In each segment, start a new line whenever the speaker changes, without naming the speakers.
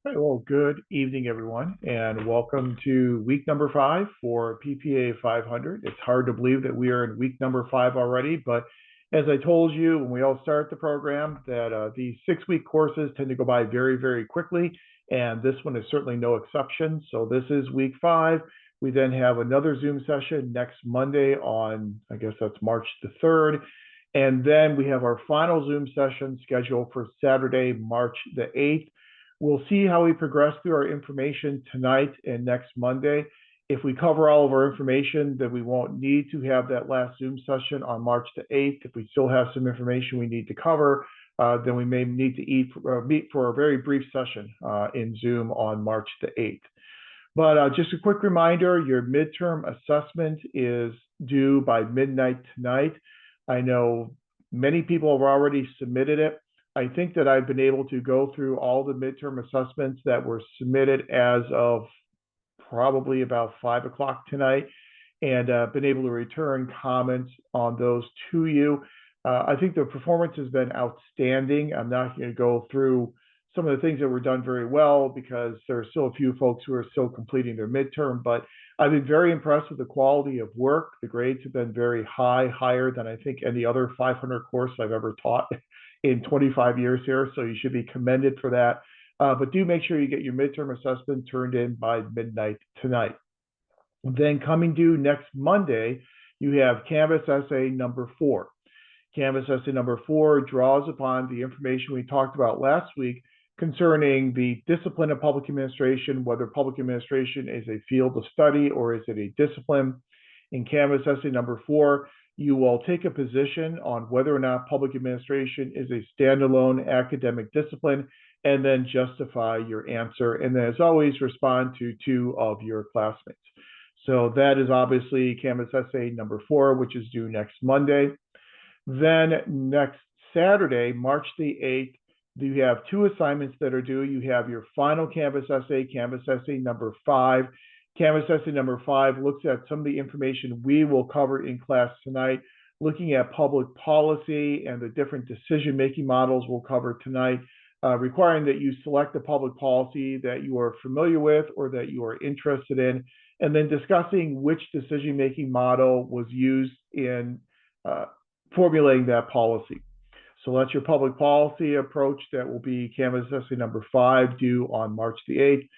Right, well, good evening, everyone, and welcome to week number 5 for PPA 500. It's hard to believe that we are in week number 5 already, but as I told you when we all start the program, that these 6-week courses tend to go by very, very quickly, and this one is certainly no exception. So this is week 5. We then have another Zoom session next Monday on, I guess that's March the 3rd. And then we have our final Zoom session scheduled for Saturday, March the 8th. We'll see how we progress through our information tonight and next Monday. If we cover all of our information, then we won't need to have that last Zoom session on March the 8th. If we still have some information we need to cover, then we may need to meet for a very brief session in Zoom on March the 8th. But just a quick reminder, your midterm assessment is due by midnight tonight. I know many people have already submitted it. I think that I've been able to go through all the midterm assessments that were submitted as of probably about 5 o'clock tonight, and been able to return comments on those to you. I think the performance has been outstanding. I'm not going to go through some of the things that were done very well because there are still a few folks who are still completing their midterm, but I've been very impressed with the quality of work. The grades have been very high, higher than I think any other 500 course I've ever taught in 25 years here, so you should be commended for that. But do make sure you get your midterm assessment turned in by midnight tonight. Then coming due next Monday, you have Canvas essay number 4. Canvas essay number 4 draws upon the information we talked about last week concerning the discipline of public administration, whether public administration is a field of study or is it a discipline. In Canvas essay number 4, you will take a position on whether or not public administration is a standalone academic discipline, and then justify your answer. And then, as always, respond to 2 of your classmates. So that is obviously Canvas essay number 4, which is due next Monday. Then next Saturday, March the 8th, you have 2 assignments that are due. You have your final Canvas essay number 5. Canvas essay number 5 looks at some of the information we will cover in class tonight, looking at public policy and the different decision-making models we'll cover tonight, requiring that you select a public policy that you are familiar with or that you are interested in, and then discussing which decision-making model was used in formulating that policy. So that's your public policy approach. That will be Canvas essay number 5, due on March the 8th.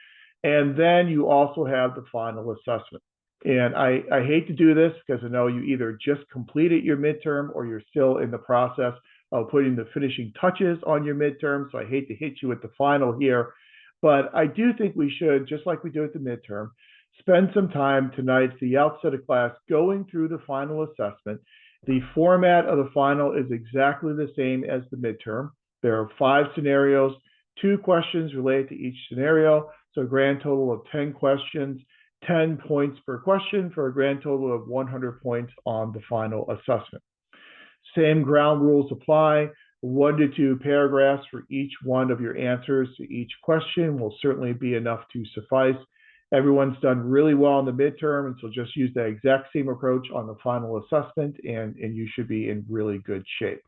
And then you also have the final assessment. And I hate to do this because I know you either just completed your midterm or you're still in the process of putting the finishing touches on your midterm. So I hate to hit you with the final here. But I do think we should, just like we do at the midterm, spend some time tonight at the outset of class going through the final assessment. The format of the final is exactly the same as the midterm. There are 5 scenarios, 2 questions related to each scenario. So a grand total of 10 questions, 10 points per question for a grand total of 100 points on the final assessment. Same ground rules apply. 1 to 2 paragraphs for each one of your answers to each question will certainly be enough to suffice. Everyone's done really well in the midterm, and so just use that exact same approach on the final assessment, and you should be in really good shape.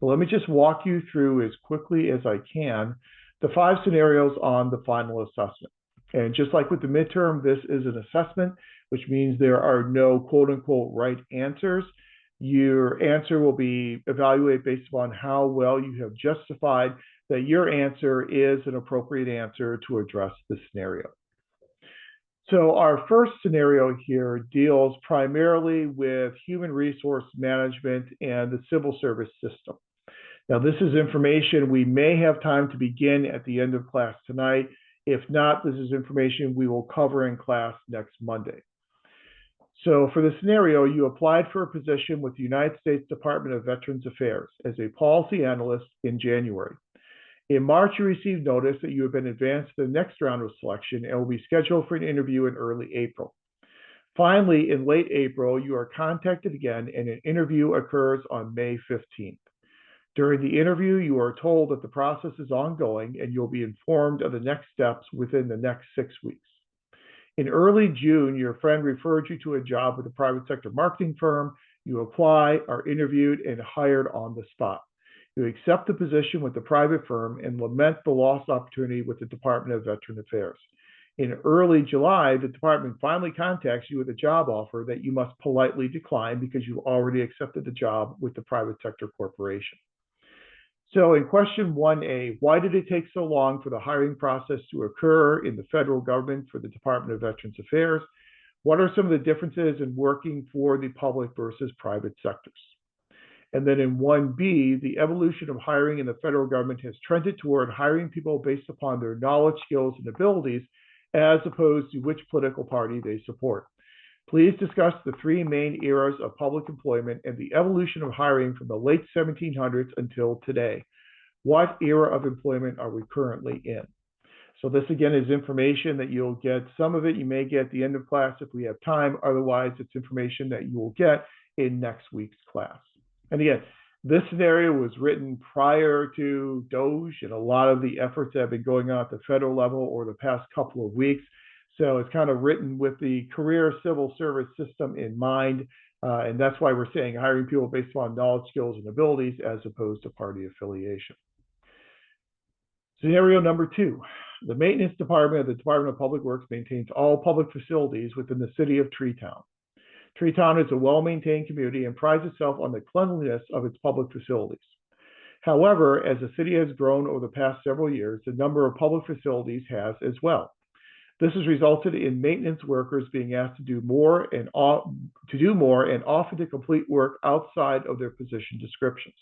But let me just walk you through as quickly as I can the 5 scenarios on the final assessment. And just like with the midterm, this is an assessment, which means there are no quote-unquote right answers. Your answer will be evaluated based upon how well you have justified that your answer is an appropriate answer to address the scenario. So our first scenario here deals primarily with human resource management and the civil service system. Now, this is information we may have time to begin at the end of class tonight. If not, this is information we will cover in class next Monday. So for the scenario, you applied for a position with the United States Department of Veterans Affairs as a policy analyst in January. In March, you received notice that you have been advanced to the next round of selection and will be scheduled for an interview in early April. Finally, in late April, you are contacted again and an interview occurs on May 15th. During the interview, you are told that the process is ongoing and you'll be informed of the next steps within the next 6 weeks. In early June, your friend referred you to a job with a private sector marketing firm. You apply, are interviewed, and hired on the spot. You accept the position with the private firm and lament the lost opportunity with the Department of Veteran Affairs. In early July, the department finally contacts you with a job offer that you must politely decline because you already accepted the job with the private sector corporation. So in question 1A, why did it take so long for the hiring process to occur in the federal government for the Department of Veterans Affairs? What are some of the differences in working for the public versus private sectors? And then in 1B, the evolution of hiring in the federal government has trended toward hiring people based upon their knowledge, skills, and abilities, as opposed to which political party they support. Please discuss the three main eras of public employment and the evolution of hiring from the late 1700s until today. What era of employment are we currently in? So this again is information that you'll get. Some of it you may get at the end of class if we have time. Otherwise, it's information that you will get in next week's class. And again, this scenario was written prior to DOGE and a lot of the efforts that have been going on at the federal level over the past couple of weeks. So it's kind of written with the career civil service system in mind. And that's why we're saying hiring people based on knowledge, skills, and abilities as opposed to party affiliation. Scenario number 2. The maintenance department of the Department of Public Works maintains all public facilities within the city of Treetown. Treetown is a well-maintained community and prides itself on the cleanliness of its public facilities. However, as the city has grown over the past several years, the number of public facilities has as well. This has resulted in maintenance workers being asked to do more and often to complete work outside of their position descriptions.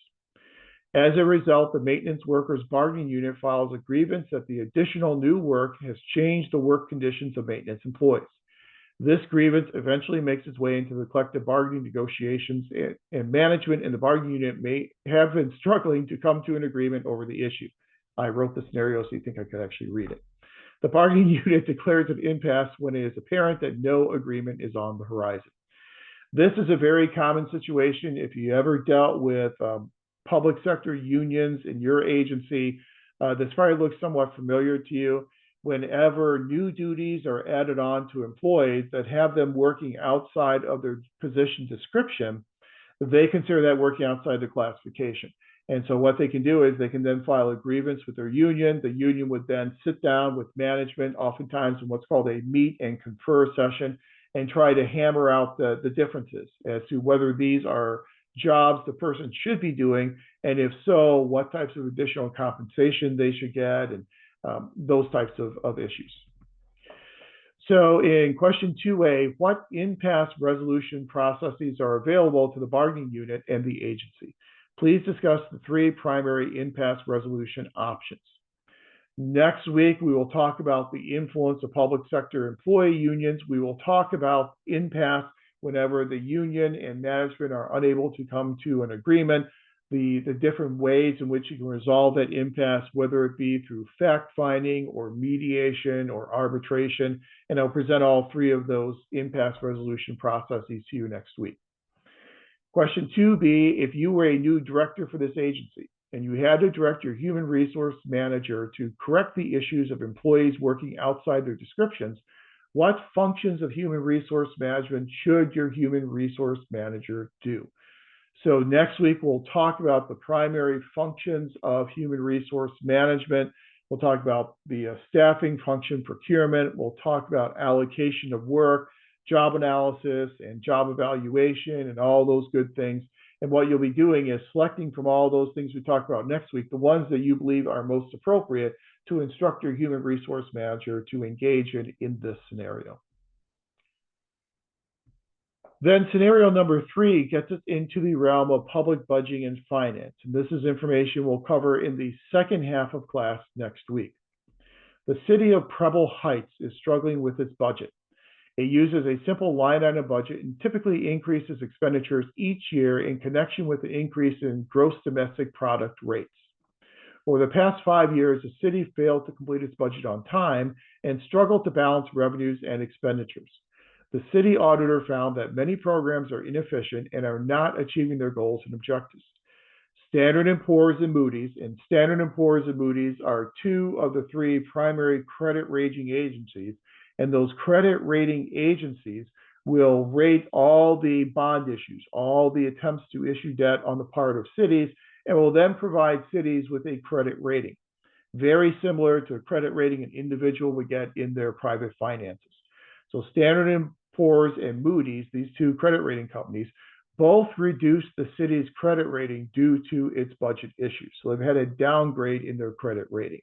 As a result, the maintenance workers bargaining unit files a grievance that the additional new work has changed the work conditions of maintenance employees. This grievance eventually makes its way into the collective bargaining negotiations, and management and the bargaining unit may have been struggling to come to an agreement over the issue. I wrote the scenario so you think I could actually read it. The bargaining unit declares an impasse when it is apparent that no agreement is on the horizon. This is a very common situation. If you ever dealt with public sector unions in your agency, this probably looks somewhat familiar to you. Whenever new duties are added on to employees that have them working outside of their position description, they consider that working outside the classification. And so what they can do is they can then file a grievance with their union. The union would then sit down with management, oftentimes in what's called a meet and confer session, and try to hammer out the differences as to whether these are jobs the person should be doing, and if so, what types of additional compensation they should get, and those types of issues. So in question 2A, what impasse resolution processes are available to the bargaining unit and the agency? Please discuss the three primary impasse resolution options. Next week, we will talk about the influence of public sector employee unions. We will talk about impasse whenever the union and management are unable to come to an agreement, the different ways in which you can resolve that impasse, whether it be through fact-finding or mediation or arbitration. And I'll present all three of those impasse resolution processes to you next week. Question 2B, if you were a new director for this agency and you had to direct your human resource manager to correct the issues of employees working outside their descriptions, what functions of human resource management should your human resource manager do? So next week, we'll talk about the primary functions of human resource management. We'll talk about the staffing function, procurement. We'll talk about allocation of work, job analysis, and job evaluation, and all those good things. And what you'll be doing is selecting from all those things we talk about next week, the ones that you believe are most appropriate to instruct your human resource manager to engage in this scenario. Then scenario number 3 gets us into the realm of public budgeting and finance. And this is information we'll cover in the second half of class next week. The city of Preble Heights is struggling with its budget. It uses a simple line item budget and typically increases expenditures each year in connection with the increase in gross domestic product rates. Over the past 5 years, the city failed to complete its budget on time and struggled to balance revenues and expenditures. The city auditor found that many programs are inefficient and are not achieving their goals and objectives. Standard & Poor's and Moody's, and Standard & Poor's and Moody's are two of the three primary credit rating agencies, and those credit rating agencies will rate all the bond issues, all the attempts to issue debt on the part of cities, and will then provide cities with a credit rating, very similar to a credit rating an individual would get in their private finances. So Standard and Poor's and Moody's, these two credit rating companies, both reduced the city's credit rating due to its budget issues. So they've had a downgrade in their credit rating.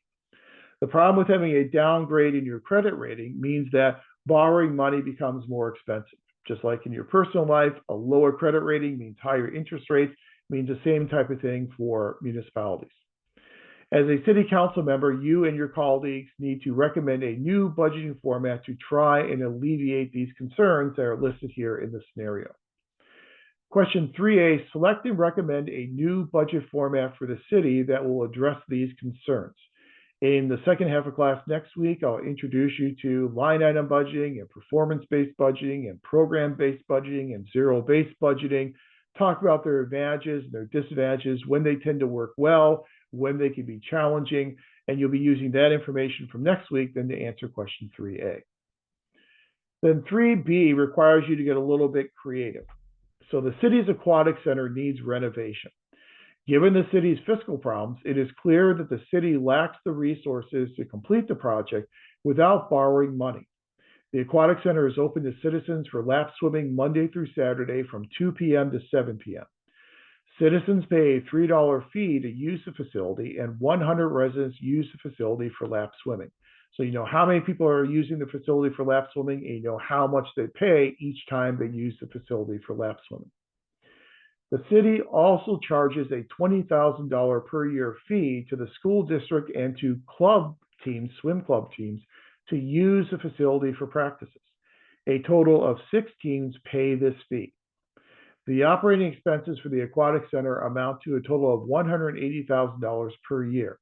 The problem with having a downgrade in your credit rating means that borrowing money becomes more expensive. Just like in your personal life, a lower credit rating means higher interest rates, means the same type of thing for municipalities. As a city council member, you and your colleagues need to recommend a new budgeting format to try and alleviate these concerns that are listed here in the scenario. Question 3A, select and recommend a new budget format for the city that will address these concerns. In the second half of class next week, I'll introduce you to line item budgeting and performance-based budgeting and program-based budgeting and zero-based budgeting, talk about their advantages and their disadvantages, when they tend to work well, when they can be challenging, and you'll be using that information from next week then to answer question 3A. Then 3B requires you to get a little bit creative. So the city's aquatic center needs renovation. Given the city's fiscal problems, it is clear that the city lacks the resources to complete the project without borrowing money. The aquatic center is open to citizens for lap swimming Monday through Saturday from 2 p.m. to 7 p.m. Citizens pay a $3 fee to use the facility, and 100 residents use the facility for lap swimming. So you know how many people are using the facility for lap swimming, and you know how much they pay each time they use the facility for lap swimming. The city also charges a $20,000 per year fee to the school district and to club teams, swim club teams, to use the facility for practices. A total of 6 teams pay this fee. The operating expenses for the aquatic center amount to a total of $180,000 per year.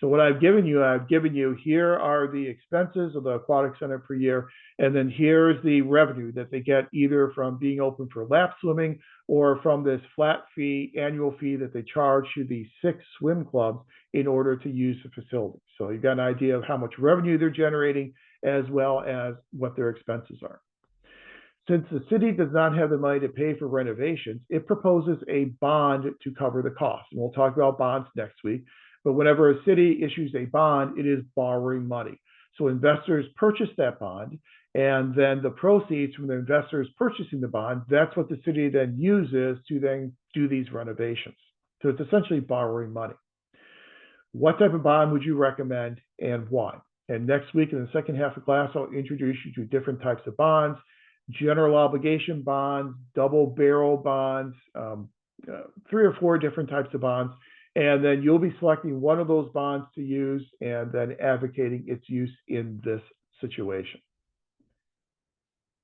So what I've given you, here are the expenses of the aquatic center per year, and then here's the revenue that they get either from being open for lap swimming or from this flat fee, annual fee that they charge to the 6 swim clubs in order to use the facility. So you've got an idea of how much revenue they're generating as well as what their expenses are. Since the city does not have the money to pay for renovations, it proposes a bond to cover the cost. And we'll talk about bonds next week. But whenever a city issues a bond, it is borrowing money. So investors purchase that bond, and then the proceeds from the investors purchasing the bond, that's what the city then uses to then do these renovations. So it's essentially borrowing money. What type of bond would you recommend and why? And next week in the second half of class, I'll introduce you to different types of bonds: general obligation bonds, double barrel bonds, 3 or 4 different types of bonds. And then you'll be selecting one of those bonds to use and then advocating its use in this situation.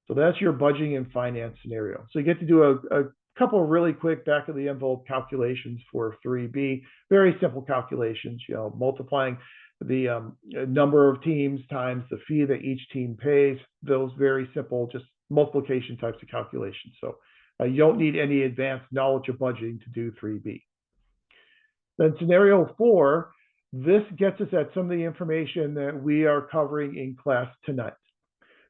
So that's your budgeting and finance scenario. So you get to do a couple of really quick back of the envelope calculations for 3B, very simple calculations, multiplying the number of teams times the fee that each team pays, those very simple, just multiplication types of calculations. So you don't need any advanced knowledge of budgeting to do 3B. Then scenario 4, this gets us at some of the information that we are covering in class tonight.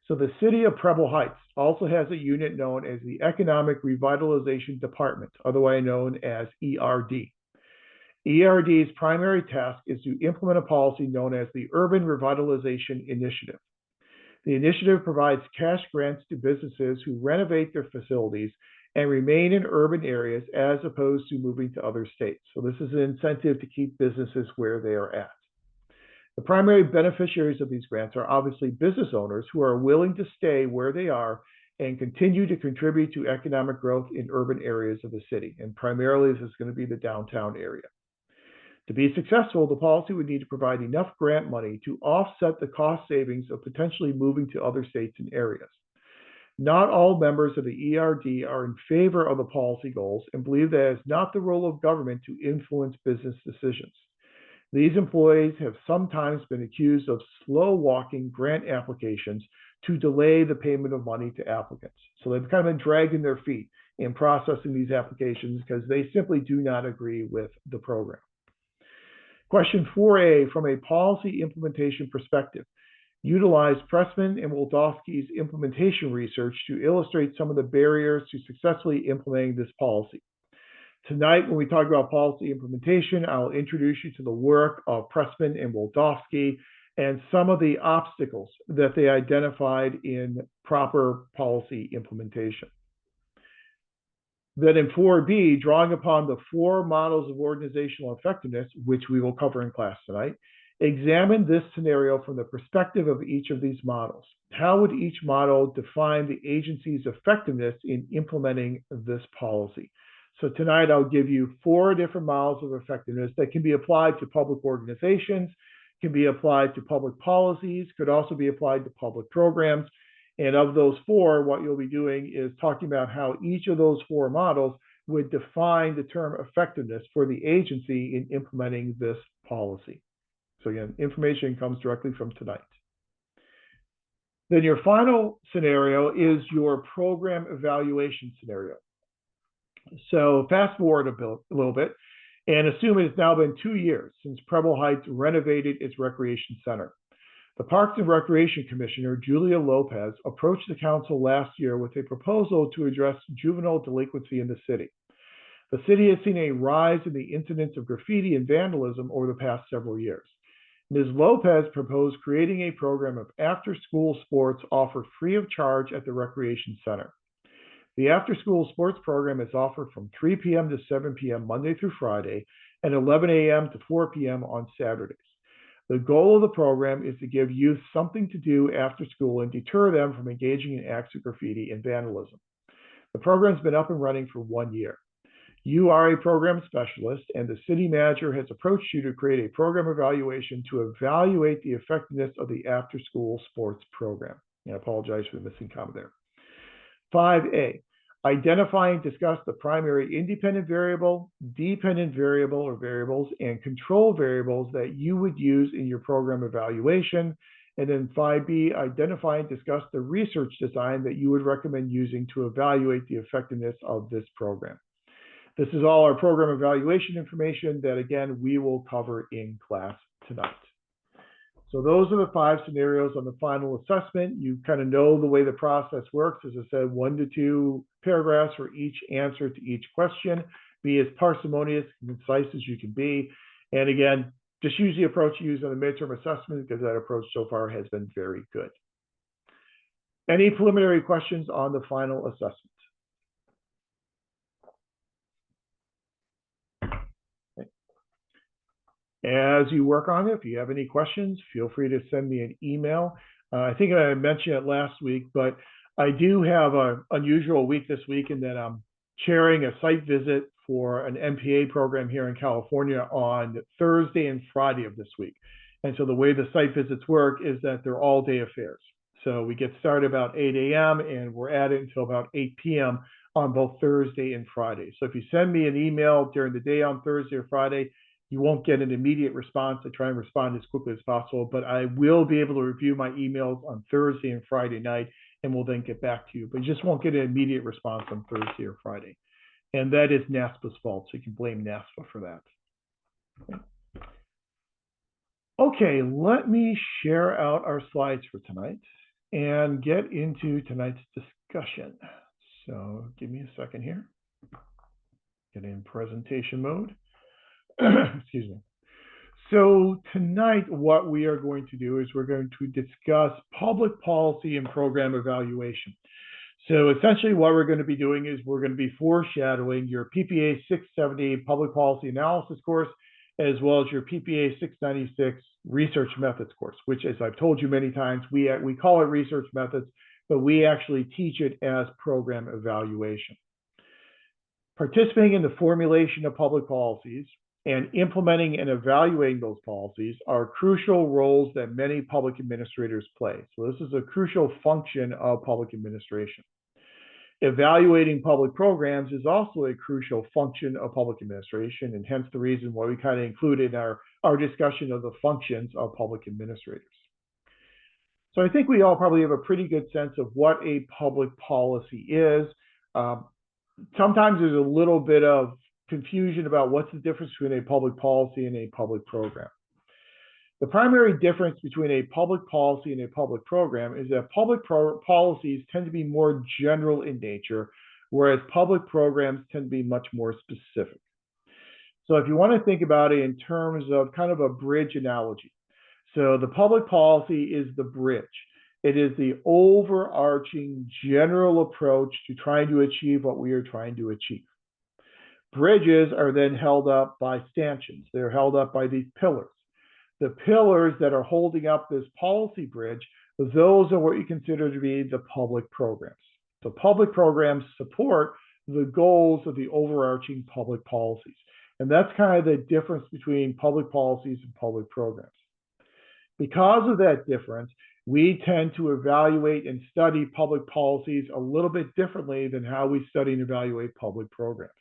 So the city of Preble Heights also has a unit known as the Economic Revitalization Department, otherwise known as ERD. ERD's primary task is to implement a policy known as the Urban Revitalization Initiative. The initiative provides cash grants to businesses who renovate their facilities and remain in urban areas as opposed to moving to other states. So this is an incentive to keep businesses where they are at. The primary beneficiaries of these grants are obviously business owners who are willing to stay where they are and continue to contribute to economic growth in urban areas of the city. And primarily this is going to be the downtown area. To be successful, the policy would need to provide enough grant money to offset the cost savings of potentially moving to other states and areas. Not all members of the ERD are in favor of the policy goals and believe that it is not the role of government to influence business decisions. These employees have sometimes been accused of slow-walking grant applications to delay the payment of money to applicants. So they've kind of been dragging their feet in processing these applications because they simply do not agree with the program. Question 4A, from a policy implementation perspective, utilize Pressman and Waldowski's implementation research to illustrate some of the barriers to successfully implementing this policy. Tonight, when we talk about policy implementation, I'll introduce you to the work of Pressman and Waldowski and some of the obstacles that they identified in proper policy implementation. Then in 4B, drawing upon the 4 models of organizational effectiveness, which we will cover in class tonight, examine this scenario from the perspective of each of these models. How would each model define the agency's effectiveness in implementing this policy? So tonight I'll give you 4 different models of effectiveness that can be applied to public organizations, can be applied to public policies, could also be applied to public programs. And of those 4, what you'll be doing is talking about how each of those 4 models would define the term effectiveness for the agency in implementing this policy. So again, information comes directly from tonight. Then your final scenario is your program evaluation scenario. So fast forward a little bit and assume it's now been 2 years since Preble Heights renovated its recreation center. The Parks and Recreation Commissioner, Julia Lopez, approached the council last year with a proposal to address juvenile delinquency in the city. The city has seen a rise in the incidence of graffiti and vandalism over the past several years. Ms. Lopez proposed creating a program of after-school sports offered free of charge at the recreation center. The after-school sports program is offered from 3 p.m. to 7 p.m. Monday through Friday and 11 a.m. to 4 p.m. on Saturdays. The goal of the program is to give youth something to do after school and deter them from engaging in acts of graffiti and vandalism. The program's been up and running for 1 year. You are a program specialist, and the city manager has approached you to create a program evaluation to evaluate the effectiveness of the after-school sports program. And I apologize for the missing comma there. 5A, identify and discuss the primary independent variable, dependent variable or variables, and control variables that you would use in your program evaluation. And then 5B, identify and discuss the research design that you would recommend using to evaluate the effectiveness of this program. This is all our program evaluation information that, again, we will cover in class tonight. So those are the 5 scenarios on the final assessment. You kind of know the way the process works. As I said, 1 to 2 paragraphs for each answer to each question. Be as parsimonious and concise as you can be. And again, just use the approach you use on the midterm assessment because that approach so far has been very good. Any preliminary questions on the final assessment? As you work on it, if you have any questions, feel free to send me an email. I think I mentioned it last week, but I do have an unusual week this week in that I'm chairing a site visit for an MPA program here in California on Thursday and Friday of this week. And so the way the site visits work is that they're all-day affairs. So we get started about 8 a.m. and we're at it until about 8 p.m. on both Thursday and Friday. So if you send me an email during the day on Thursday or Friday, you won't get an immediate response. I try and respond as quickly as possible, but I will be able to review my emails on Thursday and Friday night, and we'll then get back to you. But you just won't get an immediate response on Thursday or Friday. And that is NASPA's fault, so you can blame NASPA for that. Okay, let me share out our slides for tonight and get into tonight's discussion. So give me a second here. Get in presentation mode. Excuse me. So tonight, what we are going to do is we're going to discuss public policy and program evaluation. So essentially what we're going to be doing is we're going to be foreshadowing your PPA 670 public policy analysis course, as well as your PPA 696 research methods course, which, as I've told you many times, we call it research methods, but we actually teach it as program evaluation. Participating in the formulation of public policies and implementing and evaluating those policies are crucial roles that many public administrators play. So this is a crucial function of public administration. Evaluating public programs is also a crucial function of public administration, and hence the reason why we kind of include in our discussion of the functions of public administrators. So I think we all probably have a pretty good sense of what a public policy is. Sometimes there's a little bit of confusion about what's the difference between a public policy and a public program. The primary difference between a public policy and a public program is that public policies tend to be more general in nature, whereas public programs tend to be much more specific. So if you want to think about it in terms of kind of a bridge analogy, so the public policy is the bridge. It is the overarching general approach to trying to achieve what we are trying to achieve. Bridges are then held up by stanchions. They're held up by these pillars. The pillars that are holding up this policy bridge, those are what you consider to be the public programs. So public programs support the goals of the overarching public policies. And that's kind of the difference between public policies and public programs. Because of that difference, we tend to evaluate and study public policies a little bit differently than how we study and evaluate public programs.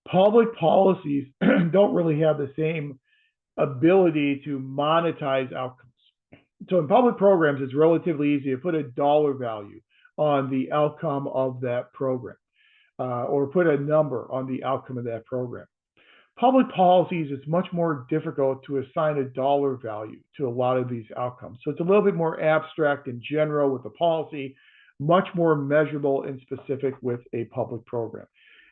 Public policies don't really have the same ability to monetize outcomes. So in public programs, it's relatively easy to put a dollar value on the outcome of that program, or put a number on the outcome of that program. Public policies, it's much more difficult to assign a dollar value to a lot of these outcomes. So it's a little bit more abstract and general with the policy, much more measurable and specific with a public program.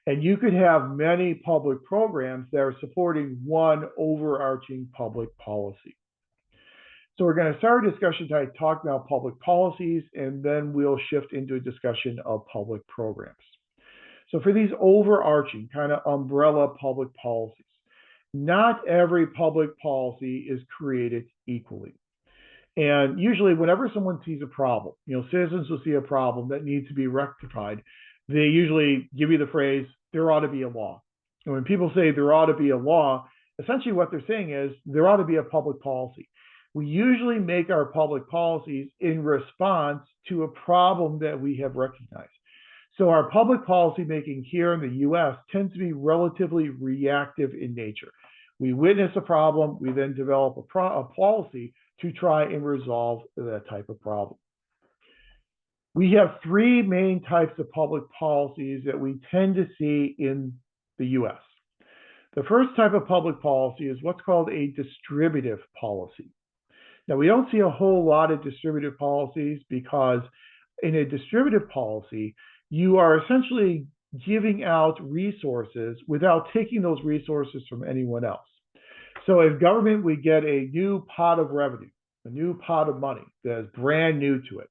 And you could have many public programs that are supporting one overarching public policy. So we're going to start a discussion tonight talking about public policies, and then we'll shift into a discussion of public programs. So for these overarching kind of umbrella public policies, not every public policy is created equally. And usually whenever someone sees a problem, citizens will see a problem that needs to be rectified, they usually give you the phrase, there ought to be a law. And when people say there ought to be a law, essentially what they're saying is there ought to be a public policy. We usually make our public policies in response to a problem that we have recognized. So our public policy making here in the US tends to be relatively reactive in nature. We witness a problem, we then develop a policy to try and resolve that type of problem. We have three main types of public policies that we tend to see in the US. The first type of public policy is what's called a distributive policy. Now, we don't see a whole lot of distributive policies because in a distributive policy, you are essentially giving out resources without taking those resources from anyone else. So if government would get a new pot of revenue, a new pot of money that is brand new to it,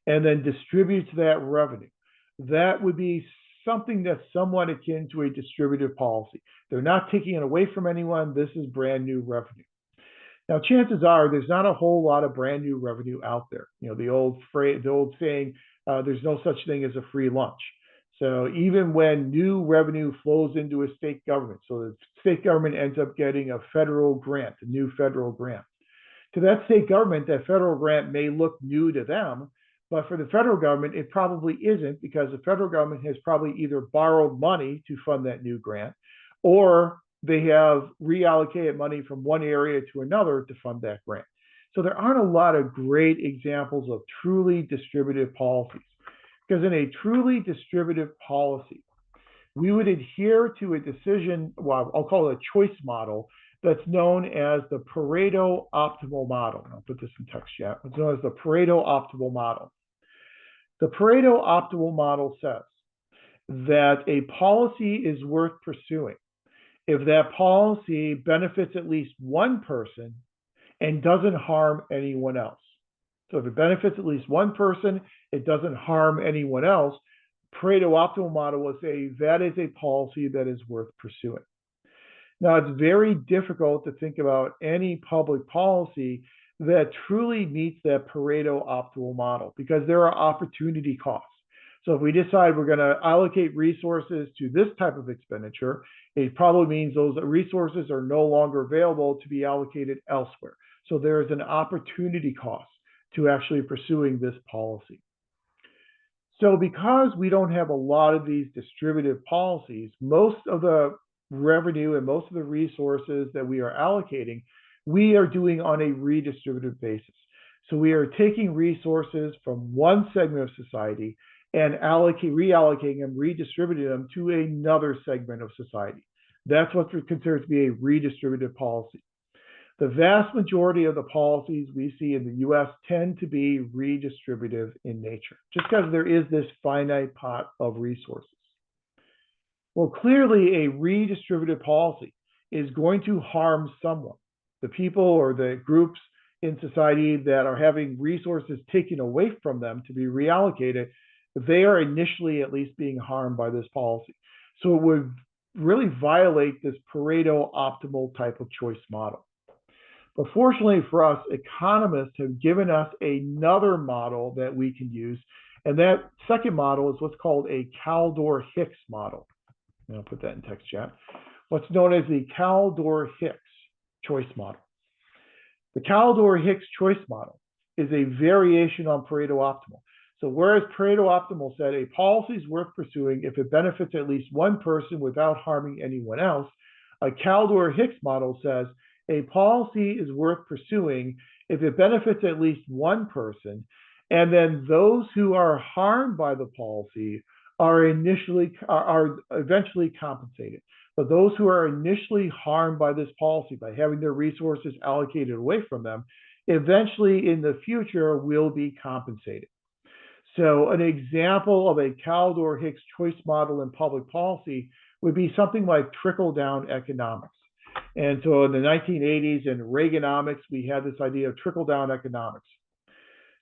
and then distributes that revenue, that would be something that's somewhat akin to a distributive policy. They're not taking it away from anyone. This is brand new revenue. Now, chances are there's not a whole lot of brand new revenue out there. The old saying, there's no such thing as a free lunch. So even when new revenue flows into a state government, so the state government ends up getting a federal grant, a new federal grant. To that state government, that federal grant may look new to them, but for the federal government, it probably isn't, because the federal government has probably either borrowed money to fund that new grant, or they have reallocated money from one area to another to fund that grant. So there aren't a lot of great examples of truly distributive policies, because in a truly distributive policy, we would adhere to a decision, well, I'll call it a choice model, that's known as the Pareto optimal model. I'll put this in text chat. It's known as the Pareto optimal model. The Pareto optimal model says that a policy is worth pursuing if that policy benefits at least one person and doesn't harm anyone else. So if it benefits at least one person, it doesn't harm anyone else, Pareto optimal model will say that is a policy that is worth pursuing. Now, it's very difficult to think about any public policy that truly meets that Pareto optimal model, because there are opportunity costs. So if we decide we're going to allocate resources to this type of expenditure, it probably means those resources are no longer available to be allocated elsewhere. So there is an opportunity cost to actually pursuing this policy. So because we don't have a lot of these distributive policies, most of the revenue and most of the resources that we are allocating, we are doing on a redistributive basis. So we are taking resources from one segment of society and reallocating them, redistributing them to another segment of society. That's what's considered to be a redistributive policy. The vast majority of the policies we see in the US tend to be redistributive in nature, just because there is this finite pot of resources. Well, clearly a redistributive policy is going to harm someone. The people or the groups in society that are having resources taken away from them to be reallocated, they are initially at least being harmed by this policy. So it would really violate this Pareto optimal type of choice model. But fortunately for us, economists have given us another model that we can use. And that second model is what's called a Kaldor-Hicks model. I'll put that in text chat. What's known as the Kaldor-Hicks choice model. The Kaldor-Hicks choice model is a variation on Pareto optimal. So whereas Pareto optimal said a policy is worth pursuing if it benefits at least one person without harming anyone else, a Kaldor-Hicks model says a policy is worth pursuing if it benefits at least one person, and then those who are harmed by the policy are eventually compensated. But those who are initially harmed by this policy, by having their resources allocated away from them, eventually in the future will be compensated. So an example of a Kaldor-Hicks choice model in public policy would be something like trickle-down economics. And so in the 1980s in Reaganomics, we had this idea of trickle-down economics.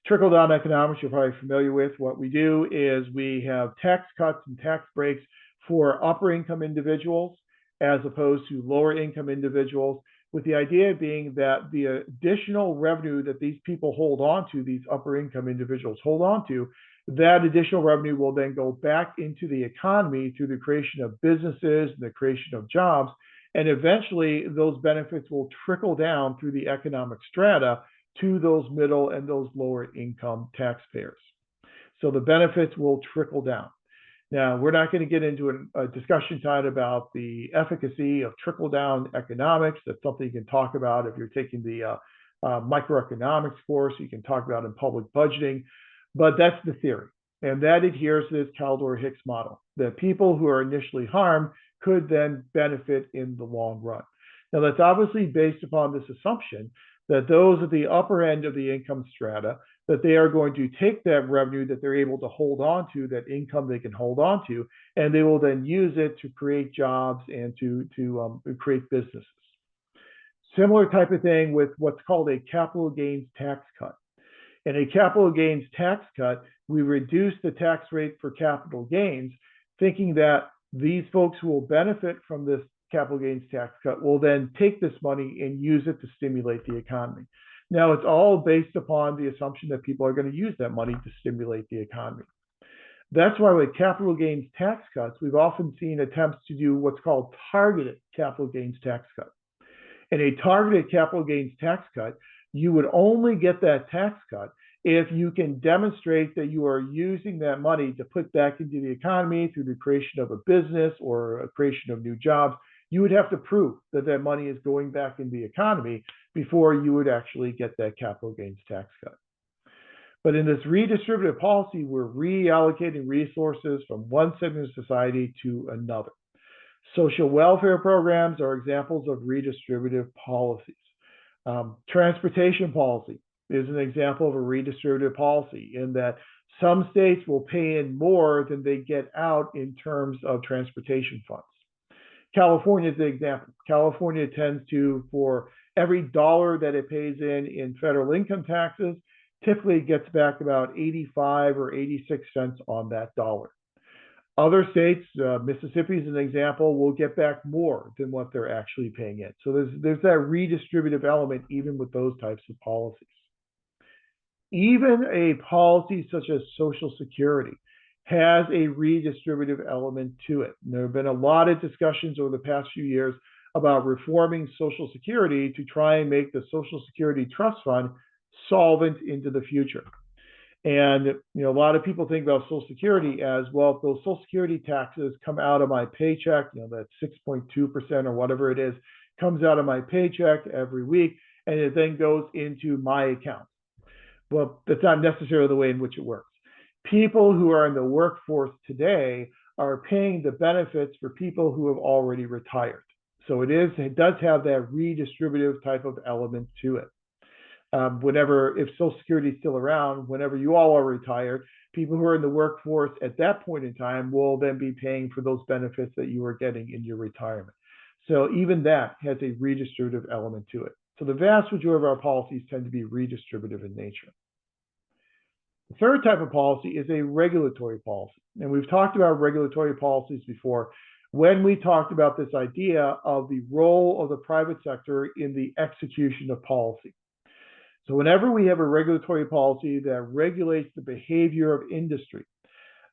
Trickle-down economics, you're probably familiar with. What we do is we have tax cuts and tax breaks for upper income individuals as opposed to lower income individuals, with the idea being that the additional revenue that these people hold on to, these upper income individuals hold on to, that additional revenue will then go back into the economy through the creation of businesses and the creation of jobs. And eventually those benefits will trickle down through the economic strata to those middle and those lower income taxpayers. So the benefits will trickle down. Now, we're not going to get into a discussion tonight about the efficacy of trickle-down economics. That's something you can talk about if you're taking the microeconomics course. You can talk about in public budgeting, but that's the theory. And that adheres to this Kaldor-Hicks model, that people who are initially harmed could then benefit in the long run. Now, that's obviously based upon this assumption that those at the upper end of the income strata, that they are going to take that revenue that they're able to hold on to, that income they can hold on to, and they will then use it to create jobs and to create businesses. Similar type of thing with what's called a capital gains tax cut. In a capital gains tax cut, we reduce the tax rate for capital gains, thinking that these folks who will benefit from this capital gains tax cut will then take this money and use it to stimulate the economy. Now, it's all based upon the assumption that people are going to use that money to stimulate the economy. That's why with capital gains tax cuts, we've often seen attempts to do what's called targeted capital gains tax cut. In a targeted capital gains tax cut, you would only get that tax cut if you can demonstrate that you are using that money to put back into the economy through the creation of a business or a creation of new jobs. You would have to prove that that money is going back into the economy before you would actually get that capital gains tax cut. But in this redistributive policy, we're reallocating resources from one segment of society to another. Social welfare programs are examples of redistributive policies. Transportation policy is an example of a redistributive policy in that some states will pay in more than they get out in terms of transportation funds. California is the example. California tends to, for every dollar that it pays in federal income taxes, typically gets back about 85 or 86 cents on that dollar. Other states, Mississippi is an example, will get back more than what they're actually paying in. So there's that redistributive element even with those types of policies. Even a policy such as Social Security has a redistributive element to it. And there have been a lot of discussions over the past few years about reforming Social Security to try and make the Social Security Trust Fund solvent into the future. And a lot of people think about Social Security as, well, if those Social Security taxes come out of my paycheck, that 6.2% or whatever it is, comes out of my paycheck every week, and it then goes into my account. Well, that's not necessarily the way in which it works. People who are in the workforce today are paying the benefits for people who have already retired. So it does have that redistributive type of element to it. If Social Security is still around, whenever you all are retired, people who are in the workforce at that point in time will then be paying for those benefits that you are getting in your retirement. So even that has a redistributive element to it. So the vast majority of our policies tend to be redistributive in nature. The third type of policy is a regulatory policy. And we've talked about regulatory policies before when we talked about this idea of the role of the private sector in the execution of policy. So whenever we have a regulatory policy that regulates the behavior of industry,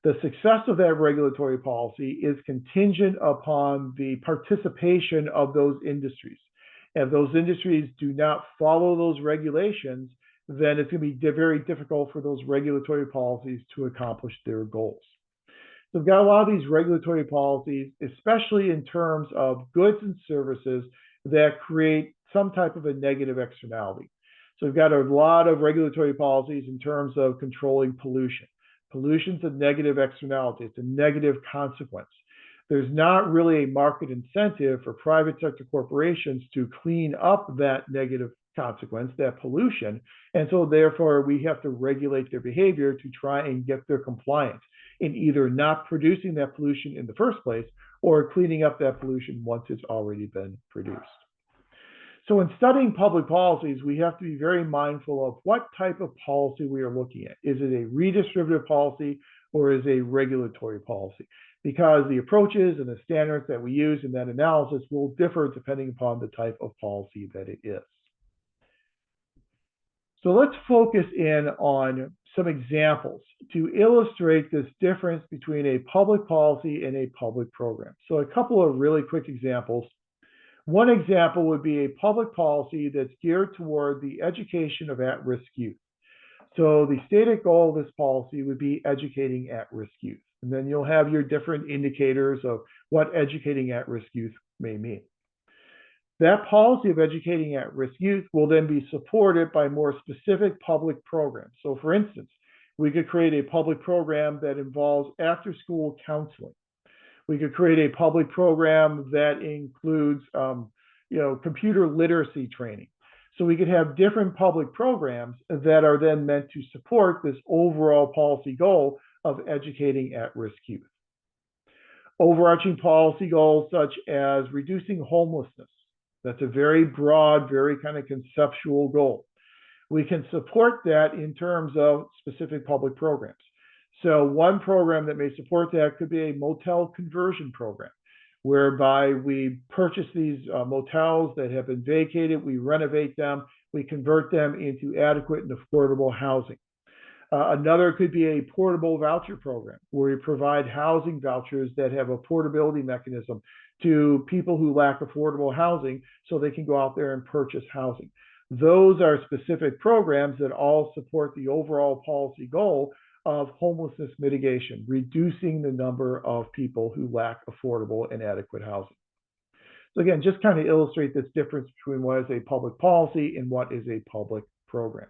the success of that regulatory policy is contingent upon the participation of those industries. If those industries do not follow those regulations, then it's going to be very difficult for those regulatory policies to accomplish their goals. So we've got a lot of these regulatory policies, especially in terms of goods and services that create some type of a negative externality. So we've got a lot of regulatory policies in terms of controlling pollution. Pollution's a negative externality. It's a negative consequence. There's not really a market incentive for private sector corporations to clean up that negative consequence, that pollution. And so therefore, we have to regulate their behavior to try and get their compliance in either not producing that pollution in the first place or cleaning up that pollution once it's already been produced. So in studying public policies, we have to be very mindful of what type of policy we are looking at. Is it a redistributive policy or is it a regulatory policy? Because the approaches and the standards that we use in that analysis will differ depending upon the type of policy that it is. So let's focus in on some examples to illustrate this difference between a public policy and a public program. So a couple of really quick examples. One example would be a public policy that's geared toward the education of at-risk youth. So the stated goal of this policy would be educating at-risk youth. And then you'll have your different indicators of what educating at-risk youth may mean. That policy of educating at-risk youth will then be supported by more specific public programs. So for instance, we could create a public program that involves after-school counseling. We could create a public program that includes computer literacy training. So we could have different public programs that are then meant to support this overall policy goal of educating at-risk youth. Overarching policy goals such as reducing homelessness. That's a very broad, very kind of conceptual goal. We can support that in terms of specific public programs. So one program that may support that could be a motel conversion program, whereby we purchase these motels that have been vacated, we renovate them, we convert them into adequate and affordable housing. Another could be a portable voucher program, where we provide housing vouchers that have a portability mechanism to people who lack affordable housing so they can go out there and purchase housing. Those are specific programs that all support the overall policy goal of homelessness mitigation, reducing the number of people who lack affordable and adequate housing. So again, just kind of illustrate this difference between what is a public policy and what is a public program.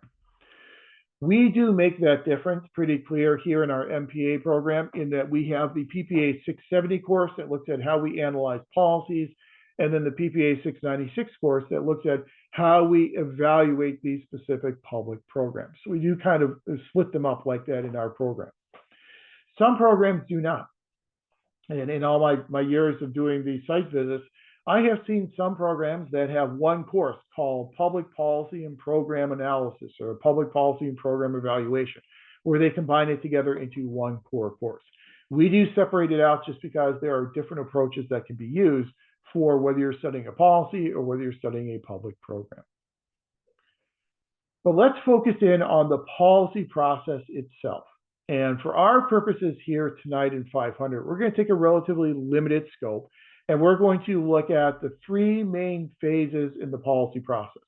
We do make that difference pretty clear here in our MPA program in that we have the PPA 670 course that looks at how we analyze policies, and then the PPA 696 course that looks at how we evaluate these specific public programs. So we do kind of split them up like that in our program. Some programs do not. And in all my years of doing these site visits, I have seen some programs that have one course called Public Policy and Program Analysis or Public Policy and Program Evaluation, where they combine it together into one core course. We do separate it out just because there are different approaches that can be used for whether you're studying a policy or whether you're studying a public program. But let's focus in on the policy process itself. And for our purposes here tonight in 500, we're going to take a relatively limited scope, and we're going to look at the three main phases in the policy process: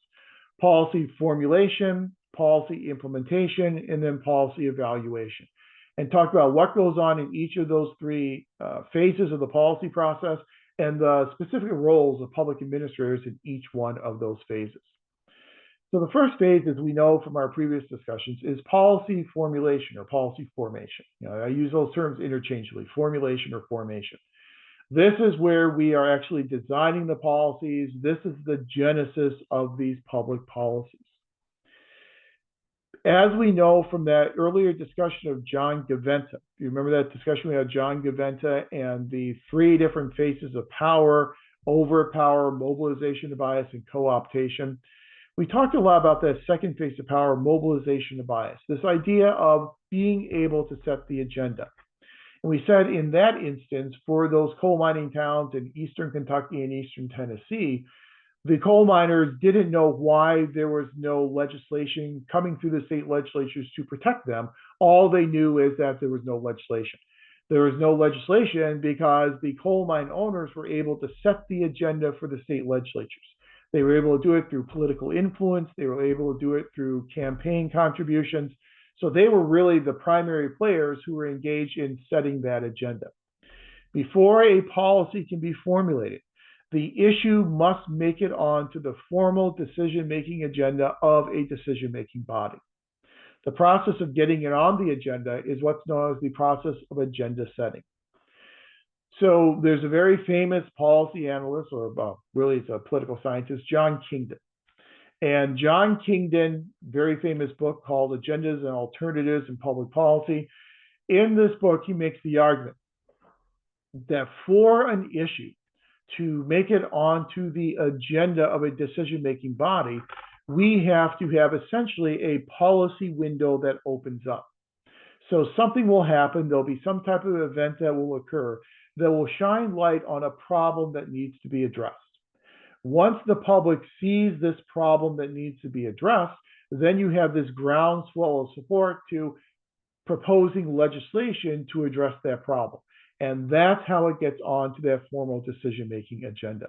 policy formulation, policy implementation, and then policy evaluation, and talk about what goes on in each of those three phases of the policy process and the specific roles of public administrators in each one of those phases. So the first phase, as we know from our previous discussions, is policy formulation or policy formation. I use those terms interchangeably, formulation or formation. This is where we are actually designing the policies. This is the genesis of these public policies. As we know from that earlier discussion of John Gaventa, you remember that discussion we had John Gaventa and the three different faces of power: overpower, mobilization bias, and co-optation. We talked a lot about that second face of power, mobilization bias, this idea of being able to set the agenda. And we said in that instance, for those coal mining towns in eastern Kentucky and eastern Tennessee, the coal miners didn't know why there was no legislation coming through the state legislatures to protect them. All they knew is that there was no legislation. There was no legislation because the coal mine owners were able to set the agenda for the state legislatures. They were able to do it through political influence. They were able to do it through campaign contributions. So they were really the primary players who were engaged in setting that agenda. Before a policy can be formulated, the issue must make it onto the formal decision-making agenda of a decision-making body. The process of getting it on the agenda is what's known as the process of agenda setting. So there's a very famous policy analyst, or really it's a political scientist, John Kingdon. And John Kingdon, very famous book called Agendas and Alternatives in Public Policy. In this book, he makes the argument that for an issue to make it onto the agenda of a decision-making body, we have to have essentially a policy window that opens up. So something will happen, there'll be some type of event that will occur that will shine light on a problem that needs to be addressed. Once the public sees this problem that needs to be addressed, then you have this groundswell of support to proposing legislation to address that problem. And that's how it gets onto that formal decision-making agenda.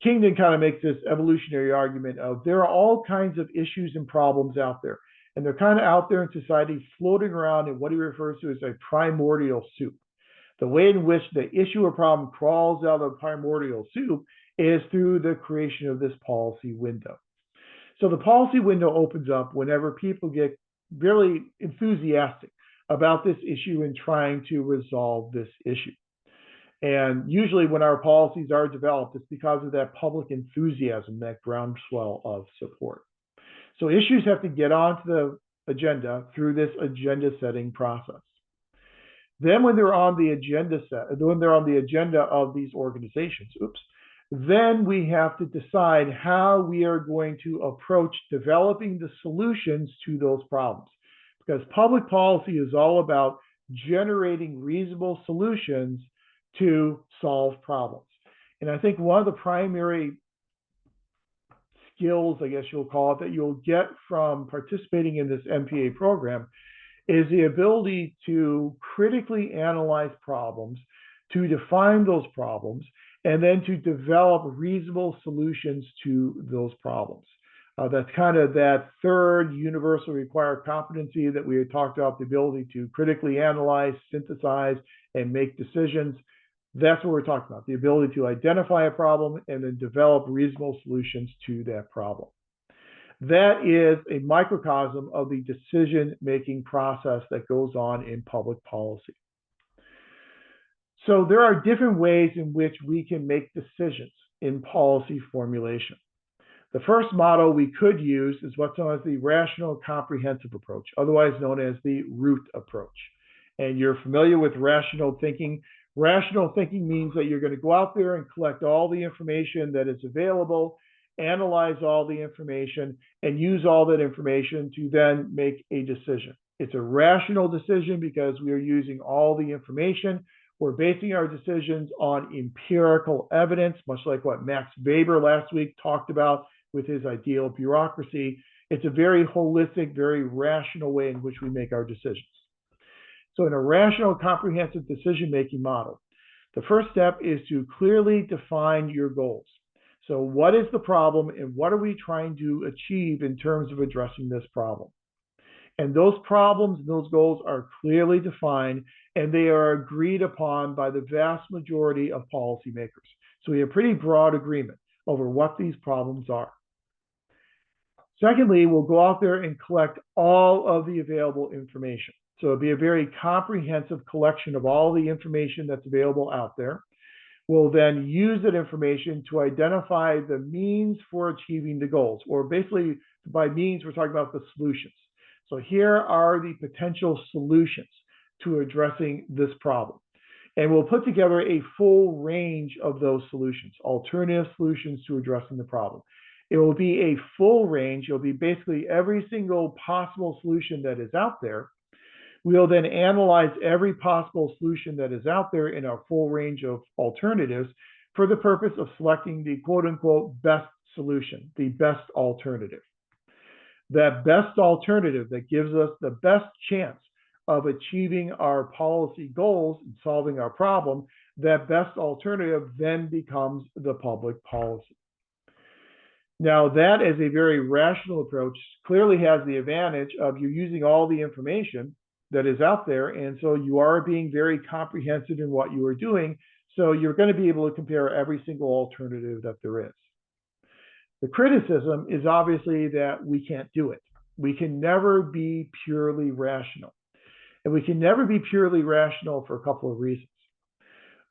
Kingdon kind of makes this evolutionary argument of there are all kinds of issues and problems out there, and they're kind of out there in society floating around in what he refers to as a primordial soup. The way in which the issue or problem crawls out of the primordial soup is through the creation of this policy window. So the policy window opens up whenever people get really enthusiastic about this issue and trying to resolve this issue. And usually when our policies are developed, it's because of that public enthusiasm, that groundswell of support. So issues have to get onto the agenda through this agenda setting process. Then when they're on the agenda of these organizations, then we have to decide how we are going to approach developing the solutions to those problems. Because public policy is all about generating reasonable solutions to solve problems. And I think one of the primary skills, I guess you'll call it, that you'll get from participating in this MPA program is the ability to critically analyze problems, to define those problems, and then to develop reasonable solutions to those problems. That's kind of that third universal required competency that we had talked about, the ability to critically analyze, synthesize, and make decisions. That's what we're talking about, the ability to identify a problem and then develop reasonable solutions to that problem. That is a microcosm of the decision-making process that goes on in public policy. So there are different ways in which we can make decisions in policy formulation. The first model we could use is what's known as the rational comprehensive approach, otherwise known as the root approach. And you're familiar with rational thinking. Rational thinking means that you're going to go out there and collect all the information that is available, analyze all the information, and use all that information to then make a decision. It's a rational decision because we are using all the information. We're basing our decisions on empirical evidence, much like what Max Weber last week talked about with his ideal bureaucracy. It's a very holistic, very rational way in which we make our decisions. So in a rational, comprehensive decision-making model, the first step is to clearly define your goals. So what is the problem and what are we trying to achieve in terms of addressing this problem? And those problems and those goals are clearly defined and they are agreed upon by the vast majority of policymakers. So we have pretty broad agreement over what these problems are. Secondly, we'll go out there and collect all of the available information. So it'll be a very comprehensive collection of all the information that's available out there. will then use that information to identify the means for achieving the goals, or basically by means, we're talking about the solutions. So here are the potential solutions to addressing this problem. And we'll put together a full range of those solutions, alternative solutions to addressing the problem. It will be a full range. It'll be basically every single possible solution that is out there. We'll then analyze every possible solution that is out there in our full range of alternatives for the purpose of selecting the quote unquote best solution, the best alternative. That best alternative that gives us the best chance of achieving our policy goals and solving our problem, that best alternative then becomes the public policy. Now, that is a very rational approach, clearly has the advantage of you using all the information that is out there, and so you are being very comprehensive in what you are doing, so you're going to be able to compare every single alternative that there is. The criticism is obviously that we can't do it. We can never be purely rational. And we can never be purely rational for a couple of reasons.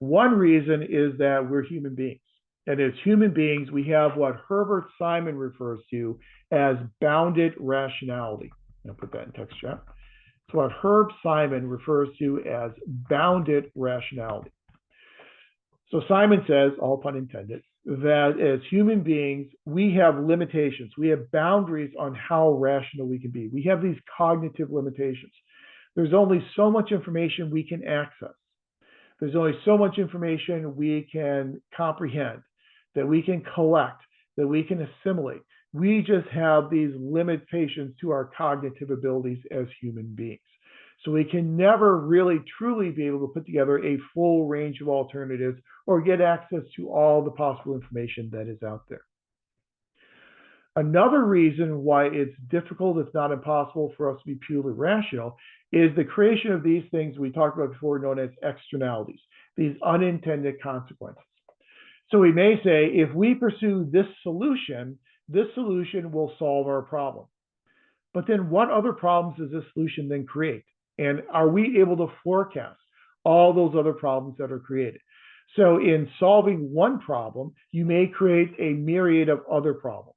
One reason is that we're human beings. And as human beings, we have what Herbert Simon refers to as bounded rationality. I'll put that in text chat. It's what Herb Simon refers to as bounded rationality. So Simon says, all pun intended, that as human beings, we have limitations. We have boundaries on how rational we can be. We have these cognitive limitations. There's only so much information we can access. There's only so much information we can comprehend, that we can collect, that we can assimilate. We just have these limitations to our cognitive abilities as human beings. So we can never really truly be able to put together a full range of alternatives or get access to all the possible information that is out there. Another reason why it's difficult, if not impossible, for us to be purely rational is the creation of these things we talked about before known as externalities, these unintended consequences. So we may say, if we pursue this solution will solve our problem. But then what other problems does this solution then create? And are we able to forecast all those other problems that are created? So in solving one problem, you may create a myriad of other problems.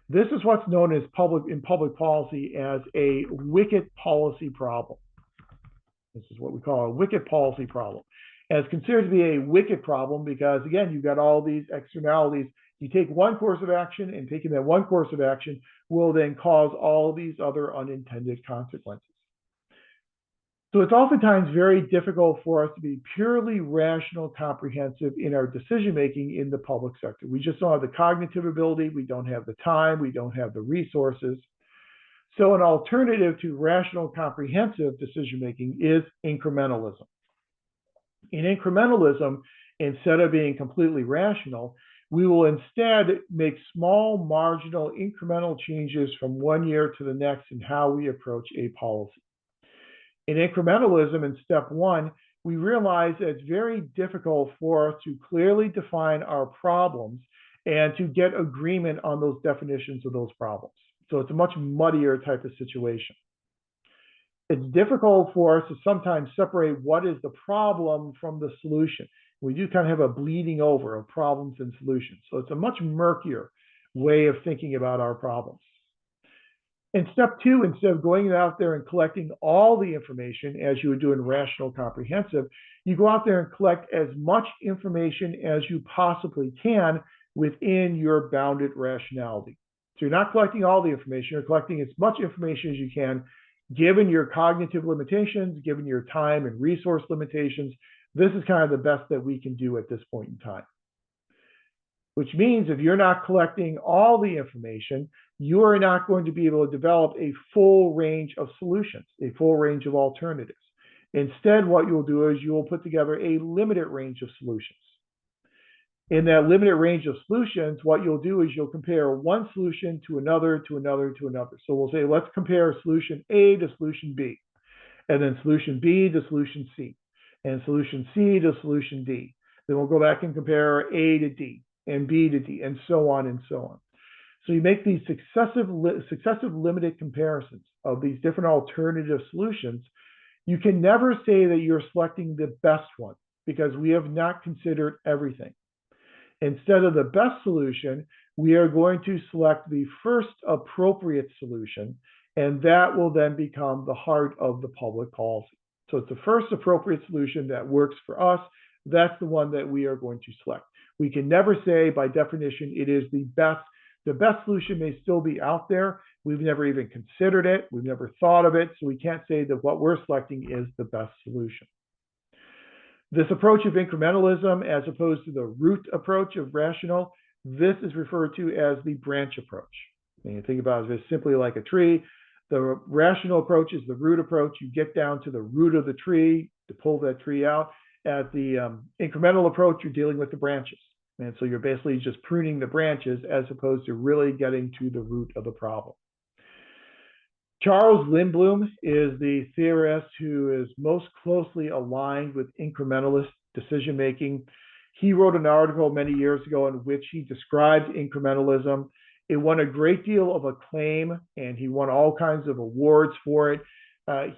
This is what's known as in public policy as a wicked policy problem. This is what we call a wicked policy problem. And it's considered to be a wicked problem because, again, you've got all these externalities. You take one course of action, and taking that one course of action will then cause all these other unintended consequences. So it's oftentimes very difficult for us to be purely rational, comprehensive in our decision-making in the public sector. We just don't have the cognitive ability, we don't have the time, we don't have the resources. So an alternative to rational, comprehensive decision-making is incrementalism. In incrementalism, instead of being completely rational, we will instead make small, marginal, incremental changes from one year to the next in how we approach a policy. In incrementalism, in step one, we realize that it's very difficult for us to clearly define our problems and to get agreement on those definitions of those problems. So it's a much muddier type of situation. It's difficult for us to sometimes separate what is the problem from the solution. We do kind of have a bleeding over of problems and solutions. So it's a much murkier way of thinking about our problems. In step two, instead of going out there and collecting all the information as you would do in rational comprehensive, you go out there and collect as much information as you possibly can within your bounded rationality. So you're not collecting all the information, you're collecting as much information as you can, given your cognitive limitations, given your time and resource limitations. This is kind of the best that we can do at this point in time. Which means if you're not collecting all the information, you are not going to be able to develop a full range of solutions, a full range of alternatives. Instead, what you'll do is you will put together a limited range of solutions. In that limited range of solutions, what you'll do is you'll compare one solution to another, to another, to another. So we'll say, let's compare solution A to solution B, and then solution B to solution C, and solution C to solution D. Then we'll go back and compare A to D, and B to D, and so on and so on. So you make these successive limited comparisons of these different alternative solutions. You can never say that you're selecting the best one. because we have not considered everything. Instead of the best solution, we are going to select the first appropriate solution, and that will then become the heart of the public policy. So it's the first appropriate solution that works for us. That's the one that we are going to select. We can never say by definition it is the best. The best solution may still be out there. We've never even considered it. We've never thought of it. So we can't say that what we're selecting is the best solution. This approach of incrementalism, as opposed to the root approach of rational, this is referred to as the branch approach. And you think about it as simply like a tree. The rational approach is the root approach. You get down to the root of the tree to pull that tree out. At the incremental approach, you're dealing with the branches. And so you're basically just pruning the branches as opposed to really getting to the root of the problem. Charles Lindblom is the theorist who is most closely aligned with incrementalist decision making. He wrote an article many years ago in which he described incrementalism. It won a great deal of acclaim, and he won all kinds of awards for it.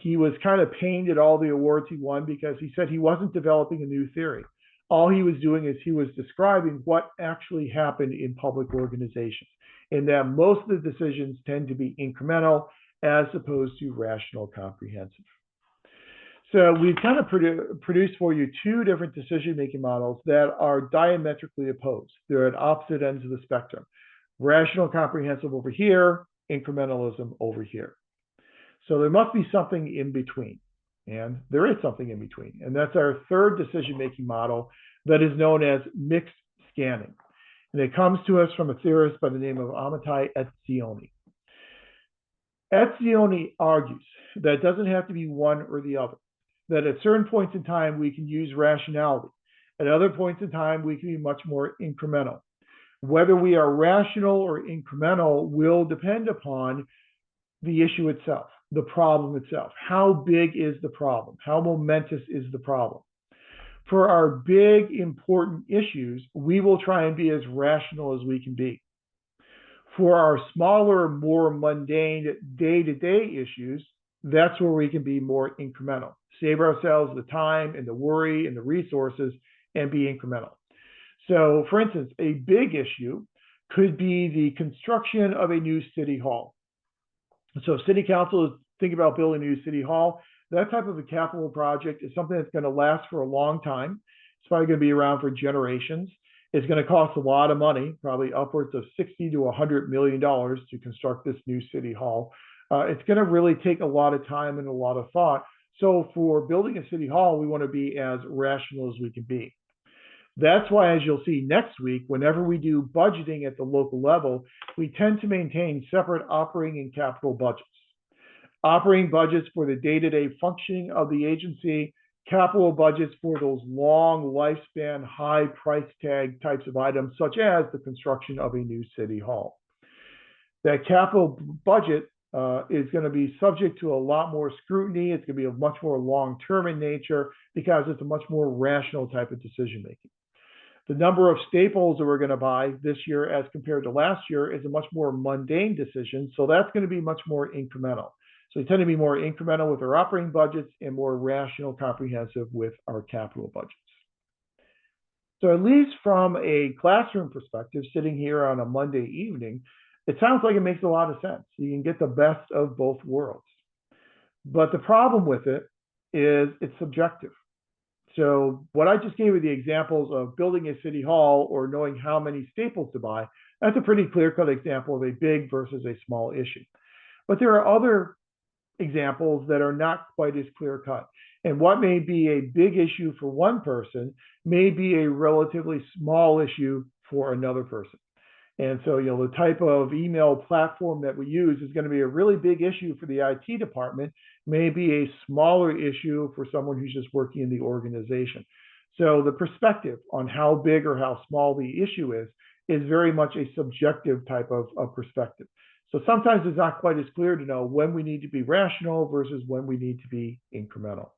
He was kind of pained at all the awards he won because he said he wasn't developing a new theory. All he was doing is he was describing what actually happened in public organizations, and that most of the decisions tend to be incremental as opposed to rational comprehensive. So we've kind of produced for you two different decision-making models that are diametrically opposed. They're at opposite ends of the spectrum. Rational comprehensive over here, incrementalism over here. So there must be something in between, and there is something in between. And that's our third decision-making model that is known as mixed scanning. And it comes to us from a theorist by the name of Amitai Etzioni. Etzioni argues that it doesn't have to be one or the other, that at certain points in time we can use rationality. At other points in time we can be much more incremental. Whether we are rational or incremental will depend upon the issue itself, the problem itself. How big is the problem? How momentous is the problem? For our big, important issues, we will try and be as rational as we can be. For our smaller, more mundane day-to-day issues, that's where we can be more incremental. Save ourselves the time and the worry and the resources and be incremental. So, for instance, a big issue could be the construction of a new city hall. So city council is thinking about building a new city hall. That type of a capital project is something that's going to last for a long time. It's probably going to be around for generations. It's going to cost a lot of money, probably upwards of $60 to $100 million to construct this new city hall. It's going to really take a lot of time and a lot of thought. So for building a city hall, we want to be as rational as we can be. That's why, as you'll see next week, whenever we do budgeting at the local level, we tend to maintain separate operating and capital budgets. Operating budgets for the day-to-day functioning of the agency, capital budgets for those long lifespan, high price tag types of items, such as the construction of a new city hall. That capital budget is going to be subject to a lot more scrutiny. It's going to be much more long-term in nature because it's a much more rational type of decision-making. The number of staples that we're going to buy this year as compared to last year is a much more mundane decision. So that's going to be much more incremental. So we tend to be more incremental with our operating budgets and more rational, comprehensive with our capital budgets. So at least from a classroom perspective, sitting here on a Monday evening, it sounds like it makes a lot of sense. You can get the best of both worlds. But the problem with it is it's subjective. So what I just gave you the examples of building a city hall or knowing how many staples to buy, that's a pretty clear-cut example of a big versus a small issue. But there are other examples that are not quite as clear-cut. And what may be a big issue for one person may be a relatively small issue for another person. And so, the type of email platform that we use is going to be a really big issue for the IT department, may be a smaller issue for someone who's just working in the organization. So the perspective on how big or how small the issue is very much a subjective type of perspective. So sometimes it's not quite as clear to know when we need to be rational versus when we need to be incremental.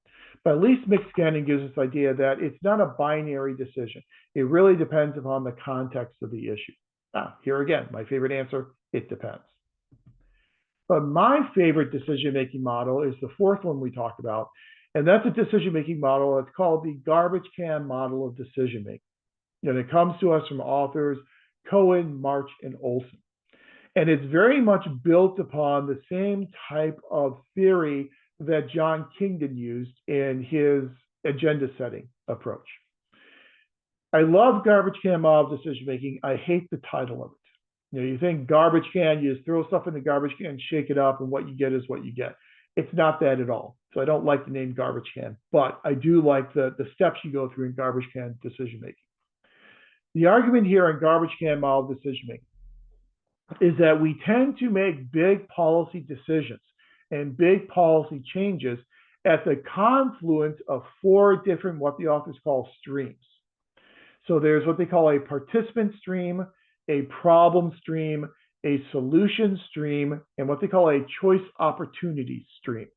But at least mixed scanning gives us the idea that it's not a binary decision. It really depends upon the context of the issue. Here again, my favorite answer, it depends. But my favorite decision-making model is the fourth one we talked about, And that's a decision-making model. It's called the garbage can model of decision-making. And it comes to us from authors Cohen, March, and Olson. And it's very much built upon the same type of theory that John Kingdon used in his agenda setting approach. I love garbage can model decision making. I hate the title of it. You think garbage can, you just throw stuff in the garbage can, shake it up, and what you get is what you get. It's not that at all. So I don't like the name garbage can, but I do like the steps you go through in garbage can decision making. The argument here in garbage can model decision making is that we tend to make big policy decisions and big policy changes at the confluence of four different, what the authors call streams. So there's what they call a participant stream, a problem stream, a solution stream, and what they call a choice opportunity stream.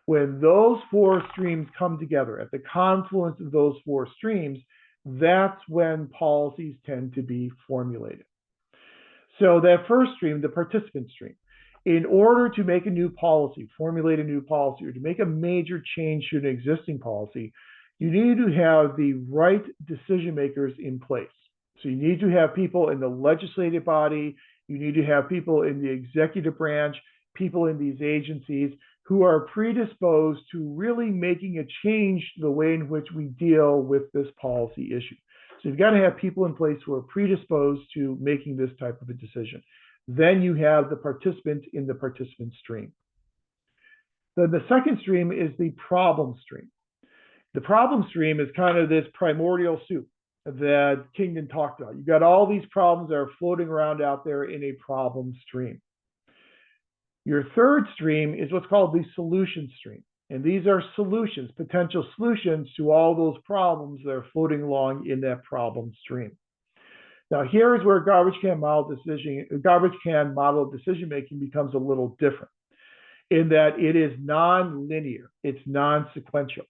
When those four streams come together at the confluence of those four streams, that's when policies tend to be formulated. So that first stream, the participant stream, in order to make a new policy, formulate a new policy, or to make a major change to an existing policy, you need to have the right decision makers in place. So you need to have people in the legislative body, you need to have people in the executive branch, people in these agencies who are predisposed to really making a change to the way in which we deal with this policy issue. So you've got to have people in place who are predisposed to making this type of a decision. Then you have the participant in the participant stream. Then the second stream is the problem stream. The problem stream is kind of this primordial soup that Kingdon talked about. You've got all these problems that are floating around out there in a problem stream. Your third stream is what's called the solution stream. And these are solutions, potential solutions to all those problems that are floating along in that problem stream. Now, here is where garbage can model decision making becomes a little different in that it is non-linear, it's non-sequential.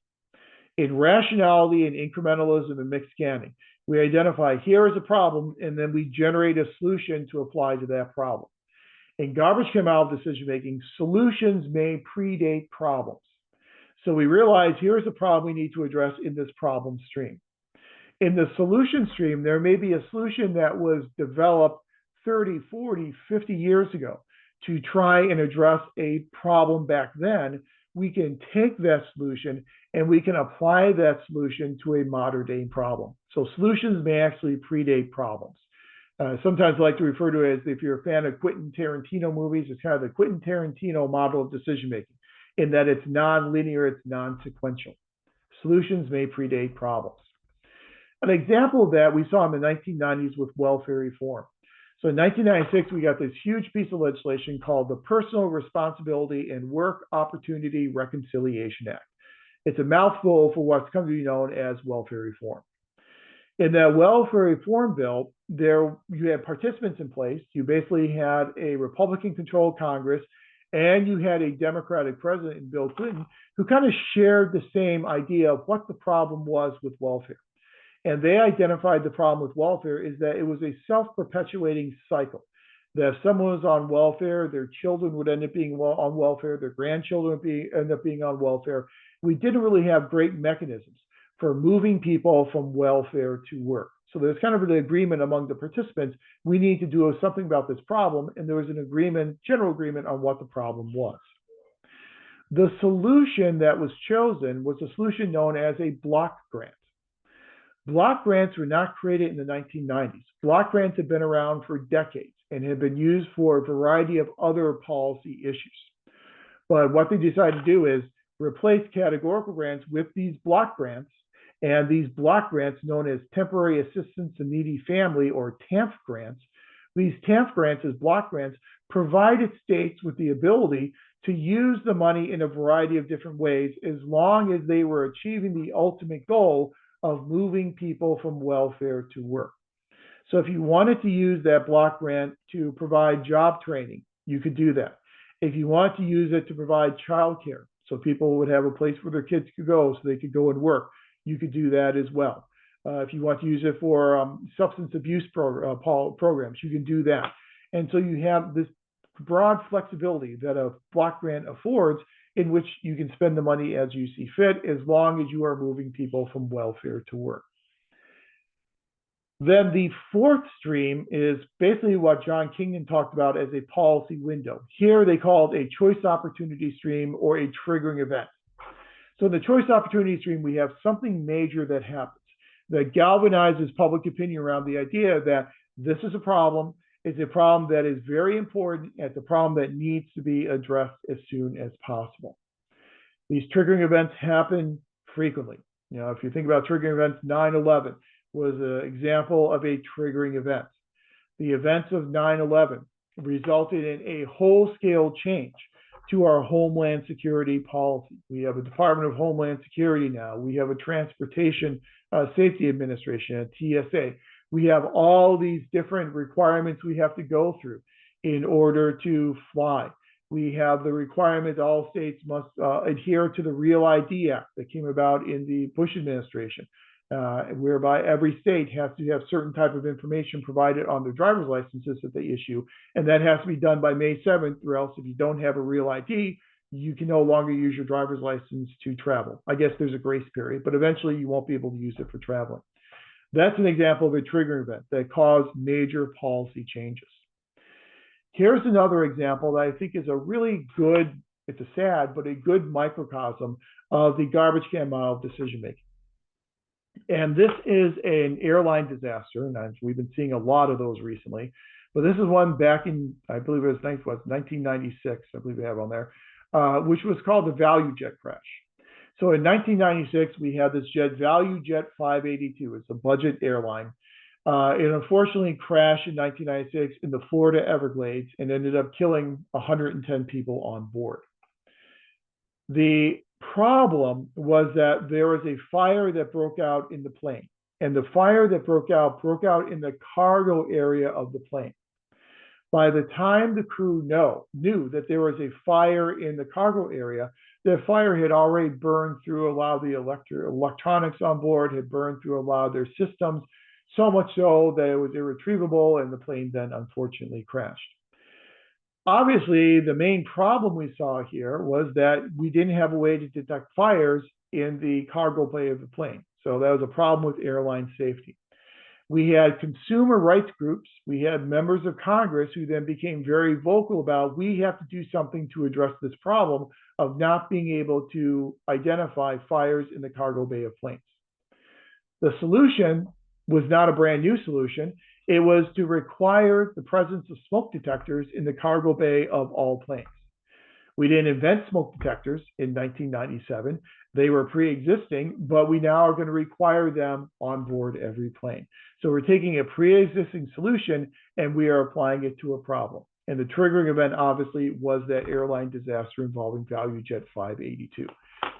In rationality and incrementalism and mixed scanning, we identify here is a problem and then we generate a solution to apply to that problem. In garbage can model decision making, solutions may predate problems. So we realize here's a problem we need to address in this problem stream. In the solution stream, there may be a solution that was developed 30, 40, 50 years ago to try and address a problem back then. We can take that solution and we can apply that solution to a modern day problem. So solutions may actually predate problems. Sometimes I like to refer to it as, if you're a fan of Quentin Tarantino movies, it's kind of the Quentin Tarantino model of decision making, in that it's non-linear, it's non-sequential. Solutions may predate problems. An example of that we saw in the 1990s with welfare reform. So in 1996, we got this huge piece of legislation called the Personal Responsibility and Work Opportunity Reconciliation Act. It's a mouthful for what's come to be known as welfare reform. In that welfare reform bill, you had participants in place. You basically had a Republican-controlled Congress, and you had a Democratic president, Bill Clinton, who kind of shared the same idea of what the problem was with welfare. And they identified the problem with welfare is that it was a self-perpetuating cycle. That if someone was on welfare, their children would end up being on welfare, their grandchildren would end up being on welfare. We didn't really have great mechanisms for moving people from welfare to work. So there's kind of an agreement among the participants, we need to do something about this problem, and there was an agreement, general agreement on what the problem was. The solution that was chosen was a solution known as a block grant. Block grants were not created in the 1990s. Block grants have been around for decades and have been used for a variety of other policy issues. But what they decided to do is replace categorical grants with these block grants. And these block grants, known as Temporary Assistance to Needy Family, or TANF grants, these TANF grants as block grants provided states with the ability to use the money in a variety of different ways as long as they were achieving the ultimate goal of moving people from welfare to work. So if you wanted to use that block grant to provide job training, you could do that. If you want to use it to provide childcare, so people would have a place where their kids could go so they could go and work, you could do that as well. If you want to use it for substance abuse programs, you can do that. And so you have this broad flexibility that a block grant affords in which you can spend the money as you see fit, as long as you are moving people from welfare to work. Then the fourth stream is basically what John Kingdon talked about as a policy window. Here they call it a choice opportunity stream or a triggering event. So in the choice opportunity stream, we have something major that happens that galvanizes public opinion around the idea that this is a problem. It's a problem that is very important. It's a problem that needs to be addressed as soon as possible. These triggering events happen frequently. If you think about triggering events, 9/11 was an example of a triggering event. The events of 9/11 resulted in a whole-scale change to our Homeland Security policy. We have a Department of Homeland Security now. We have a Transportation Safety Administration, a TSA. We have all these different requirements we have to go through in order to fly. We have the requirement that all states must adhere to the Real ID Act that came about in the Bush administration, whereby every state has to have certain type of information provided on their driver's licenses that they issue, and that has to be done by May 7th, or else if you don't have a Real ID, you can no longer use your driver's license to travel. I guess there's a grace period, but eventually you won't be able to use it for traveling. That's an example of a triggering event that caused major policy changes. Here's another example that I think is a really good, it's a sad, but a good microcosm of the garbage can model of decision making. And this is an airline disaster, and we've been seeing a lot of those recently. But this is one back in, I believe it was 1996, I believe they have on there, which was called the Value Jet crash. So in 1996, we had this jet, Value Jet 582. It's a budget airline. It unfortunately crashed in 1996 in the Florida Everglades and ended up killing 110 people on board. The problem was that there was a fire that broke out in the plane, and the fire that broke out in the cargo area of the plane. By the time the crew knew that there was a fire in the cargo area, the fire had already burned through a lot of the electronics on board, had burned through a lot of their systems, so much so that it was irretrievable, and the plane then unfortunately crashed. Obviously, the main problem we saw here was that we didn't have a way to detect fires in the cargo bay of the plane. So that was a problem with airline safety. We had consumer rights groups. We had members of Congress who then became very vocal about, we have to do something to address this problem of not being able to identify fires in the cargo bay of planes. The solution was not a brand new solution. It was to require the presence of smoke detectors in the cargo bay of all planes. We didn't invent smoke detectors in 1997. They were pre-existing, but we now are going to require them on board every plane. So we're taking a pre-existing solution and we are applying it to a problem. And the triggering event obviously was that airline disaster involving Value Jet 582.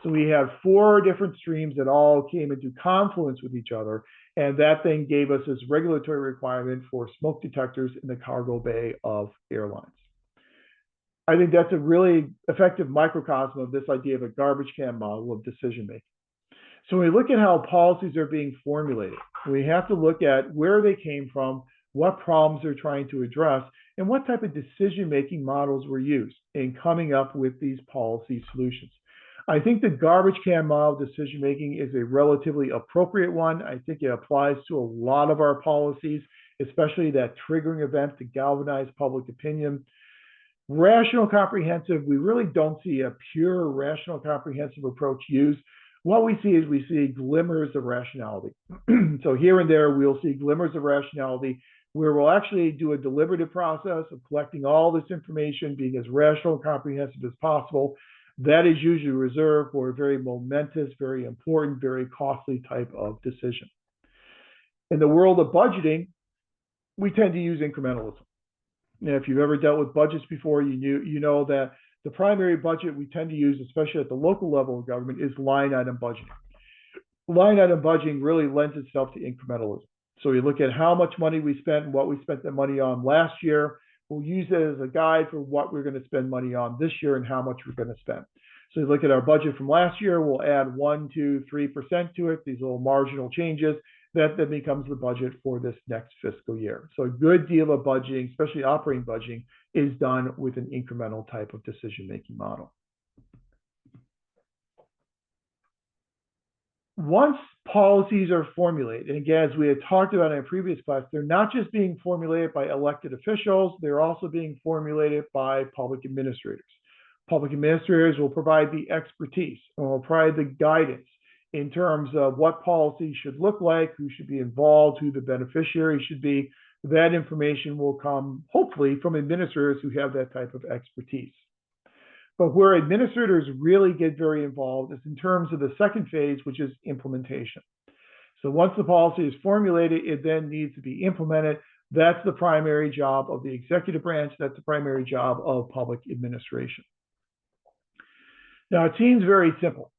So we have 4 different streams that all came into confluence with each other, and that then gave us this regulatory requirement for smoke detectors in the cargo bay of airlines. I think that's a really effective microcosm of this idea of a garbage can model of decision making. So when we look at how policies are being formulated, we have to look at where they came from, what problems they're trying to address, and what type of decision-making models were used in coming up with these policy solutions. I think the garbage can model decision-making is a relatively appropriate one. I think it applies to a lot of our policies, especially that triggering event to galvanize public opinion. Rational comprehensive, we really don't see a pure rational comprehensive approach used. What we see is we see glimmers of rationality. So here and there, we'll see glimmers of rationality where we'll actually do a deliberative process of collecting all this information, being as rational and comprehensive as possible. That is usually reserved for a very momentous, very important, very costly type of decision. In the world of budgeting, we tend to use incrementalism. Now, if you've ever dealt with budgets before, you know that the primary budget we tend to use, especially at the local level of government, is line item budgeting. Line item budgeting really lends itself to incrementalism. So you look at how much money we spent and what we spent that money on last year. We'll use it as a guide for what we're going to spend money on this year and how much we're going to spend. So you look at our budget from last year, we'll add 1, 2, 3% to it, these little marginal changes. That then becomes the budget for this next fiscal year. So a good deal of budgeting, especially operating budgeting, is done with an incremental type of decision-making model. once policies are formulated, and again, as we had talked about in a previous class, they're not just being formulated by elected officials, they're also being formulated by public administrators. Public administrators will provide the expertise and will provide the guidance in terms of what policy should look like, who should be involved, who the beneficiary should be. That information will come, hopefully, from administrators who have that type of expertise. But where administrators really get very involved is in terms of the second phase, which is implementation. So once the policy is formulated, it then needs to be implemented. That's the primary job of the executive branch. That's the primary job of public administration. Now, it seems very simple.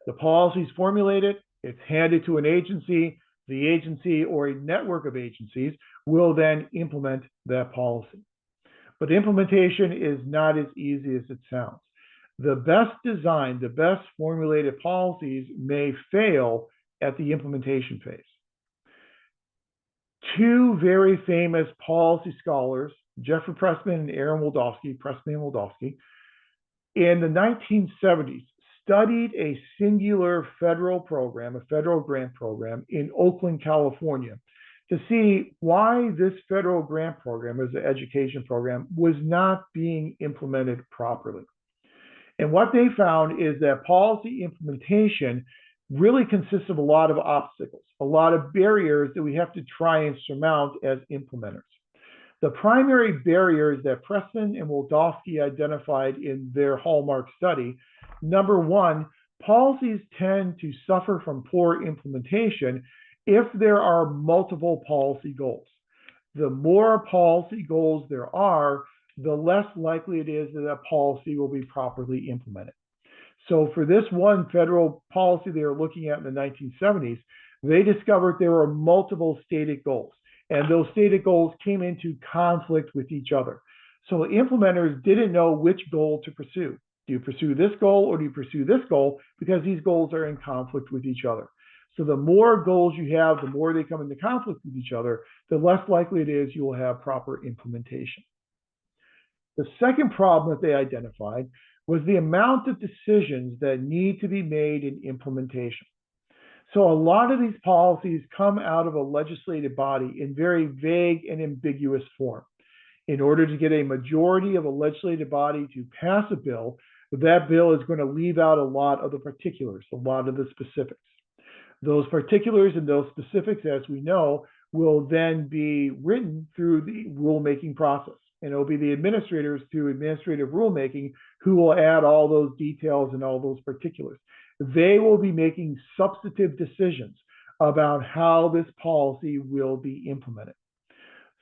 The policy is formulated, it's handed to an agency. The agency or a network of agencies will then implement that policy. But implementation is not as easy as it sounds. The best designed, the best formulated policies may fail at the implementation phase. Two very famous policy scholars, Jeffrey Pressman and Aaron Wildofsky, Pressman and Wildofsky, in the 1970s studied a singular federal program, a federal grant program in Oakland, California, to see why this federal grant program, as an education program, was not being implemented properly. And what they found is that policy implementation really consists of a lot of obstacles, a lot of barriers that we have to try and surmount as implementers. The primary barriers that Pressman and Wildofsky identified in their hallmark study, number one, policies tend to suffer from poor implementation if there are multiple policy goals. The more policy goals there are, the less likely it is that a policy will be properly implemented. So for this one federal policy they were looking at in the 1970s, they discovered there were multiple stated goals, and those stated goals came into conflict with each other. So implementers didn't know which goal to pursue. Do you pursue this goal or do you pursue this goal? Because these goals are in conflict with each other. So the more goals you have, the more they come into conflict with each other, the less likely it is you will have proper implementation. The second problem that they identified was the amount of decisions that need to be made in implementation. So a lot of these policies come out of a legislative body in very vague and ambiguous form. In order to get a majority of a legislative body to pass a bill, that bill is going to leave out a lot of the particulars, a lot of the specifics. Those particulars and those specifics, as we know, will then be written through the rulemaking process. And it'll be the administrators through administrative rulemaking who will add all those details and all those particulars. They will be making substantive decisions about how this policy will be implemented.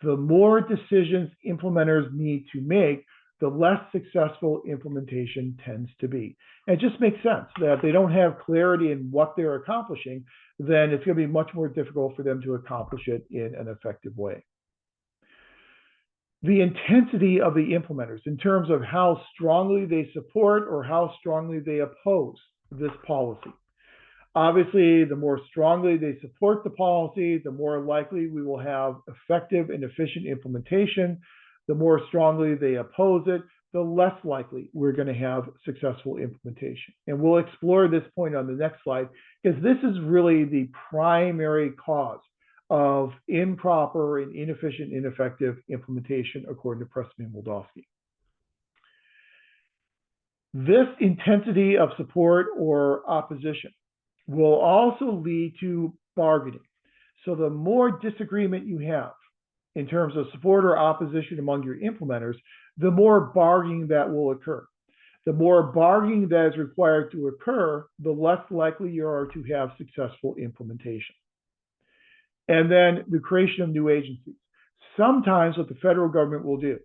The more decisions implementers need to make, the less successful implementation tends to be. And it just makes sense that if they don't have clarity in what they're accomplishing, then it's going to be much more difficult for them to accomplish it in an effective way. The intensity of the implementers in terms of how strongly they support or how strongly they oppose this policy. Obviously, the more strongly they support the policy, the more likely we will have effective and efficient implementation. The more strongly they oppose it, the less likely we're going to have successful implementation. And we'll explore this point on the next slide, because this is really the primary cause of improper and inefficient, ineffective implementation, according to Pressman and Wildofsky. This intensity of support or opposition will also lead to bargaining. So the more disagreement you have in terms of support or opposition among your implementers, the more bargaining that will occur. The more bargaining that is required to occur, the less likely you are to have successful implementation. And then the creation of new agencies. Sometimes what the federal government will do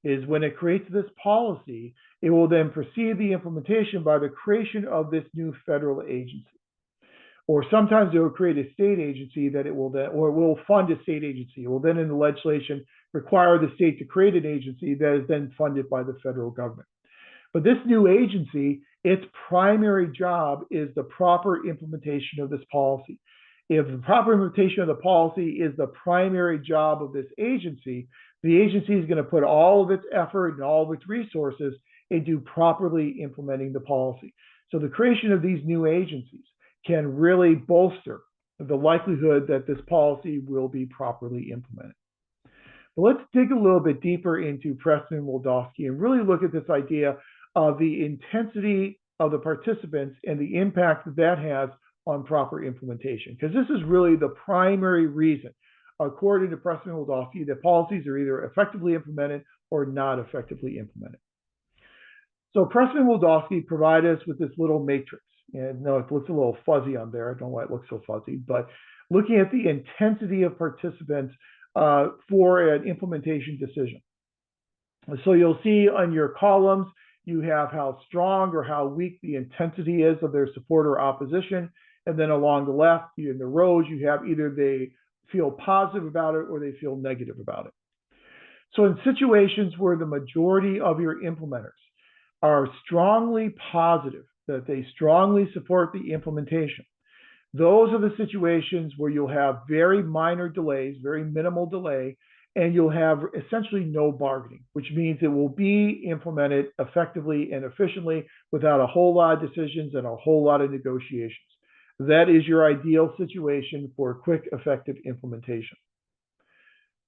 is when it creates this policy, it will then precede the implementation by the creation of this new federal agency. Or sometimes it will create a state agency that it will then, or it will fund a state agency. It will then in the legislation require the state to create an agency that is then funded by the federal government. But this new agency, its primary job is the proper implementation of this policy. If the proper implementation of the policy is the primary job of this agency, the agency is going to put all of its effort and all of its resources into properly implementing the policy. So the creation of these new agencies can really bolster the likelihood that this policy will be properly implemented. But let's dig a little bit deeper into Preston and Wildofsky and really look at this idea of the intensity of the participants and the impact that that has on proper implementation. Because this is really the primary reason, according to Preston and Wildofsky, that policies are either effectively implemented or not effectively implemented. So Preston and Wildofsky provide us with this little matrix. And no, it looks a little fuzzy on there. I don't know why it looks so fuzzy, but looking at the intensity of participants for an implementation decision. So you'll see on your columns, you have how strong or how weak the intensity is of their support or opposition. And then along the left, in the rows, you have either they feel positive about it or they feel negative about it. So in situations where the majority of your implementers are strongly positive, that they strongly support the implementation, those are the situations where you'll have very minor delays, very minimal delay, and you'll have essentially no bargaining, which means it will be implemented effectively and efficiently without a whole lot of decisions and a whole lot of negotiations. That is your ideal situation for quick, effective implementation.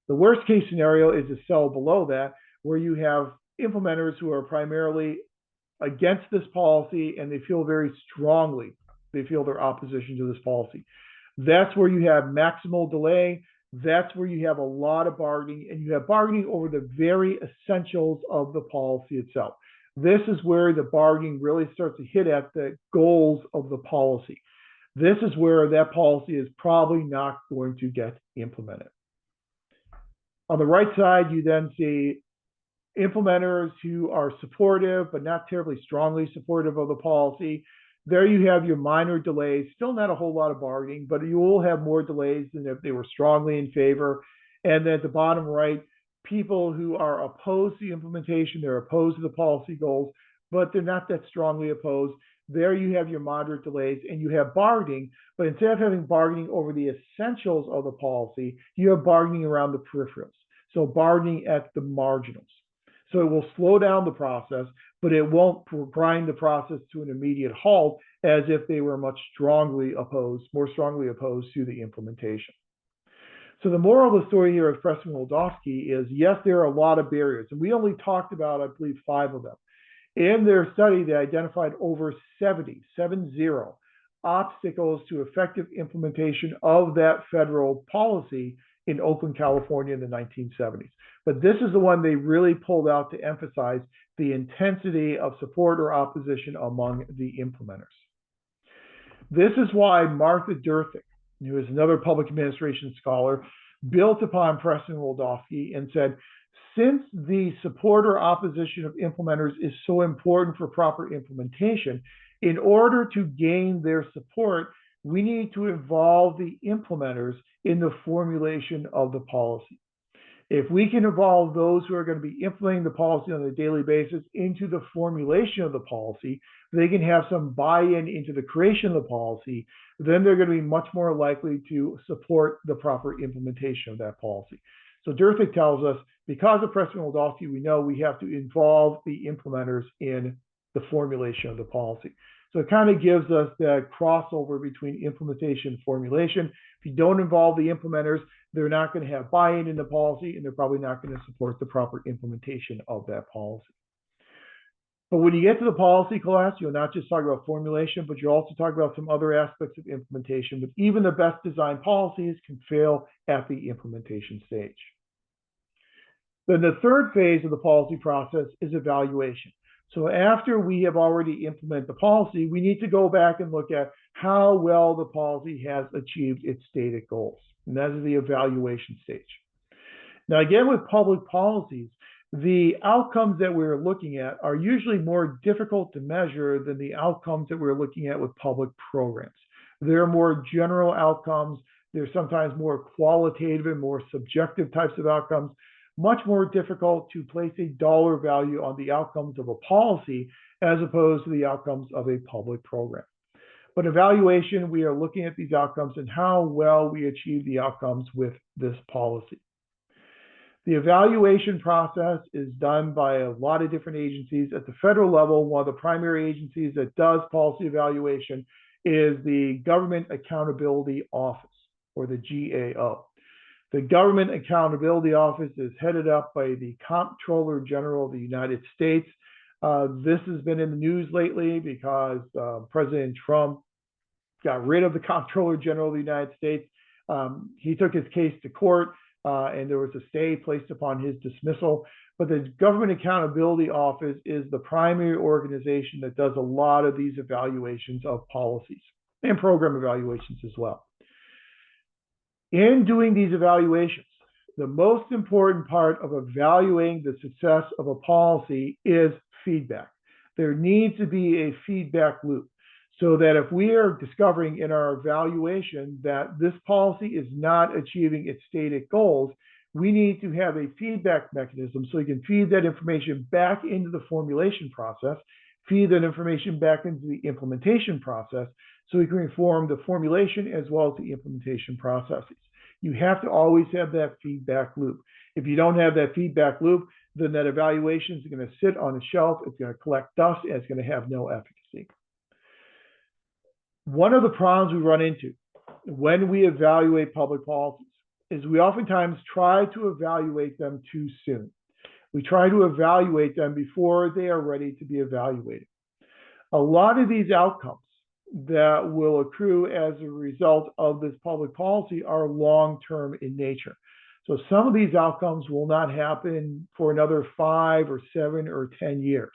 The worst case scenario is a cell below that, where you have implementers who are primarily against this policy and they feel very strongly, they feel their opposition to this policy. That's where you have maximal delay. That's where you have a lot of bargaining, and you have bargaining over the very essentials of the policy itself. This is where the bargaining really starts to hit at the goals of the policy. This is where that policy is probably not going to get implemented. On the right side, you then see implementers who are supportive, but not terribly strongly supportive of the policy. There you have your minor delays, still not a whole lot of bargaining, but you will have more delays than if they were strongly in favor. And then at the bottom right, people who are opposed to the implementation, they're opposed to the policy goals, but they're not that strongly opposed. There you have your moderate delays and you have bargaining, but instead of having bargaining over the essentials of the policy, you have bargaining around the peripherals. So bargaining at the marginals. So it will slow down the process, but it won't grind the process to an immediate halt as if they were much more strongly opposed to the implementation. So the moral of the story here of Preston and Wildofsky is, yes, there are a lot of barriers, and we only talked about, I believe, 5 of them. In their study, they identified over 70 obstacles to effective implementation of that federal policy in Oakland, California in the 1970s. But this is the one they really pulled out to emphasize the intensity of support or opposition among the implementers. This is why Martha Durthick, who is another public administration scholar, built upon Preston and Wildofsky and said, since the support or opposition of implementers is so important for proper implementation, in order to gain their support, we need to involve the implementers in the formulation of the policy. If we can involve those who are going to be implementing the policy on a daily basis into the formulation of the policy, they can have some buy-in into the creation of the policy, then they're going to be much more likely to support the proper implementation of that policy. So Durthick tells us, because of Preston and Wildofsky, we know we have to involve the implementers in the formulation of the policy. So it kind of gives us that crossover between implementation and formulation. If you don't involve the implementers, they're not going to have buy-in in the policy, and they're probably not going to support the proper implementation of that policy. But when you get to the policy class, you'll not just talk about formulation, but you'll also talk about some other aspects of implementation. But even the best designed policies can fail at the implementation stage. Then the third phase of the policy process is evaluation. So after we have already implemented the policy, we need to go back and look at how well the policy has achieved its stated goals. And that is the evaluation stage. Now, again, with public policies, the outcomes that we're looking at are usually more difficult to measure than the outcomes that we're looking at with public programs. They're more general outcomes. They're sometimes more qualitative and more subjective types of outcomes. Much more difficult to place a dollar value on the outcomes of a policy as opposed to the outcomes of a public program. But evaluation, we are looking at these outcomes and how well we achieve the outcomes with this policy. The evaluation process is done by a lot of different agencies. At the federal level, one of the primary agencies that does policy evaluation is the Government Accountability Office, or the GAO. The Government Accountability Office is headed up by the Comptroller General of the United States. This has been in the news lately because President Trump got rid of the Comptroller General of the United States. He took his case to court, and there was a stay placed upon his dismissal. But the Government Accountability Office is the primary organization that does a lot of these evaluations of policies and program evaluations as well. In doing these evaluations, the most important part of evaluating the success of a policy is feedback. There needs to be a feedback loop so that if we are discovering in our evaluation that this policy is not achieving its stated goals, we need to have a feedback mechanism so we can feed that information back into the formulation process, feed that information back into the implementation process, so we can reform the formulation as well as the implementation processes. You have to always have that feedback loop. If you don't have that feedback loop, then that evaluation is going to sit on a shelf, it's going to collect dust, and it's going to have no efficacy. One of the problems we run into when we evaluate public policies is we oftentimes try to evaluate them too soon. We try to evaluate them before they are ready to be evaluated. A lot of these outcomes that will accrue as a result of this public policy are long-term in nature. So some of these outcomes will not happen for another 5 or 7 or 10 years.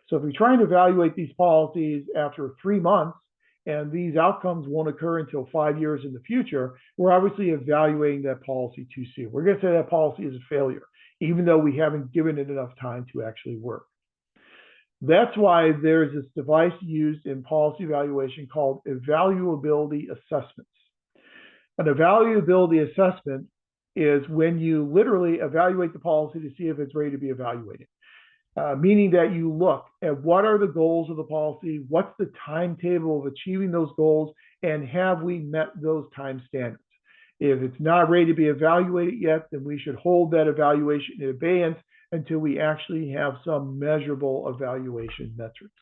So if we try and evaluate these policies after 3 months, and these outcomes won't occur until 5 years in the future, we're obviously evaluating that policy too soon. We're going to say that policy is a failure, even though we haven't given it enough time to actually work. That's why there's this device used in policy evaluation called evaluability assessments. An evaluability assessment is when you literally evaluate the policy to see if it's ready to be evaluated. Meaning that you look at what are the goals of the policy, what's the timetable of achieving those goals, and have we met those time standards? If it's not ready to be evaluated yet, then we should hold that evaluation in abeyance until we actually have some measurable evaluation metrics.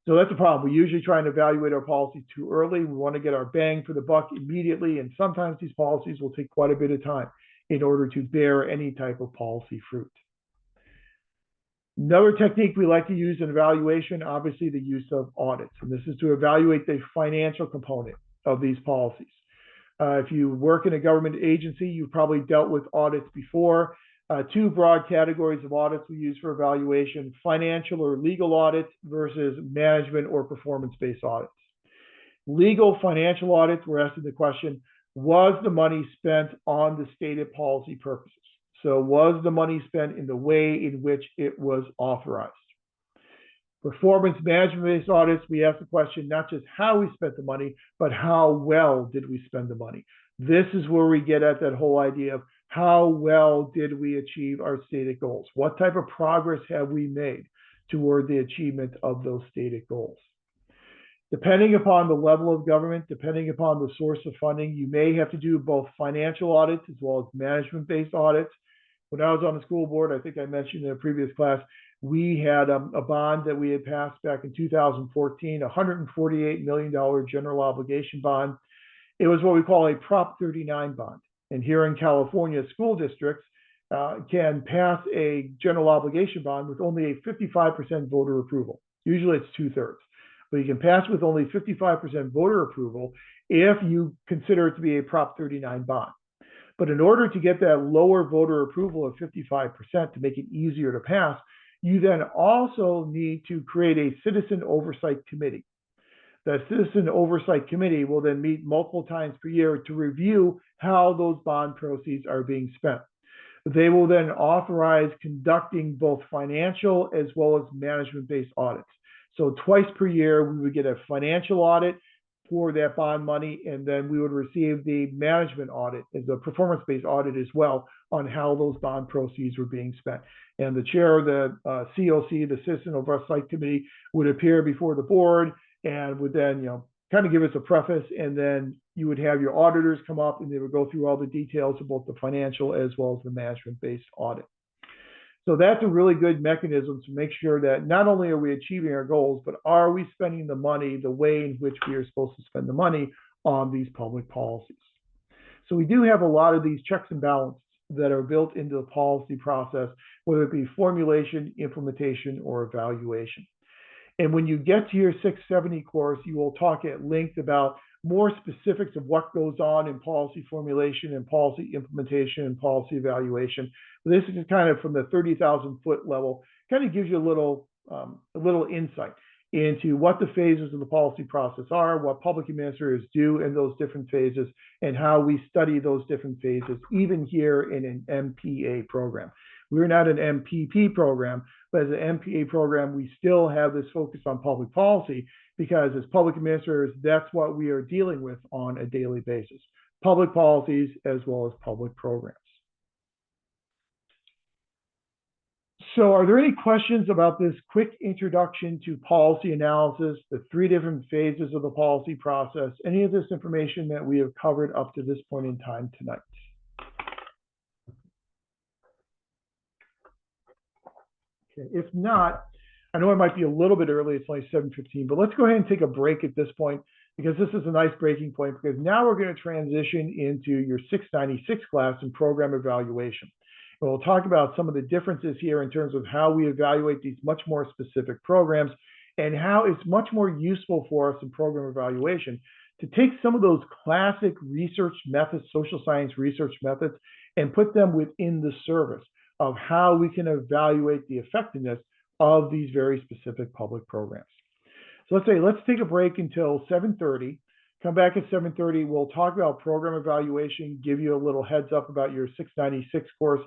So that's a problem. We usually try and evaluate our policy too early. We want to get our bang for the buck immediately, and sometimes these policies will take quite a bit of time in order to bear any type of policy fruit. Another technique we like to use in evaluation, obviously the use of audits, and this is to evaluate the financial component of these policies. If you work in a government agency, you've probably dealt with audits before. 2 broad categories of audits we use for evaluation: financial or legal audits versus management or performance-based audits. Legal financial audits, we're asking the question, was the money spent on the stated policy purposes? So was the money spent in the way in which it was authorized? Performance management-based audits, we ask the question not just how we spent the money, but how well did we spend the money? This is where we get at that whole idea of how well did we achieve our stated goals? What type of progress have we made toward the achievement of those stated goals? Depending upon the level of government, depending upon the source of funding, you may have to do both financial audits as well as management-based audits. When I was on the school board, I think I mentioned in a previous class, we had a bond that we had passed back in 2014, a $148 million general obligation bond. It was what we call a Prop 39 bond. And here in California, school districts can pass a general obligation bond with only a 55% voter approval. Usually it's 2/3. But you can pass with only 55% voter approval if you consider it to be a Prop 39 bond. But in order to get that lower voter approval of 55% to make it easier to pass, you then also need to create a citizen oversight committee. That citizen oversight committee will then meet multiple times per year to review how those bond proceeds are being spent. They will then authorize conducting both financial as well as management-based audits. So twice per year, we would get a financial audit for that bond money, and then we would receive the management audit, as a performance-based audit as well, on how those bond proceeds were being spent. And the chair of the COC, the Citizen Oversight Committee, would appear before the board and would then, kind of give us a preface, and then you would have your auditors come up and they would go through all the details of both the financial as well as the management-based audit. So that's a really good mechanism to make sure that not only are we achieving our goals, but are we spending the money the way in which we are supposed to spend the money on these public policies. So we do have a lot of these checks and balances that are built into the policy process, whether it be formulation, implementation, or evaluation. And when you get to your 670 course, you will talk at length about more specifics of what goes on in policy formulation and policy implementation and policy evaluation. This is kind of from the 30,000 foot level, kind of gives you a little insight into what the phases of the policy process are, what public administrators do in those different phases, and how we study those different phases, even here in an MPA program. We're not an MPP program, but as an MPA program, we still have this focus on public policy because as public administrators, that's what we are dealing with on a daily basis, public policies as well as public programs. So are there any questions about this quick introduction to policy analysis, the 3 different phases of the policy process, any of this information that we have covered up to this point in time tonight? Okay, if not, I know it might be a little bit early, it's only 7:15, but let's go ahead and take a break at this point because this is a nice breaking point because now we're going to transition into your 696 class in program evaluation. And we'll talk about some of the differences here in terms of how we evaluate these much more specific programs and how it's much more useful for us in program evaluation to take some of those classic research methods, social science research methods, and put them within the service of how we can evaluate the effectiveness of these very specific public programs. So let's take a break until 7:30. Come back at 7:30. We'll talk about program evaluation, give you a little heads up about your 696 course.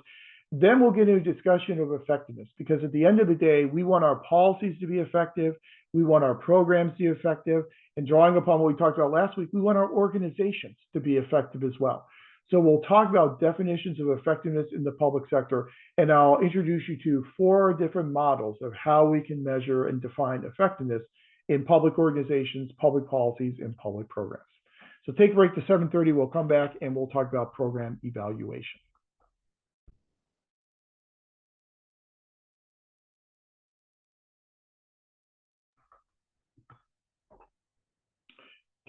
Then we'll get into a discussion of effectiveness because at the end of the day, we want our policies to be effective. We want our programs to be effective. And drawing upon what we talked about last week, we want our organizations to be effective as well. So we'll talk about definitions of effectiveness in the public sector, and I'll introduce you to 4 different models of how we can measure and define effectiveness in public organizations, public policies, and public programs. So take a break to 7:30. We'll come back and we'll talk about program evaluation.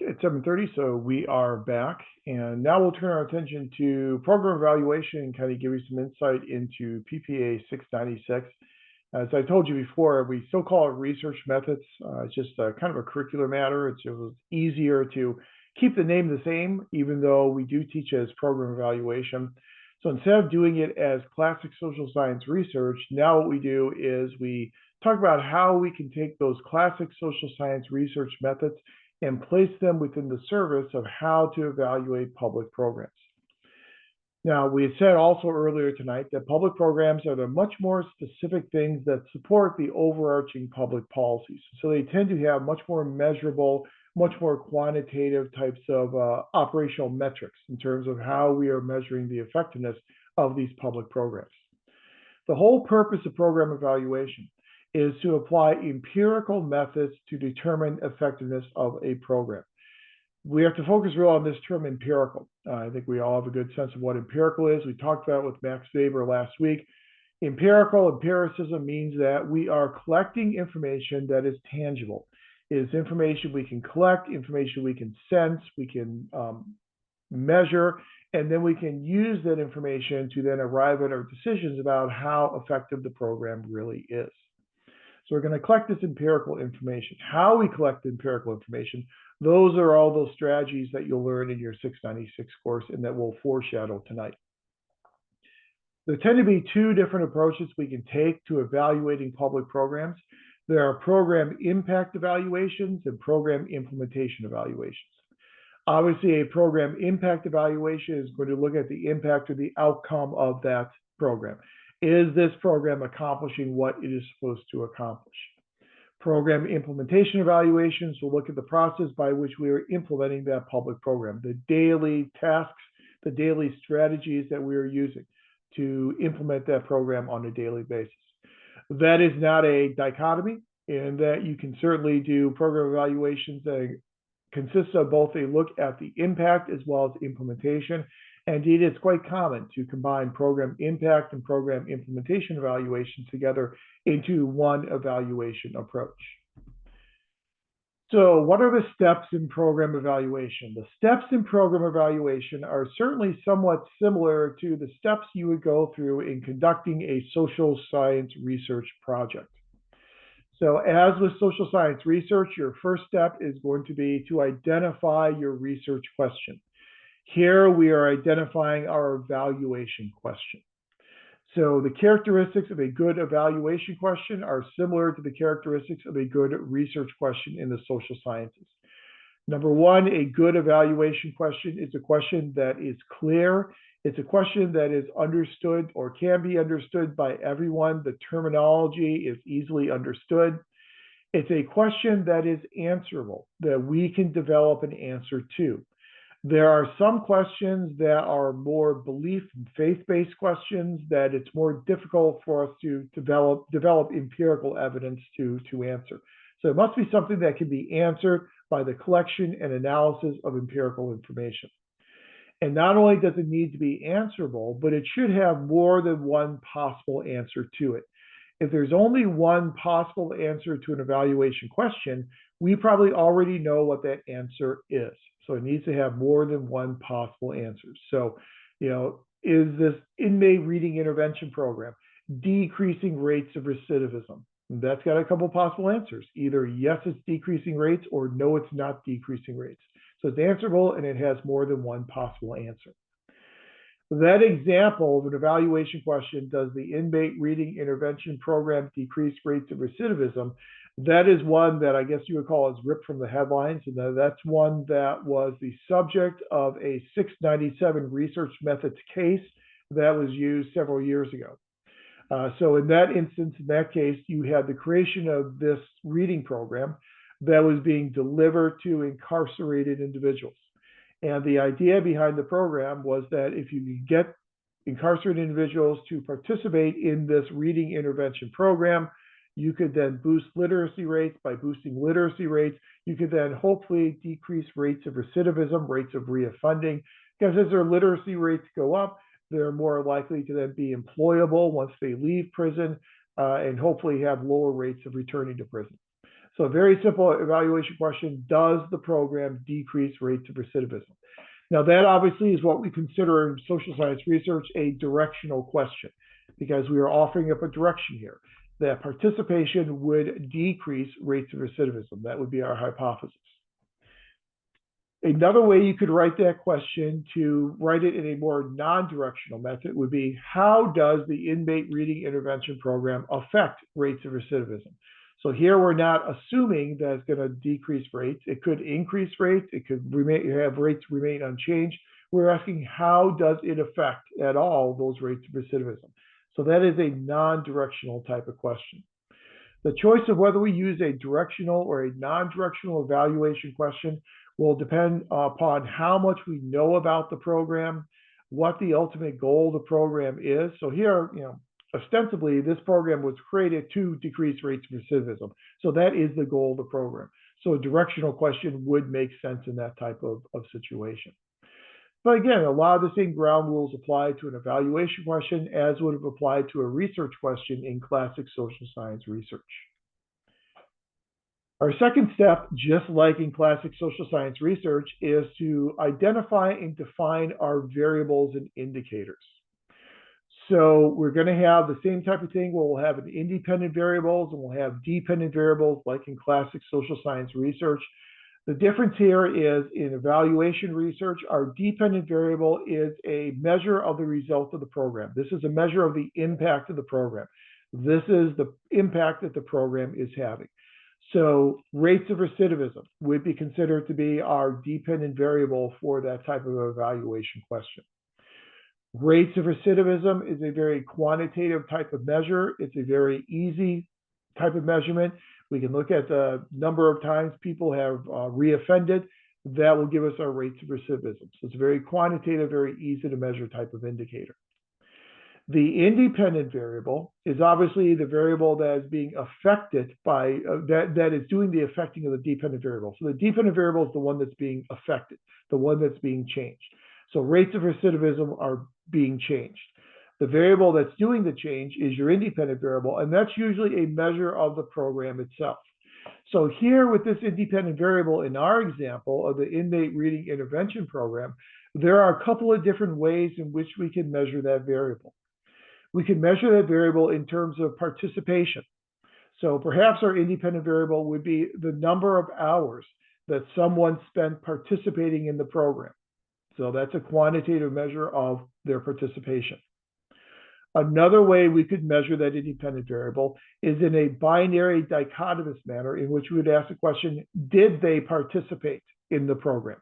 At 7:30, so we are back, and now we'll turn our attention to program evaluation and kind of give you some insight into PPA 696. As I told you before, we still call it research methods. It's just kind of a curricular matter. It was easier to keep the name the same, even though we do teach it as program evaluation. So instead of doing it as classic social science research, now what we do is we talk about how we can take those classic social science research methods and place them within the service of how to evaluate public programs. Now, we had said also earlier tonight that public programs are the much more specific things that support the overarching public policies. So they tend to have much more measurable, much more quantitative types of operational metrics in terms of how we are measuring the effectiveness of these public programs. The whole purpose of program evaluation is to apply empirical methods to determine effectiveness of a program. We have to focus real on this term empirical. I think we all have a good sense of what empirical is. We talked about it with Max Weber last week. Empiricism means that we are collecting information that is tangible. It is information we can collect, information we can sense, we can measure, and then we can use that information to then arrive at our decisions about how effective the program really is. So we're going to collect this empirical information. How we collect empirical information, those are all those strategies that you'll learn in your 696 course and that we'll foreshadow tonight. There tend to be 2 different approaches we can take to evaluating public programs. There are program impact evaluations and program implementation evaluations. Obviously, a program impact evaluation is going to look at the impact or the outcome of that program. Is this program accomplishing what it is supposed to accomplish? Program implementation evaluations will look at the process by which we are implementing that public program, the daily tasks, the daily strategies that we are using to implement that program on a daily basis. That is not a dichotomy, in that you can certainly do program evaluations that consists of both a look at the impact as well as implementation. Indeed, it's quite common to combine program impact and program implementation evaluation together into one evaluation approach. So what are the steps in program evaluation? The steps in program evaluation are certainly somewhat similar to the steps you would go through in conducting a social science research project. So as with social science research, your first step is going to be to identify your research question. Here we are identifying our evaluation question. So the characteristics of a good evaluation question are similar to the characteristics of a good research question in the social sciences. Number one, a good evaluation question is a question that is clear. It's a question that is understood or can be understood by everyone. The terminology is easily understood. It's a question that is answerable, that we can develop an answer to. There are some questions that are more belief and faith-based questions that it's more difficult for us to develop empirical evidence to answer. So it must be something that can be answered by the collection and analysis of empirical information. And not only does it need to be answerable, but it should have more than one possible answer to it. If there's only one possible answer to an evaluation question, we probably already know what that answer is. So it needs to have more than one possible answer. So, is this inmate reading intervention program decreasing rates of recidivism? That's got a couple possible answers. Either yes, it's decreasing rates, or no, it's not decreasing rates. So it's answerable and it has more than one possible answer. That example of an evaluation question, does the inmate reading intervention program decrease rates of recidivism? That is one that I guess you would call as ripped from the headlines. And that's one that was the subject of a 697 research methods case that was used several years ago. So in that instance, in that case, you had the creation of this reading program that was being delivered to incarcerated individuals. And the idea behind the program was that if you could get incarcerated individuals to participate in this reading intervention program, you could then boost literacy rates. By boosting literacy rates, you could then hopefully decrease rates of recidivism, rates of reoffending, because as their literacy rates go up, they're more likely to then be employable once they leave prison, and hopefully have lower rates of returning to prison. So a very simple evaluation question: does the program decrease rates of recidivism? Now that obviously is what we consider in social science research a directional question, because we are offering up a direction here that participation would decrease rates of recidivism. That would be our hypothesis. Another way you could write that question, to write it in a more non-directional method, would be: how does the inmate reading intervention program affect rates of recidivism? So here we're not assuming that it's going to decrease rates. It could increase rates. It could have rates remain unchanged. We're asking, how does it affect at all those rates of recidivism? So that is a non-directional type of question. The choice of whether we use a directional or a non-directional evaluation question will depend upon how much we know about the program, what the ultimate goal of the program is. So here, ostensibly, this program was created to decrease rates of recidivism. So that is the goal of the program. So a directional question would make sense in that type of situation. But again, a lot of the same ground rules apply to an evaluation question as would have applied to a research question in classic social science research. Our second step, just like in classic social science research, is to identify and define our variables and indicators. So we're going to have the same type of thing where we'll have an independent variables and we'll have dependent variables like in classic social science research. The difference here is in evaluation research, our dependent variable is a measure of the result of the program. This is a measure of the impact of the program. This is the impact that the program is having. So rates of recidivism would be considered to be our dependent variable for that type of evaluation question. Rates of recidivism is a very quantitative type of measure. It's a very easy type of measurement. We can look at the number of times people have reoffended. That will give us our rates of recidivism. So it's a very quantitative, very easy to measure type of indicator. The independent variable is obviously the variable that is being affected by, that is doing the affecting of the dependent variable. So the dependent variable is the one that's being affected, the one that's being changed. So rates of recidivism are being changed. The variable that's doing the change is your independent variable, and that's usually a measure of the program itself. So here with this independent variable in our example of the inmate reading intervention program, there are a couple of different ways in which we can measure that variable. We can measure that variable in terms of participation. So perhaps our independent variable would be the number of hours that someone spent participating in the program. So that's a quantitative measure of their participation. Another way we could measure that independent variable is in a binary dichotomous manner in which we would ask the question, did they participate in the program?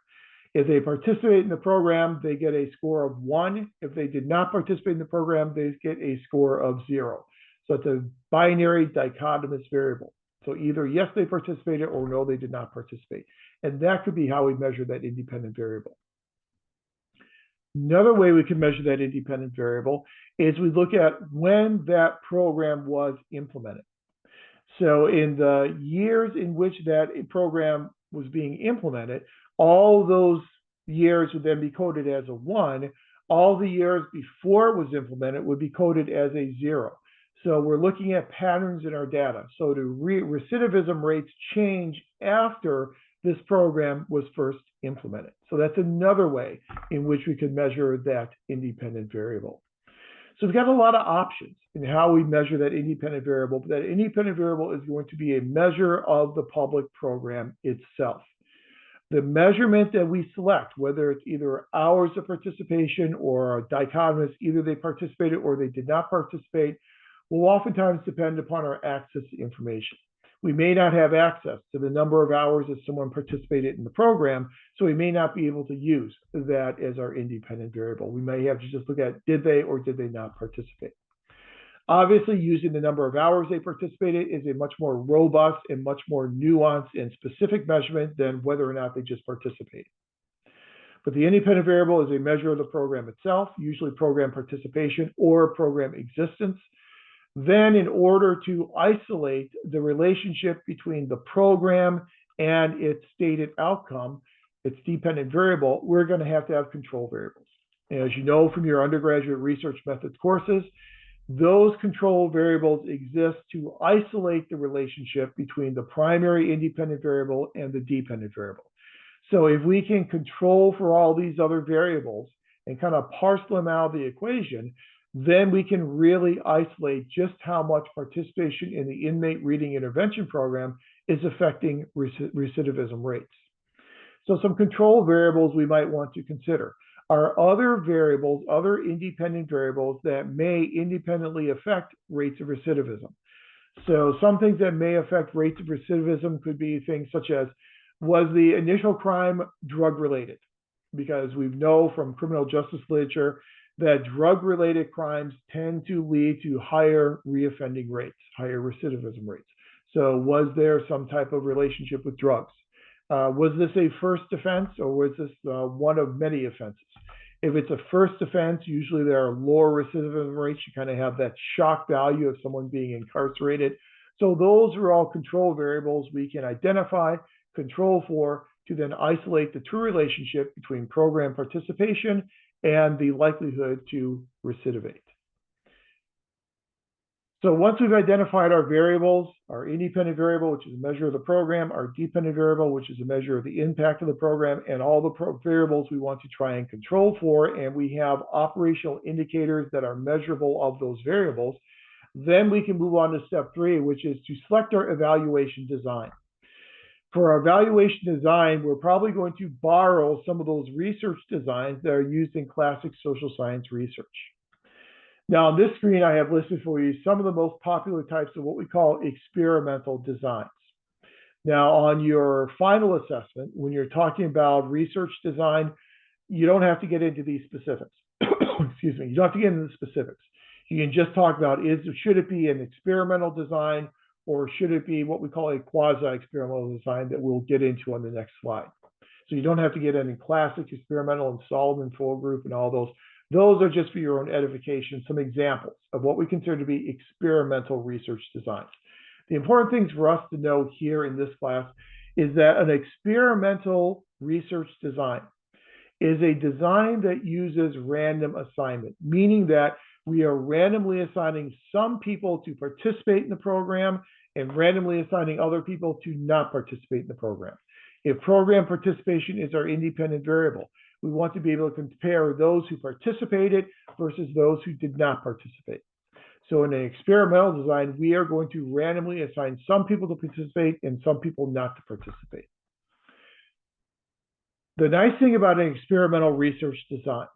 If they participate in the program, they get a score of 1. If they did not participate in the program, they get a score of 0. So it's a binary dichotomous variable. So either yes, they participated or no, they did not participate. And that could be how we measure that independent variable. Another way we can measure that independent variable is we look at when that program was implemented. So in the years in which that program was being implemented, all those years would then be coded as a 1. All the years before it was implemented would be coded as a 0. So we're looking at patterns in our data. So the recidivism rates change after this program was first implemented. So that's another way in which we can measure that independent variable. So we've got a lot of options in how we measure that independent variable, but that independent variable is going to be a measure of the public program itself. The measurement that we select, whether it's either hours of participation or dichotomous, either they participated or they did not participate, will oftentimes depend upon our access to information. We may not have access to the number of hours that someone participated in the program, so we may not be able to use that as our independent variable. We may have to just look at did they or did they not participate. Obviously, using the number of hours they participated is a much more robust and much more nuanced and specific measurement than whether or not they just participated. But the independent variable is a measure of the program itself, usually program participation or program existence. Then in order to isolate the relationship between the program and its stated outcome, its dependent variable, we're going to have control variables. And as you know from your undergraduate research methods courses, those control variables exist to isolate the relationship between the primary independent variable and the dependent variable. So if we can control for all these other variables and kind of parse them out of the equation, then we can really isolate just how much participation in the inmate reading intervention program is affecting recidivism rates. So some control variables we might want to consider are other variables, other independent variables that may independently affect rates of recidivism. So some things that may affect rates of recidivism could be things such as, was the initial crime drug-related? Because we know from criminal justice literature that drug-related crimes tend to lead to higher reoffending rates, higher recidivism rates. So was there some type of relationship with drugs? Was this a first offense or was this one of many offenses? If it's a first offense, usually there are lower recidivism rates. You kind of have that shock value of someone being incarcerated. So those are all control variables we can identify, control for, to then isolate the true relationship between program participation and the likelihood to recidivate. So once we've identified our variables, our independent variable, which is a measure of the program, our dependent variable, which is a measure of the impact of the program, and all the variables we want to try and control for, and we have operational indicators that are measurable of those variables, then we can move on to step 3, which is to select our evaluation design. For our evaluation design, we're probably going to borrow some of those research designs that are used in classic social science research. Now, on this screen, I have listed for you some of the most popular types of what we call experimental designs. Now, on your final assessment, when you're talking about research design, you don't have to get into these specifics. Excuse me, you don't have to get into the specifics. You can just talk about, should it be an experimental design or should it be what we call a quasi-experimental design that we'll get into on the next slide. So you don't have to get into classic, experimental, and Solomon full group and all those. Those are just for your own edification, some examples of what we consider to be experimental research designs. The important things for us to know here in this class is that an experimental research design is a design that uses random assignment, meaning that we are randomly assigning some people to participate in the program and randomly assigning other people to not participate in the program. If program participation is our independent variable, we want to be able to compare those who participated versus those who did not participate. So in an experimental design, we are going to randomly assign some people to participate and some people not to participate. The nice thing about an experimental research design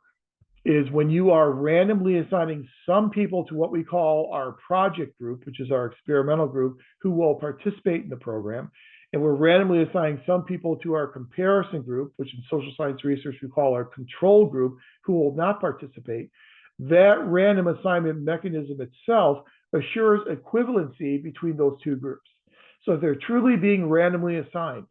is when you are randomly assigning some people to what we call our project group, which is our experimental group, who will participate in the program, and we're randomly assigning some people to our comparison group, which in social science research we call our control group, who will not participate. That random assignment mechanism itself assures equivalency between those two groups. So if they're truly being randomly assigned,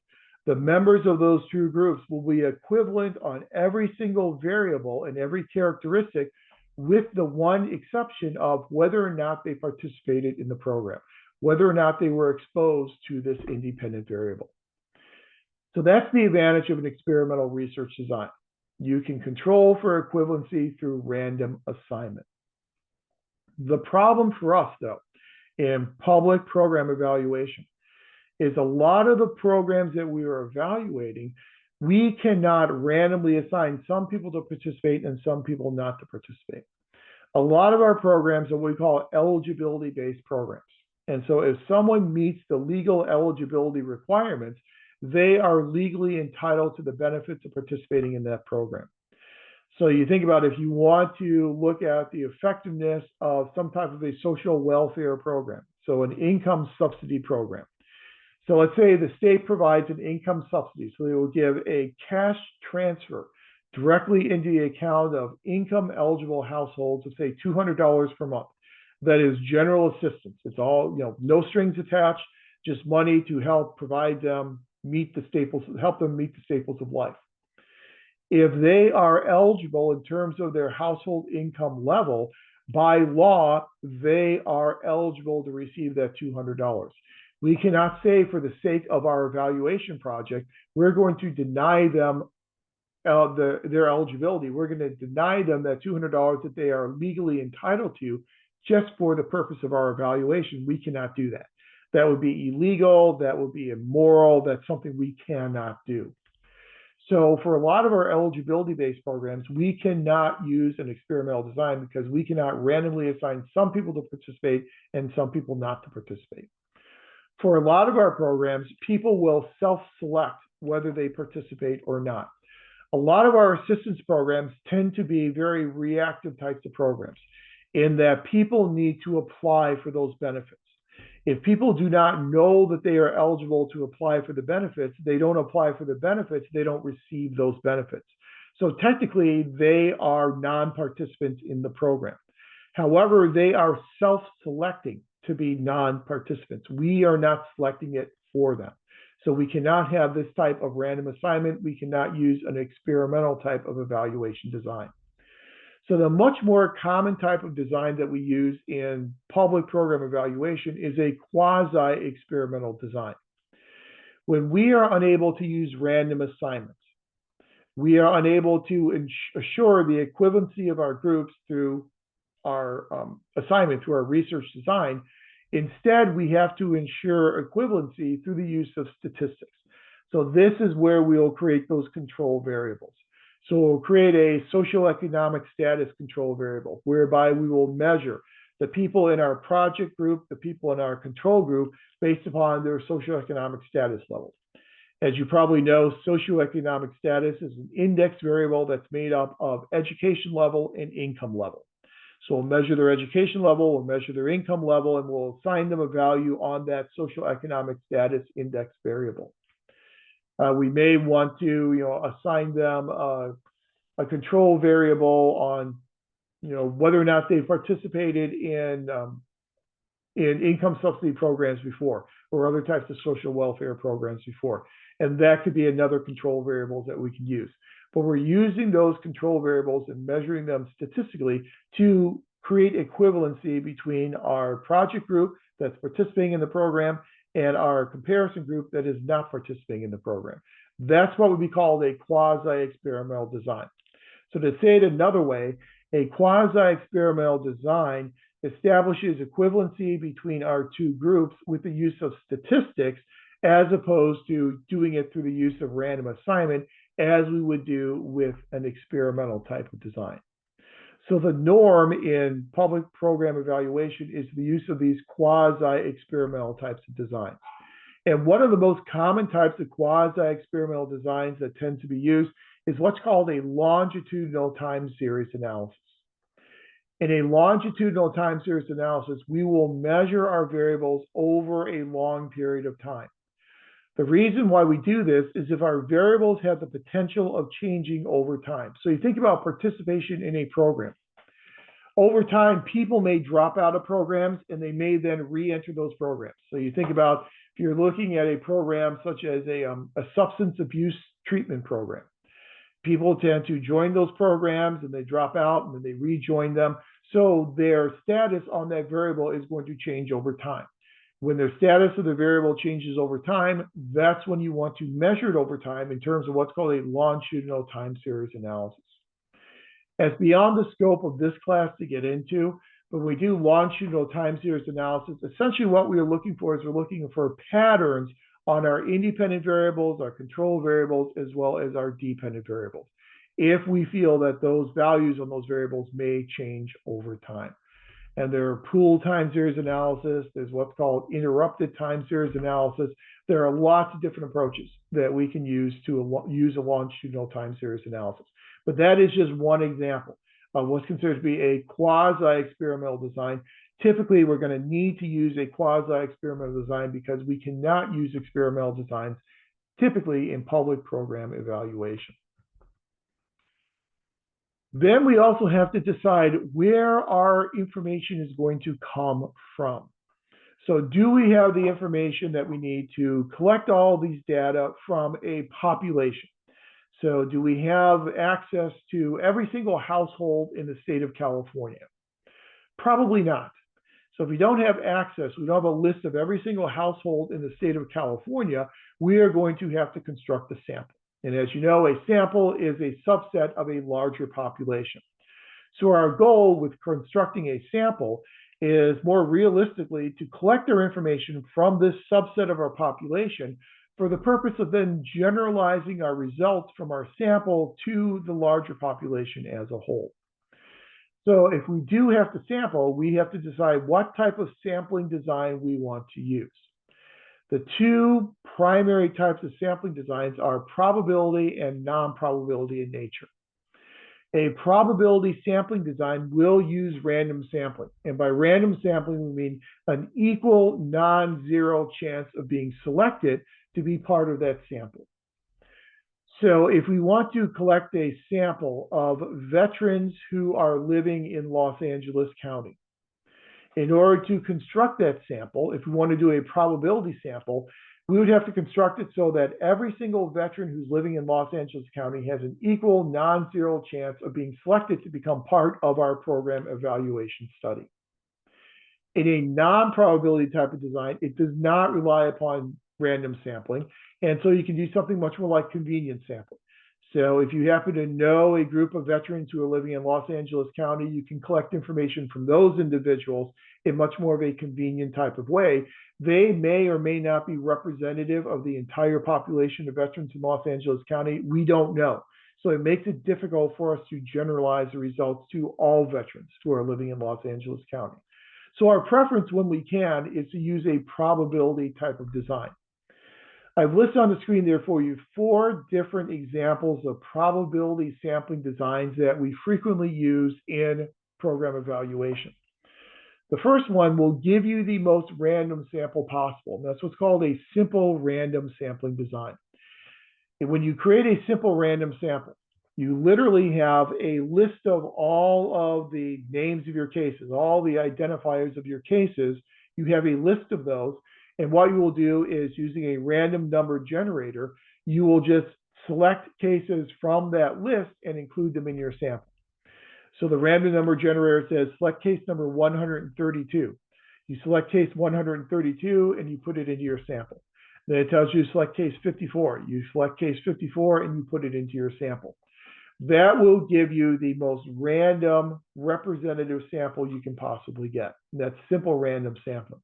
the members of those two groups will be equivalent on every single variable and every characteristic, with the one exception of whether or not they participated in the program, whether or not they were exposed to this independent variable. So that's the advantage of an experimental research design. You can control for equivalency through random assignment. The problem for us, though, in public program evaluation is a lot of the programs that we are evaluating, we cannot randomly assign some people to participate and some people not to participate. A lot of our programs are what we call eligibility-based programs. And so if someone meets the legal eligibility requirements, they are legally entitled to the benefits of participating in that program. So you think about if you want to look at the effectiveness of some type of a social welfare program, so an income subsidy program. So let's say the state provides an income subsidy. So they will give a cash transfer directly into the account of income eligible households of say $200 per month. That is general assistance. It's all, no strings attached, just money to help provide them meet the staples, help them meet the staples of life. If they are eligible in terms of their household income level, by law, they are eligible to receive that $200. We cannot say for the sake of our evaluation project, we're going to deny them their eligibility. We're going to deny them that $200 that they are legally entitled to just for the purpose of our evaluation. We cannot do that. That would be illegal. That would be immoral. That's something we cannot do. So for a lot of our eligibility-based programs, we cannot use an experimental design because we cannot randomly assign some people to participate and some people not to participate. For a lot of our programs, people will self-select whether they participate or not. A lot of our assistance programs tend to be very reactive types of programs in that people need to apply for those benefits. If people do not know that they are eligible to apply for the benefits, they don't apply for the benefits, they don't receive those benefits. So technically, they are non-participants in the program. However, they are self-selecting to be non-participants. We are not selecting it for them. So we cannot have this type of random assignment. We cannot use an experimental type of evaluation design. So the much more common type of design that we use in public program evaluation is a quasi-experimental design. When we are unable to use random assignments, we are unable to assure the equivalency of our groups through our assignment, through our research design. Instead, we have to ensure equivalency through the use of statistics. So this is where we'll create those control variables. So we'll create a socioeconomic status control variable, whereby we will measure the people in our project group, the people in our control group, based upon their socioeconomic status level. As you probably know, socioeconomic status is an index variable that's made up of education level and income level. So we'll measure their education level, we'll measure their income level, and we'll assign them a value on that socioeconomic status index variable. We may want to, assign them a control variable on, whether or not they've participated in income subsidy programs before, or other types of social welfare programs before. And that could be another control variable that we can use. But we're using those control variables and measuring them statistically to create equivalency between our project group that's participating in the program and our comparison group that is not participating in the program. That's what would be called a quasi-experimental design. So to say it another way, a quasi-experimental design establishes equivalency between our two groups with the use of statistics as opposed to doing it through the use of random assignment as we would do with an experimental type of design. So the norm in public program evaluation is the use of these quasi-experimental types of designs. And one of the most common types of quasi-experimental designs that tend to be used is what's called a longitudinal time series analysis. In a longitudinal time series analysis, we will measure our variables over a long period of time. The reason why we do this is if our variables have the potential of changing over time. So you think about participation in a program. Over time, people may drop out of programs and they may then re-enter those programs. So you think about if you're looking at a program such as a substance abuse treatment program. People tend to join those programs and they drop out and then they rejoin them. So their status on that variable is going to change over time. When their status of the variable changes over time, that's when you want to measure it over time in terms of what's called a longitudinal time series analysis. It's beyond the scope of this class to get into, but when we do longitudinal time series analysis, essentially what we are looking for is we're looking for patterns on our independent variables, our control variables, as well as our dependent variables, if we feel that those values on those variables may change over time. And there are pooled time series analysis. There's what's called interrupted time series analysis. There are lots of different approaches that we can use to use a longitudinal time series analysis. But that is just one example of what's considered to be a quasi-experimental design. Typically, we're going to need to use a quasi-experimental design because we cannot use experimental designs typically in public program evaluation. Then we also have to decide where our information is going to come from. So do we have the information that we need to collect all these data from a population? So do we have access to every single household in the state of California? Probably not. So if we don't have access, we don't have a list of every single household in the state of California, we are going to have to construct a sample. And as you know, a sample is a subset of a larger population. So our goal with constructing a sample is more realistically to collect our information from this subset of our population for the purpose of then generalizing our results from our sample to the larger population as a whole. So if we do have to sample, we have to decide what type of sampling design we want to use. The two primary types of sampling designs are probability and non-probability in nature. A probability sampling design will use random sampling. And by random sampling, we mean an equal non-zero chance of being selected to be part of that sample. So if we want to collect a sample of veterans who are living in Los Angeles County, in order to construct that sample, if we want to do a probability sample, we would have to construct it so that every single veteran who's living in Los Angeles County has an equal non-zero chance of being selected to become part of our program evaluation study. In a non-probability type of design, it does not rely upon random sampling, and so you can do something much more like convenience sampling. So if you happen to know a group of veterans who are living in Los Angeles County, you can collect information from those individuals in much more of a convenient type of way. They may or may not be representative of the entire population of veterans in Los Angeles County. We don't know. So it makes it difficult for us to generalize the results to all veterans who are living in Los Angeles County. So our preference when we can is to use a probability type of design. I've listed on the screen there for you 4 different examples of probability sampling designs that we frequently use in program evaluation. The first one will give you the most random sample possible. And that's what's called a simple random sampling design. And when you create a simple random sample, you literally have a list of all of the names of your cases, all the identifiers of your cases. You have a list of those. And what you will do is using a random number generator, you will just select cases from that list and include them in your sample. So the random number generator says select case number 132. You select case 132 and you put it into your sample. Then it tells you select case 54. You select case 54 and you put it into your sample. That will give you the most random representative sample you can possibly get. And that's simple random sampling.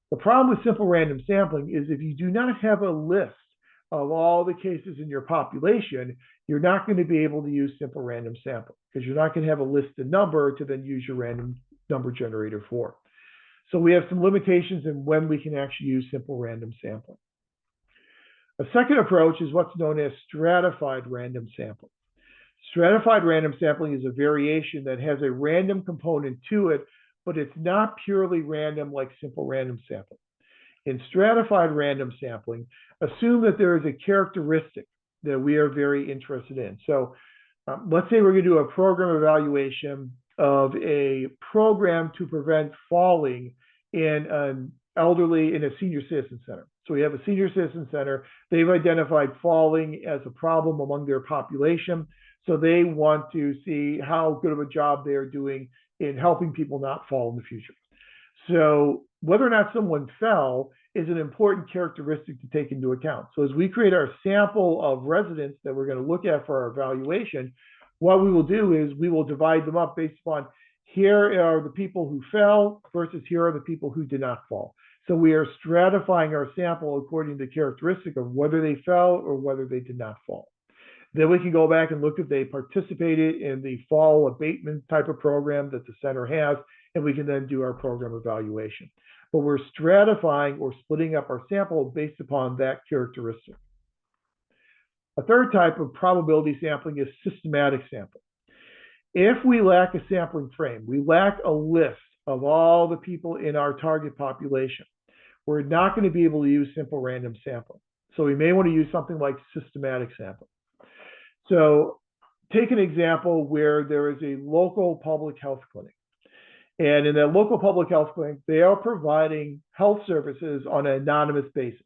The problem with simple random sampling is if you do not have a list of all the cases in your population, you're not going to be able to use simple random sampling because you're not going to have a list of number to then use your random number generator for. So we have some limitations in when we can actually use simple random sampling. A second approach is what's known as stratified random sampling. Stratified random sampling is a variation that has a random component to it, but it's not purely random like simple random sampling. In stratified random sampling, assume that there is a characteristic that we are very interested in. So let's say we're going to do a program evaluation of a program to prevent falling in an elderly, in a senior citizen center. So we have a senior citizen center. They've identified falling as a problem among their population. So they want to see how good of a job they're doing in helping people not fall in the future. So whether or not someone fell is an important characteristic to take into account. So as we create our sample of residents that we're going to look at for our evaluation, what we will do is we will divide them up based upon here are the people who fell versus here are the people who did not fall. So we are stratifying our sample according to the characteristic of whether they fell or whether they did not fall. Then we can go back and look if they participated in the fall abatement type of program that the center has, and we can then do our program evaluation. But we're stratifying or splitting up our sample based upon that characteristic. A third type of probability sampling is systematic sampling. If we lack a sampling frame, we lack a list of all the people in our target population, we're not going to be able to use simple random sampling. So we may want to use something like systematic sampling. So take an example where there is a local public health clinic. And in that local public health clinic, they are providing health services on an anonymous basis.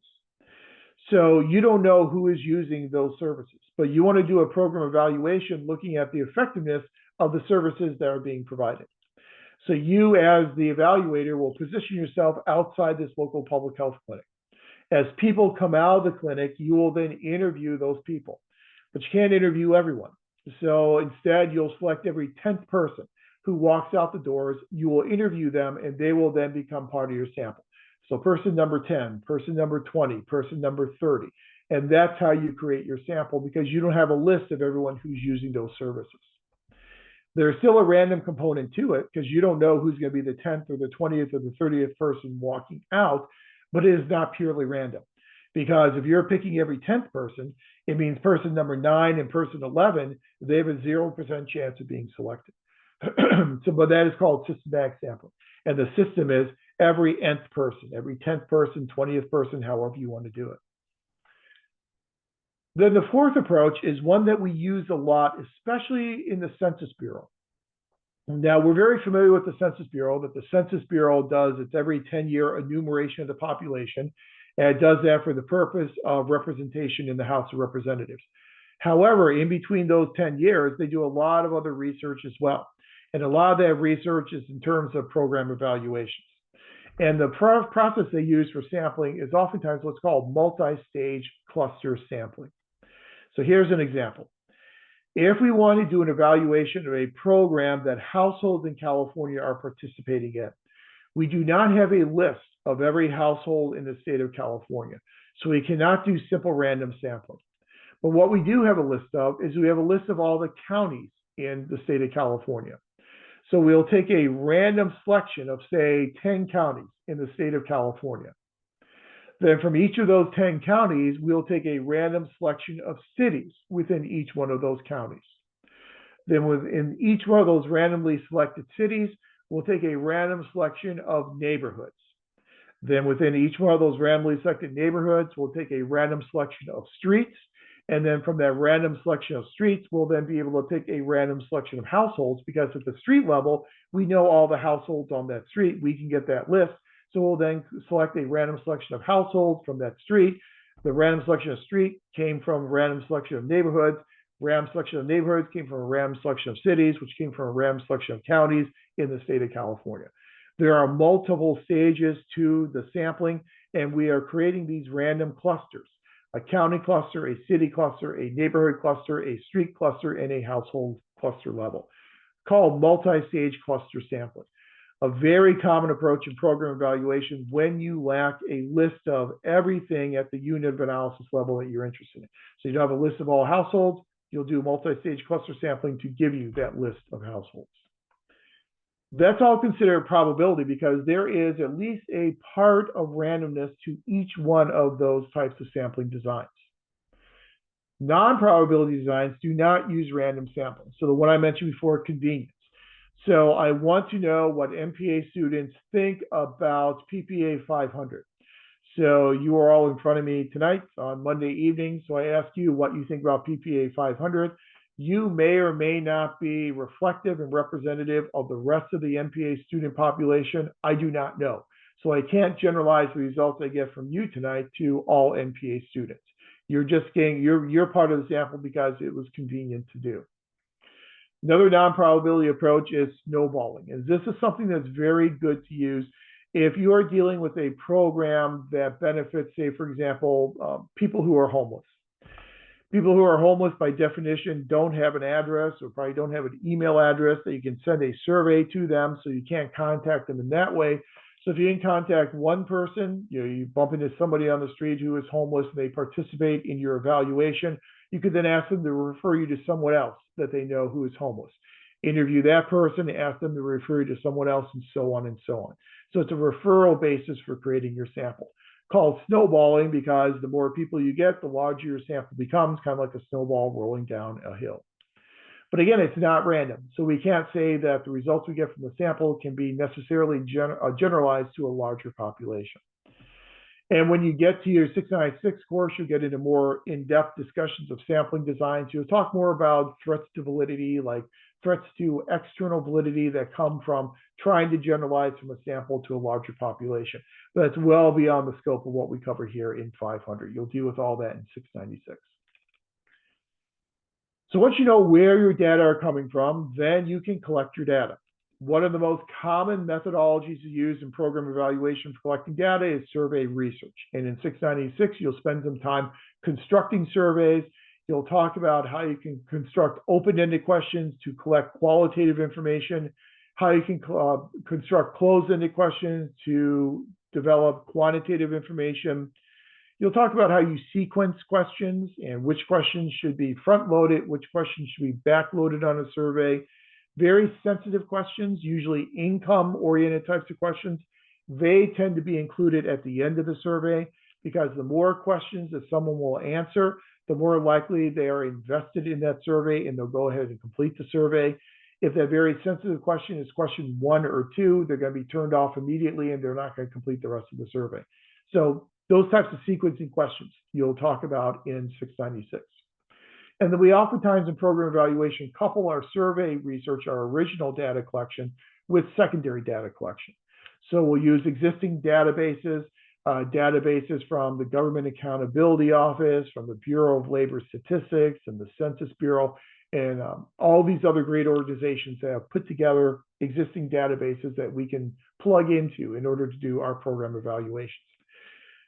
So you don't know who is using those services, but you want to do a program evaluation looking at the effectiveness of the services that are being provided. So you, as the evaluator, will position yourself outside this local public health clinic. As people come out of the clinic, you will then interview those people, but you can't interview everyone. So instead, you'll select every 10th person who walks out the doors, you will interview them, and they will then become part of your sample. So person number 10, person number 20, person number 30. And that's how you create your sample because you don't have a list of everyone who's using those services. There's still a random component to it because you don't know who's going to be the 10th or the 20th or the 30th person walking out, but it is not purely random. Because if you're picking every 10th person, it means person number 9 and person 11, they have a 0% chance of being selected. So, but that is called systematic sampling. And the system is every nth person, every 10th person, 20th person, however you want to do it. Then the fourth approach is one that we use a lot, especially in the Census Bureau. Now, we're very familiar with the Census Bureau, that the Census Bureau does its every 10-year enumeration of the population, and it does that for the purpose of representation in the House of Representatives. However, in between those 10 years, they do a lot of other research as well. And a lot of that research is in terms of program evaluations. And the process they use for sampling is oftentimes what's called multi-stage cluster sampling. So here's an example. If we want to do an evaluation of a program that households in California are participating in, we do not have a list of every household in the state of California. So we cannot do simple random sampling. But what we do have a list of is we have a list of all the counties in the state of California. So we'll take a random selection of, say, 10 counties in the state of California. Then from each of those 10 counties, we'll take a random selection of cities within each one of those counties. Then within each one of those randomly selected cities, we'll take a random selection of neighborhoods. Then within each one of those randomly selected neighborhoods, we'll take a random selection of streets. And then from that random selection of streets, we'll then be able to pick a random selection of households because at the street level, we know all the households on that street. We can get that list. So we'll then select a random selection of households from that street. The random selection of street came from a random selection of neighborhoods. Random selection of neighborhoods came from a random selection of cities, which came from a random selection of counties in the state of California. There are multiple stages to the sampling, and we are creating these random clusters: a county cluster, a city cluster, a neighborhood cluster, a street cluster, and a household cluster level, called multi-stage cluster sampling. A very common approach in program evaluation when you lack a list of everything at the unit of analysis level that you're interested in. So you don't have a list of all households, you'll do multi-stage cluster sampling to give you that list of households. That's all considered probability because there is at least a part of randomness to each one of those types of sampling designs. Non-probability designs do not use random sampling. So the one I mentioned before, convenience. So I want to know what MPA students think about PPA 500. So you are all in front of me tonight on Monday evening. So I ask you what you think about PPA 500. You may or may not be reflective and representative of the rest of the MPA student population. I do not know. So I can't generalize the results I get from you tonight to all MPA students. You're just getting, you're part of the sample because it was convenient to do. Another non-probability approach is snowballing. And this is something that's very good to use if you are dealing with a program that benefits, say, for example, people who are homeless. People who are homeless, by definition, don't have an address or probably don't have an email address that you can send a survey to them, so you can't contact them in that way. So if you can contact one person, you bump into somebody on the street who is homeless and they participate in your evaluation, you could then ask them to refer you to someone else that they know who is homeless. Interview that person, ask them to refer you to someone else, and so on and so on. So it's a referral basis for creating your sample. Called snowballing because the more people you get, the larger your sample becomes, kind of like a snowball rolling down a hill. But again, it's not random. So we can't say that the results we get from the sample can be necessarily generalized to a larger population. And when you get to your 696 course, you'll get into more in-depth discussions of sampling designs. You'll talk more about threats to validity, like threats to external validity that come from trying to generalize from a sample to a larger population. But that's well beyond the scope of what we cover here in 500. You'll deal with all that in 696. So once you know where your data are coming from, then you can collect your data. One of the most common methodologies to use in program evaluation for collecting data is survey research. And in 696, you'll spend some time constructing surveys. You'll talk about how you can construct open-ended questions to collect qualitative information, how you can construct closed-ended questions to develop quantitative information. You'll talk about how you sequence questions and which questions should be front-loaded, which questions should be back-loaded on a survey. Very sensitive questions, usually income-oriented types of questions, they tend to be included at the end of the survey because the more questions that someone will answer, the more likely they are invested in that survey and they'll go ahead and complete the survey. If that very sensitive question is question 1 or 2, they're going to be turned off immediately and they're not going to complete the rest of the survey. So those types of sequencing questions you'll talk about in 696. And then we oftentimes in program evaluation couple our survey research, our original data collection, with secondary data collection. So we'll use existing databases, databases from the Government Accountability Office, from the Bureau of Labor Statistics and the Census Bureau, and all these other great organizations that have put together existing databases that we can plug into in order to do our program evaluations.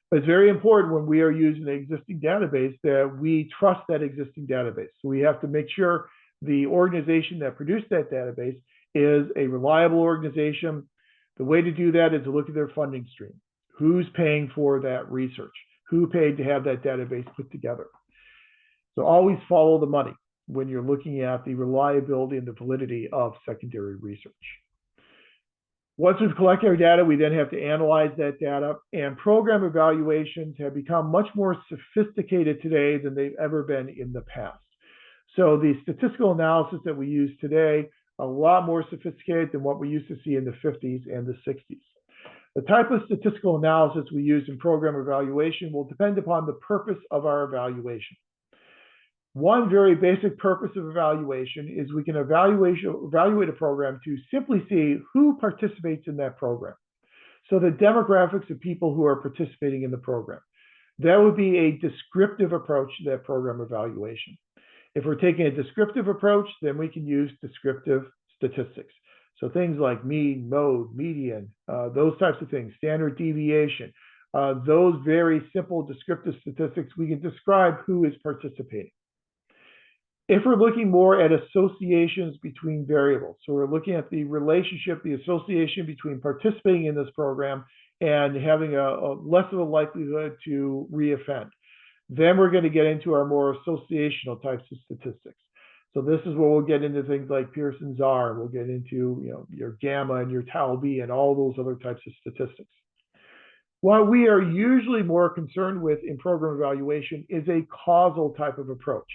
But it's very important when we are using an existing database that we trust that existing database. So we have to make sure the organization that produced that database is a reliable organization. The way to do that is to look at their funding stream. Who's paying for that research? Who paid to have that database put together? So always follow the money when you're looking at the reliability and the validity of secondary research. Once we've collected our data, we then have to analyze that data, and program evaluations have become much more sophisticated today than they've ever been in the past. So the statistical analysis that we use today, a lot more sophisticated than what we used to see in the 50s and the 60s. The type of statistical analysis we use in program evaluation will depend upon the purpose of our evaluation. One very basic purpose of evaluation is we can evaluate a program to simply see who participates in that program. So the demographics of people who are participating in the program. That would be a descriptive approach to that program evaluation. If we're taking a descriptive approach, then we can use descriptive statistics. So things like mean, mode, median, those types of things, standard deviation, those very simple descriptive statistics, we can describe who is participating. If we're looking more at associations between variables, so we're looking at the relationship, the association between participating in this program and having a less of a likelihood to reoffend, then we're going to get into our more associational types of statistics. So this is where we'll get into things like Pearson's R. We'll get into your gamma and your tau B and all those other types of statistics. What we are usually more concerned with in program evaluation is a causal type of approach.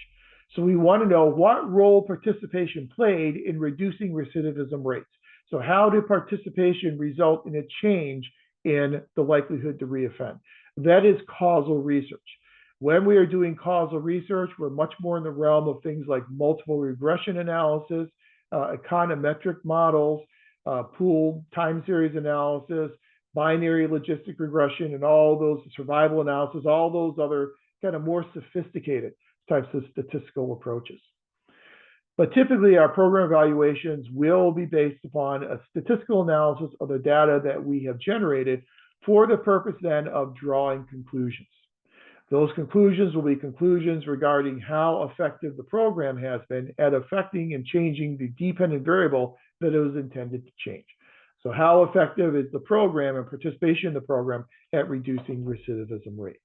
So we want to know what role participation played in reducing recidivism rates. So how did participation result in a change in the likelihood to reoffend? That is causal research. When we are doing causal research, we're much more in the realm of things like multiple regression analysis, econometric models, pooled time series analysis, binary logistic regression, and all those survival analysis, all those other kind of more sophisticated types of statistical approaches. But typically, our program evaluations will be based upon a statistical analysis of the data that we have generated for the purpose then of drawing conclusions. Those conclusions will be conclusions regarding how effective the program has been at affecting and changing the dependent variable that it was intended to change. So how effective is the program and participation in the program at reducing recidivism rates?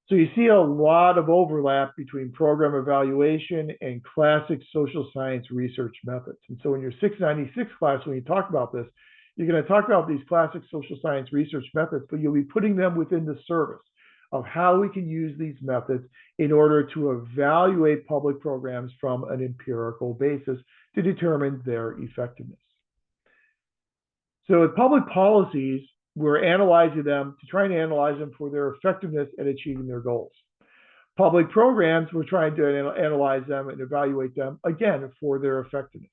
So you see a lot of overlap between program evaluation and classic social science research methods. And so in your 696 class, when you talk about this, you're going to talk about these classic social science research methods, but you'll be putting them within the service of how we can use these methods in order to evaluate public programs from an empirical basis to determine their effectiveness. So with public policies, we're analyzing them to try and analyze them for their effectiveness at achieving their goals. Public programs, we're trying to analyze them and evaluate them, again, for their effectiveness.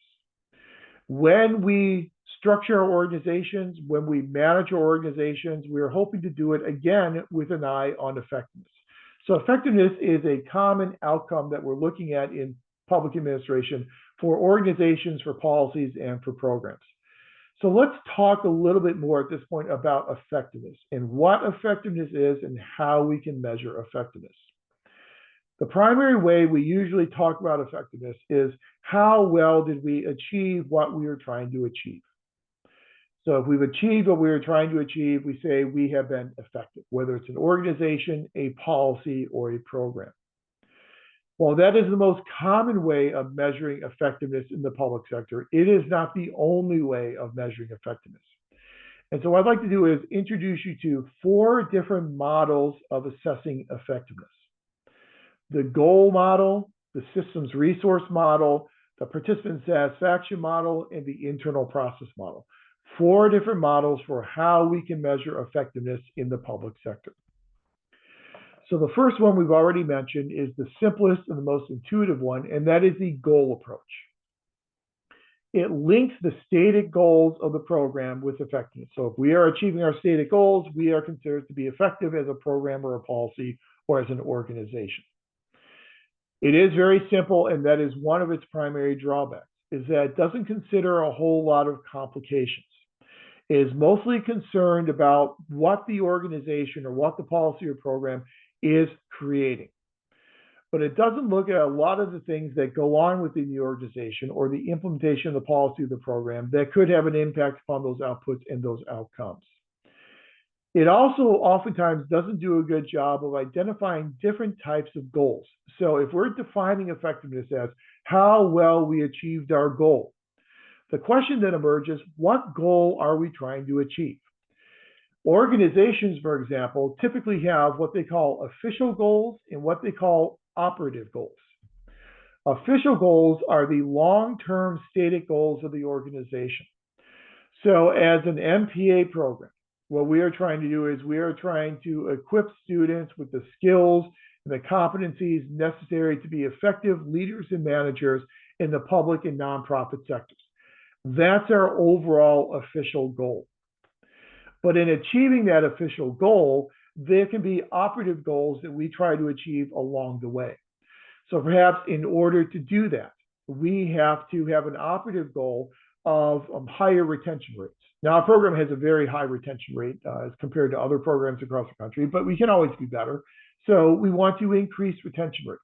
When we structure our organizations, when we manage our organizations, we're hoping to do it, again, with an eye on effectiveness. So effectiveness is a common outcome that we're looking at in public administration for organizations, for policies, and for programs. So let's talk a little bit more at this point about effectiveness and what effectiveness is and how we can measure effectiveness. The primary way we usually talk about effectiveness is how well did we achieve what we were trying to achieve. So if we've achieved what we were trying to achieve, we say we have been effective, whether it's an organization, a policy, or a program. While that is the most common way of measuring effectiveness in the public sector, it is not the only way of measuring effectiveness. And so what I'd like to do is introduce you to 4 different models of assessing effectiveness: the goal model, the systems resource model, the participant satisfaction model, and the internal process model. 4 different models for how we can measure effectiveness in the public sector. So the first one we've already mentioned is the simplest and the most intuitive one, and that is the goal approach. It links the stated goals of the program with effectiveness. So if we are achieving our stated goals, we are considered to be effective as a program or a policy or as an organization. It is very simple, and that is one of its primary drawbacks, is that it doesn't consider a whole lot of complications. It is mostly concerned about what the organization or what the policy or program is creating. But it doesn't look at a lot of the things that go on within the organization or the implementation of the policy of the program that could have an impact upon those outputs and those outcomes. It also oftentimes doesn't do a good job of identifying different types of goals. So if we're defining effectiveness as how well we achieved our goal, the question that emerges, what goal are we trying to achieve? Organizations, for example, typically have what they call official goals and what they call operative goals. Official goals are the long-term stated goals of the organization. So as an MPA program, what we are trying to do is we are trying to equip students with the skills and the competencies necessary to be effective leaders and managers in the public and nonprofit sectors. That's our overall official goal. But in achieving that official goal, there can be operative goals that we try to achieve along the way. So perhaps in order to do that, we have to have an operative goal of higher retention rates. Now, our program has a very high retention rate as compared to other programs across the country, but we can always be better. So we want to increase retention rates.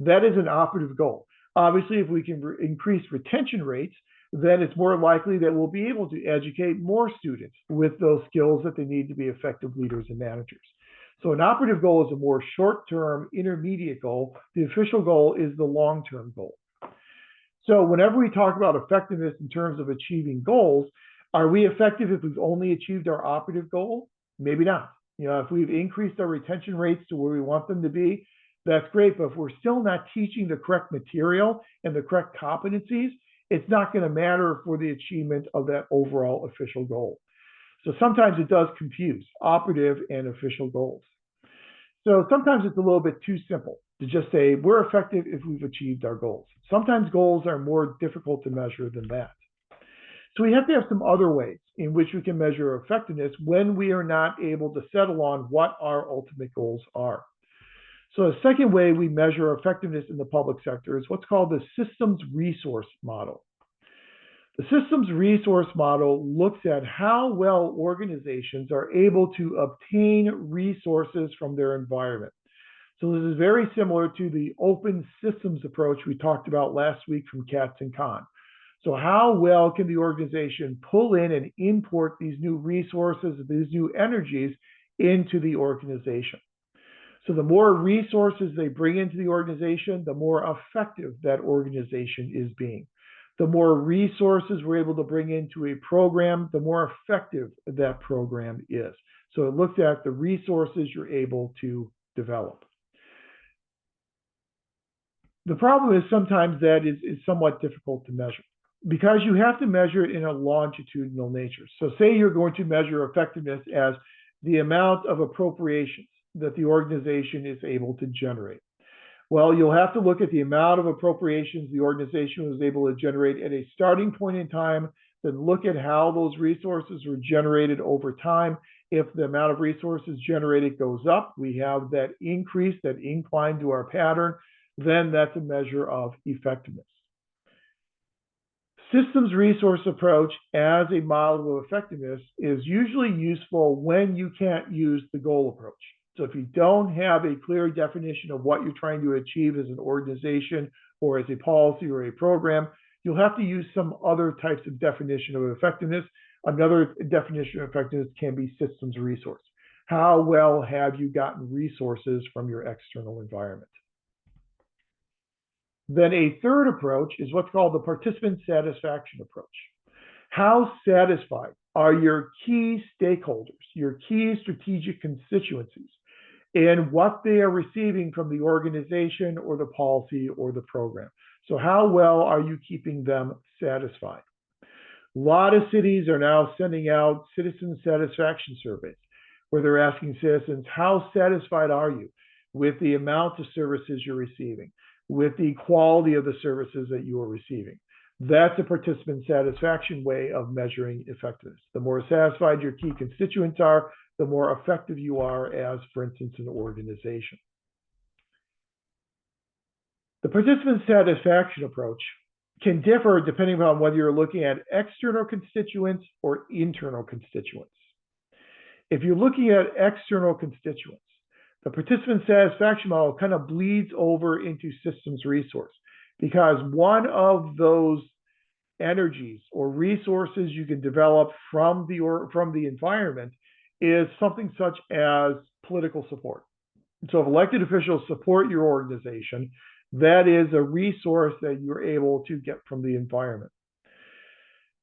That is an operative goal. Obviously, if we can increase retention rates, then it's more likely that we'll be able to educate more students with those skills that they need to be effective leaders and managers. So an operative goal is a more short-term, intermediate goal. The official goal is the long-term goal. So whenever we talk about effectiveness in terms of achieving goals, are we effective if we've only achieved our operative goal? Maybe not. If we've increased our retention rates to where we want them to be, that's great. But if we're still not teaching the correct material and the correct competencies, it's not going to matter for the achievement of that overall official goal. So sometimes it does confuse operative and official goals. So sometimes it's a little bit too simple to just say we're effective if we've achieved our goals. Sometimes goals are more difficult to measure than that. So we have to have some other ways in which we can measure effectiveness when we are not able to settle on what our ultimate goals are. So the second way we measure effectiveness in the public sector is what's called the systems resource model. The systems resource model looks at how well organizations are able to obtain resources from their environment. So this is very similar to the open systems approach we talked about last week from Katz and Kahn. So how well can the organization pull in and import these new resources, these new energies into the organization? So the more resources they bring into the organization, the more effective that organization is being. The more resources we're able to bring into a program, the more effective that program is. So it looks at the resources you're able to develop. The problem is sometimes that is somewhat difficult to measure because you have to measure it in a longitudinal nature. So say you're going to measure effectiveness as the amount of appropriations that the organization is able to generate. Well, you'll have to look at the amount of appropriations the organization was able to generate at a starting point in time, then look at how those resources were generated over time. If the amount of resources generated goes up, we have that increase, that incline to our pattern, then that's a measure of effectiveness. Systems resource approach as a model of effectiveness is usually useful when you can't use the goal approach. So if you don't have a clear definition of what you're trying to achieve as an organization or as a policy or a program, you'll have to use some other types of definition of effectiveness. Another definition of effectiveness can be systems resource. How well have you gotten resources from your external environment? Then a third approach is what's called the participant satisfaction approach. How satisfied are your key stakeholders, your key strategic constituencies, in what they are receiving from the organization or the policy or the program? So how well are you keeping them satisfied? A lot of cities are now sending out citizen satisfaction surveys where they're asking citizens, how satisfied are you with the amount of services you're receiving, with the quality of the services that you are receiving? That's a participant satisfaction way of measuring effectiveness. The more satisfied your key constituents are, the more effective you are as, for instance, an organization. The participant satisfaction approach can differ depending on whether you're looking at external constituents or internal constituents. If you're looking at external constituents, the participant satisfaction model kind of bleeds over into systems resource because one of those energies or resources you can develop from the environment is something such as political support. So if elected officials support your organization, that is a resource that you're able to get from the environment.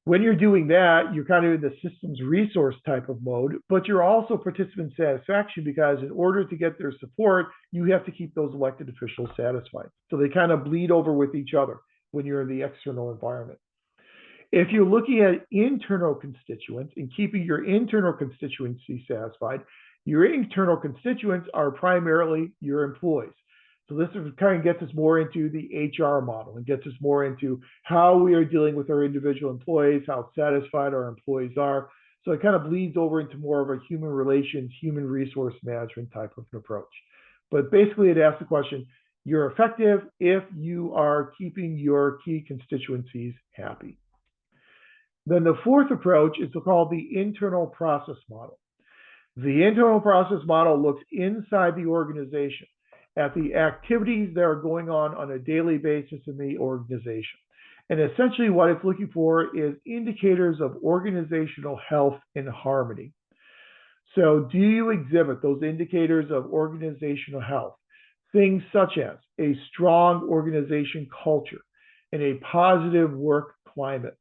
When you're doing that, you're kind of in the systems resource type of mode, but you're also participant satisfaction because in order to get their support, you have to keep those elected officials satisfied. So they kind of bleed over with each other when you're in the external environment. If you're looking at internal constituents and keeping your internal constituency satisfied, your internal constituents are primarily your employees. So this kind of gets us more into the HR model and gets us more into how we are dealing with our individual employees, how satisfied our employees are. So it kind of bleeds over into more of a human relations, human resource management type of an approach. But basically it asks the question, you're effective if you are keeping your key constituencies happy. Then the fourth approach is called the internal process model. The internal process model looks inside the organization at the activities that are going on a daily basis in the organization. And essentially what it's looking for is indicators of organizational health and harmony. So do you exhibit those indicators of organizational health? Things such as a strong organization culture and a positive work climate.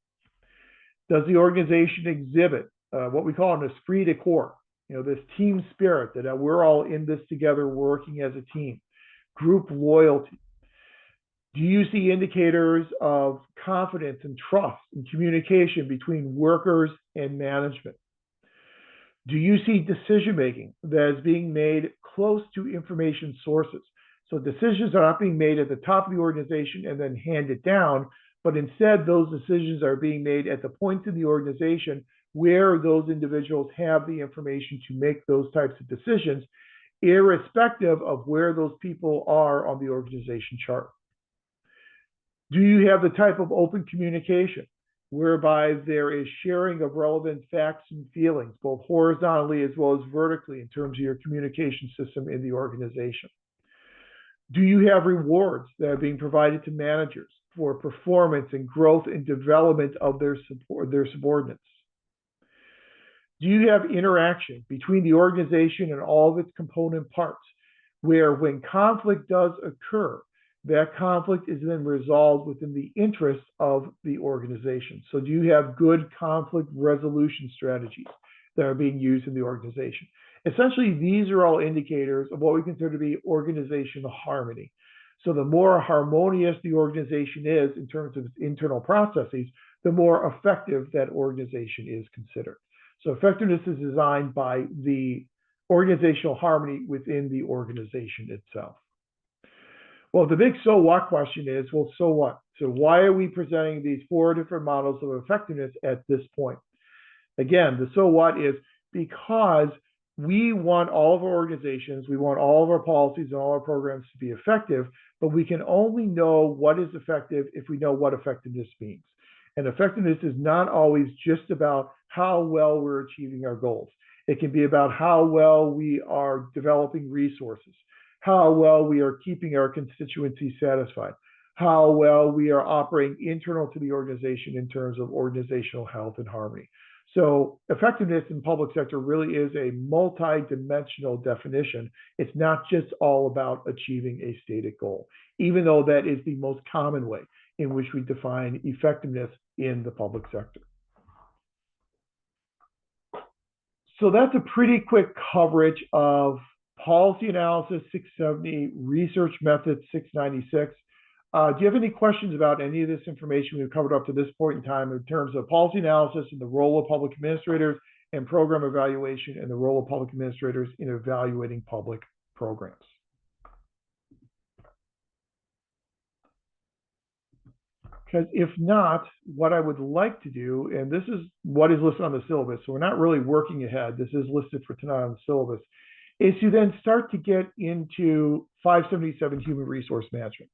Does the organization exhibit what we call an esprit de corps? This team spirit that we're all in this together working as a team. Group loyalty. Do you see indicators of confidence and trust and communication between workers and management? Do you see decision making that is being made close to information sources? So decisions are not being made at the top of the organization and then handed down, but instead those decisions are being made at the points in the organization where those individuals have the information to make those types of decisions, irrespective of where those people are on the organization chart. Do you have the type of open communication whereby there is sharing of relevant facts and feelings, both horizontally as well as vertically in terms of your communication system in the organization? Do you have rewards that are being provided to managers for performance and growth and development of their subordinates? Do you have interaction between the organization and all of its component parts, where when conflict does occur, that conflict is then resolved within the interests of the organization? So do you have good conflict resolution strategies that are being used in the organization? Essentially, these are all indicators of what we consider to be organizational harmony. So the more harmonious the organization is in terms of its internal processes, the more effective that organization is considered. So effectiveness is designed by the organizational harmony within the organization itself. Well, the big so what question is, well, so what? So why are we presenting these four different models of effectiveness at this point? Again, the so what is because we want all of our organizations, we want all of our policies and all our programs to be effective, but we can only know what is effective if we know what effectiveness means. And effectiveness is not always just about how well we're achieving our goals. It can be about how well we are developing resources, how well we are keeping our constituencies satisfied, how well we are operating internal to the organization in terms of organizational health and harmony. So effectiveness in public sector really is a multi-dimensional definition. It's not just all about achieving a stated goal, even though that is the most common way in which we define effectiveness in the public sector. So that's a pretty quick coverage of policy analysis 670, research methods 696. Do you have any questions about any of this information we've covered up to this point in time in terms of policy analysis and the role of public administrators and program evaluation and the role of public administrators in evaluating public programs? Because if not, what I would like to do, and this is what is listed on the syllabus, so we're not really working ahead, this is listed for tonight on the syllabus, is to then start to get into 577 human resource management.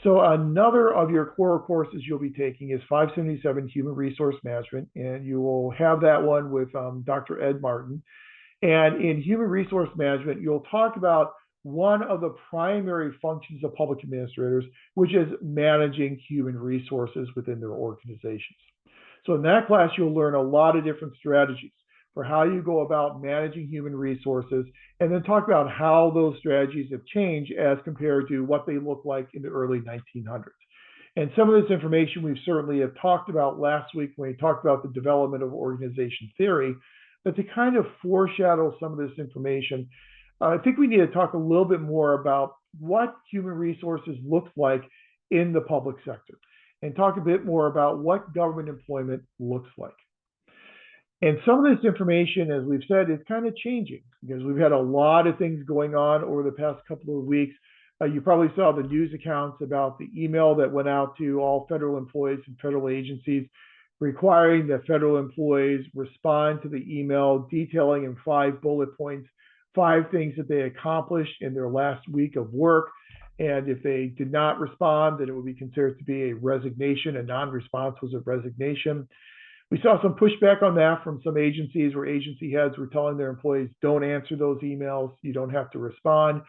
So another of your core courses you'll be taking is 577 human resource management, and you will have that one with Dr. Ed Martin. And in human resource management, you'll talk about one of the primary functions of public administrators, which is managing human resources within their organizations. So in that class, you'll learn a lot of different strategies for how you go about managing human resources, and then talk about how those strategies have changed as compared to what they look like in the early 1900s. And some of this information we've certainly have talked about last week when we talked about the development of organization theory, but to kind of foreshadow some of this information, I think we need to talk a little bit more about what human resources looks like in the public sector and talk a bit more about what government employment looks like. And some of this information, as we've said, is kind of changing because we've had a lot of things going on over the past couple of weeks. You probably saw the news accounts about the email that went out to all federal employees and federal agencies requiring that federal employees respond to the email detailing in 5 bullet points 5 things that they accomplished in their last week of work. And if they did not respond, then it would be considered to be a resignation. A non-response was a resignation. We saw some pushback on that from some agencies where agency heads were telling their employees, don't answer those emails, you don't have to respond.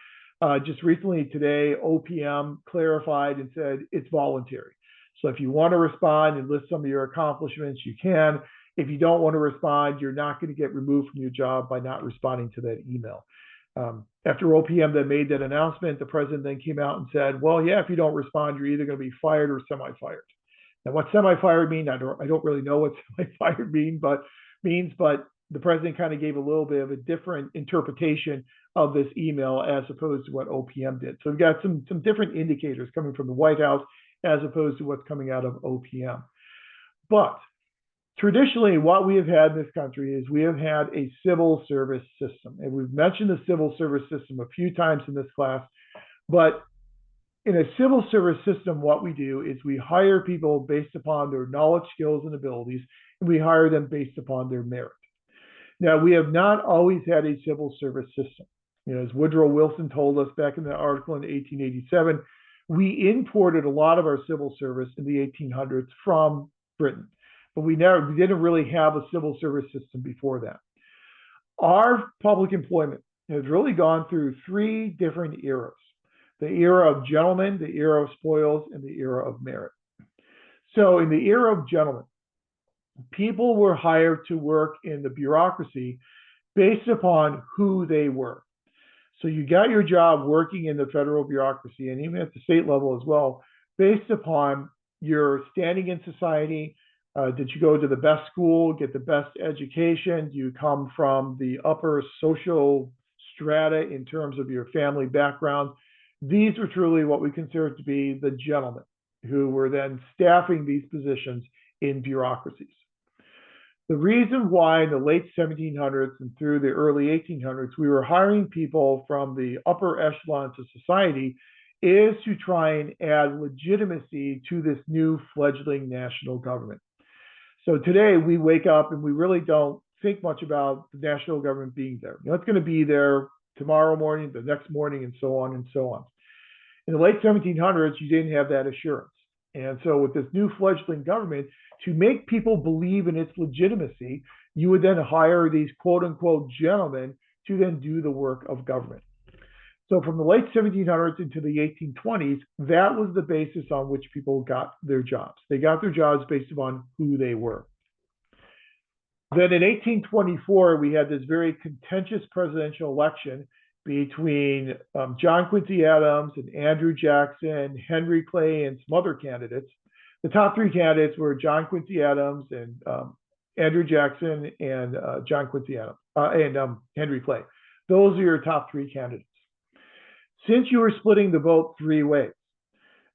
Just recently today, OPM clarified and said it's voluntary. So if you want to respond and list some of your accomplishments, you can. If you don't want to respond, you're not going to get removed from your job by not responding to that email. After OPM then made that announcement, the president then came out and said, well, yeah, if you don't respond, you're either going to be fired or semi-fired. Now, what semi-fired mean? I don't really know what semi-fired means, but the president kind of gave a little bit of a different interpretation of this email as opposed to what OPM did. So we've got some different indicators coming from the White House as opposed to what's coming out of OPM. But traditionally, what we have had in this country is we have had a civil service system. And we've mentioned the civil service system a few times in this class, but in a civil service system, what we do is we hire people based upon their knowledge, skills, and abilities, and we hire them based upon their merit. Now, we have not always had a civil service system. As Woodrow Wilson told us back in the article in 1887, we imported a lot of our civil service in the 1800s from Britain, but we didn't really have a civil service system before that. Our public employment has really gone through three different eras: the era of gentlemen, the era of spoils, and the era of merit. So in the era of gentlemen, people were hired to work in the bureaucracy based upon who they were. So you got your job working in the federal bureaucracy and even at the state level as well, based upon your standing in society. Did you go to the best school, get the best education? Do you come from the upper social strata in terms of your family background? These were truly what we consider to be the gentlemen who were then staffing these positions in bureaucracies. The reason why in the late 1700s and through the early 1800s we were hiring people from the upper echelons of society is to try and add legitimacy to this new fledgling national government. So today we wake up and we really don't think much about the national government being there. It's going to be there tomorrow morning, the next morning, and so on and so on. In the late 1700s, you didn't have that assurance. And so with this new fledgling government, to make people believe in its legitimacy, you would then hire these quote unquote gentlemen to then do the work of government. So from the late 1700s into the 1820s, that was the basis on which people got their jobs. They got their jobs based upon who they were. Then in 1824, we had this very contentious presidential election between John Quincy Adams and Andrew Jackson, Henry Clay, and some other candidates. The top three candidates were John Quincy Adams and Andrew Jackson and John Quincy Adams and Henry Clay. Those are your top three candidates. Since you were splitting the vote three ways,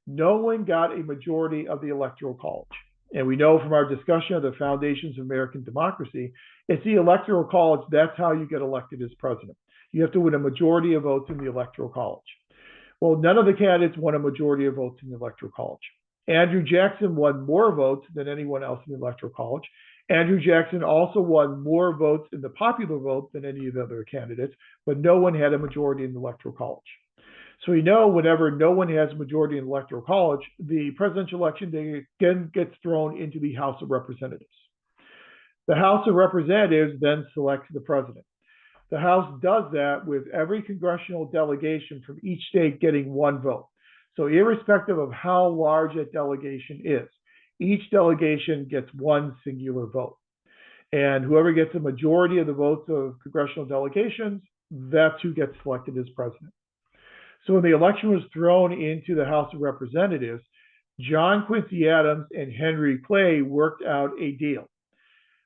no one got a majority of the Electoral College. And we know from our discussion of the foundations of American democracy, it's the Electoral College, that's how you get elected as president. You have to win a majority of votes in the Electoral College. Well, none of the candidates won a majority of votes in the Electoral College. Andrew Jackson won more votes than anyone else in the Electoral College. Andrew Jackson also won more votes in the popular vote than any of the other candidates, but no one had a majority in the Electoral College. So we know whenever no one has a majority in the Electoral College, the presidential election again gets thrown into the House of Representatives. The House of Representatives then selects the president. The House does that with every congressional delegation from each state getting one vote. So irrespective of how large that delegation is, each delegation gets one singular vote. And whoever gets a majority of the votes of congressional delegations, that's who gets selected as president. So when the election was thrown into the House of Representatives, John Quincy Adams and Henry Clay worked out a deal.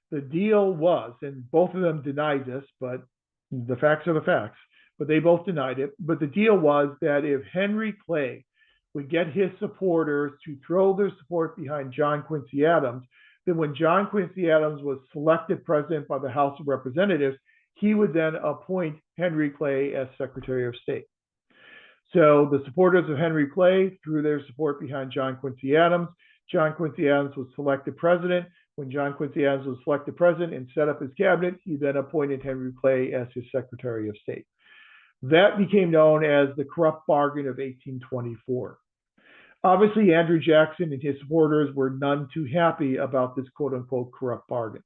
The deal was, and both of them denied this, but the facts are the facts, but they both denied it. But the deal was that if Henry Clay would get his supporters to throw their support behind John Quincy Adams, then when John Quincy Adams was selected president by the House of Representatives, he would then appoint Henry Clay as Secretary of State. So the supporters of Henry Clay threw their support behind John Quincy Adams. John Quincy Adams was selected president. When John Quincy Adams was selected president and set up his cabinet, he then appointed Henry Clay as his Secretary of State. That became known as the corrupt bargain of 1824. Obviously, Andrew Jackson and his supporters were none too happy about this quote unquote corrupt bargain.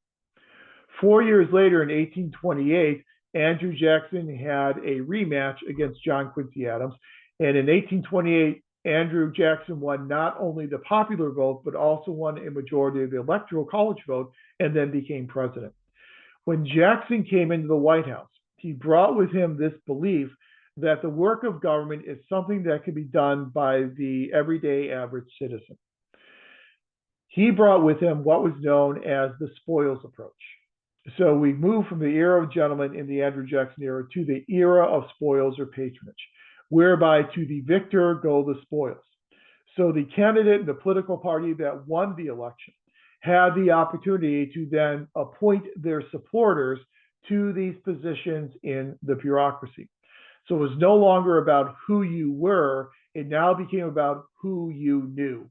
4 years later, in 1828, Andrew Jackson had a rematch against John Quincy Adams. And in 1828, Andrew Jackson won not only the popular vote, but also won a majority of the electoral college vote and then became president. When Jackson came into the White House, he brought with him this belief that the work of government is something that can be done by the everyday average citizen. He brought with him what was known as the spoils approach. So we moved from the era of gentlemen in the Andrew Jackson era to the era of spoils or patronage, whereby to the victor go the spoils. So the candidate and the political party that won the election had the opportunity to then appoint their supporters to these positions in the bureaucracy. So it was no longer about who you were, it now became about who you knew.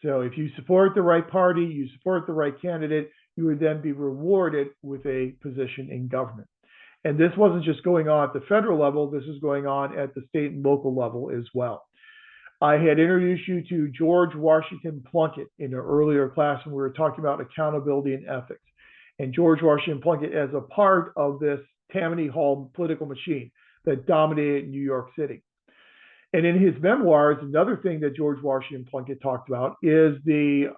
So if you support the right party, you support the right candidate, you would then be rewarded with a position in government. And this wasn't just going on at the federal level, this is going on at the state and local level as well. I had introduced you to George Washington Plunkett in an earlier class when we were talking about accountability and ethics. And George Washington Plunkett as a part of this Tammany Hall political machine that dominated New York City. And in his memoirs, another thing that George Washington Plunkett talked about is the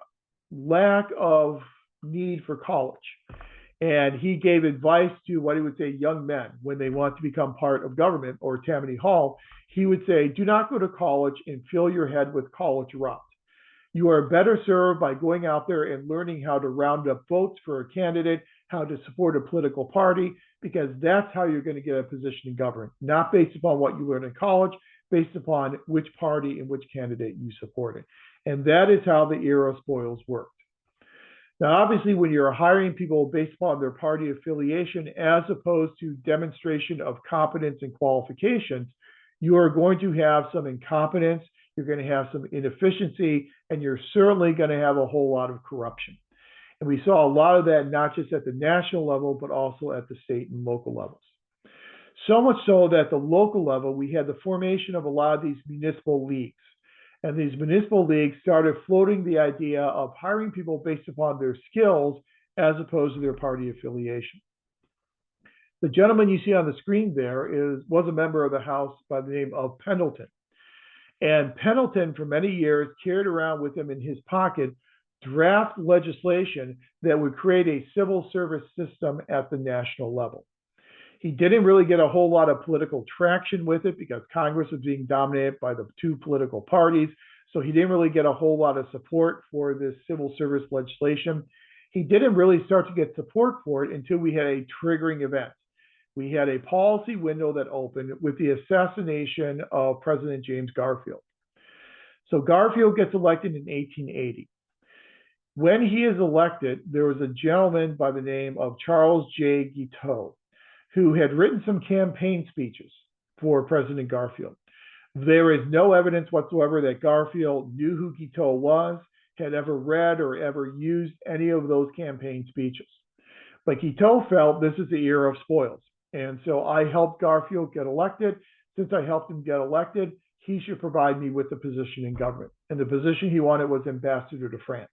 lack of need for college. And he gave advice to what he would say young men when they want to become part of government or Tammany Hall. He would say, do not go to college and fill your head with college rot. You are better served by going out there and learning how to round up votes for a candidate, how to support a political party, because that's how you're going to get a position in government, not based upon what you learn in college, based upon which party and which candidate you supported. And that is how the era of spoils worked. Now, obviously, when you're hiring people based upon their party affiliation, as opposed to demonstration of competence and qualifications, you are going to have some incompetence, you're going to have some inefficiency, and you're certainly going to have a whole lot of corruption. And we saw a lot of that not just at the national level, but also at the state and local levels. So much so that at the local level, we had the formation of a lot of these municipal leagues. And these municipal leagues started floating the idea of hiring people based upon their skills as opposed to their party affiliation. The gentleman you see on the screen there was a member of the House by the name of Pendleton. And Pendleton, for many years, carried around with him in his pocket draft legislation that would create a civil service system at the national level. He didn't really get a whole lot of political traction with it because Congress was being dominated by the two political parties. So he didn't really get a whole lot of support for this civil service legislation. He didn't really start to get support for it until we had a triggering event. We had a policy window that opened with the assassination of President James Garfield. So Garfield gets elected in 1880. When he is elected, there was a gentleman by the name of Charles J. Guiteau, who had written some campaign speeches for President Garfield. There is no evidence whatsoever that Garfield knew who Guiteau was, had ever read or ever used any of those campaign speeches. But Guiteau felt this is the era of spoils. And so I helped Garfield get elected. Since I helped him get elected, he should provide me with a position in government. And the position he wanted was ambassador to France.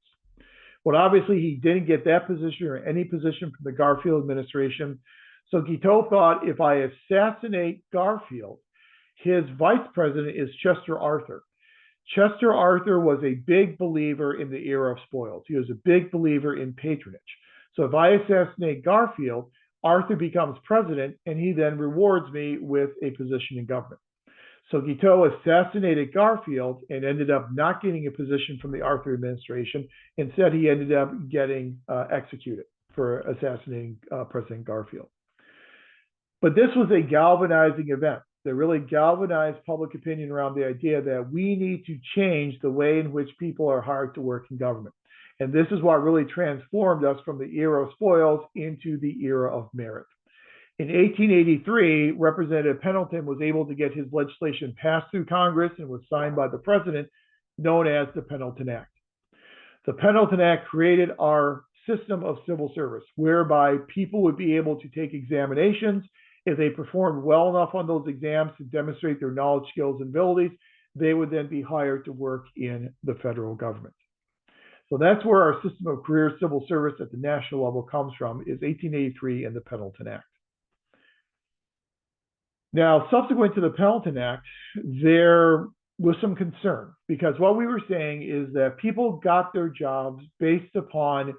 Well, obviously, he didn't get that position or any position from the Garfield administration. So Guiteau thought, if I assassinate Garfield, his vice president is Chester Arthur. Chester Arthur was a big believer in the era of spoils. He was a big believer in patronage. So if I assassinate Garfield, Arthur becomes president, and he then rewards me with a position in government. So Guiteau assassinated Garfield and ended up not getting a position from the Arthur administration. Instead, he ended up getting executed for assassinating President Garfield. But this was a galvanizing event that really galvanized public opinion around the idea that we need to change the way in which people are hired to work in government. And this is what really transformed us from the era of spoils into the era of merit. In 1883, Representative Pendleton was able to get his legislation passed through Congress and was signed by the president, known as the Pendleton Act. The Pendleton Act created our system of civil service, whereby people would be able to take examinations. If they performed well enough on those exams to demonstrate their knowledge, skills, and abilities, they would then be hired to work in the federal government. So that's where our system of career civil service at the national level comes from, is 1883 and the Pendleton Act. Now, subsequent to the Pendleton Act, there was some concern, because what we were saying is that people got their jobs based upon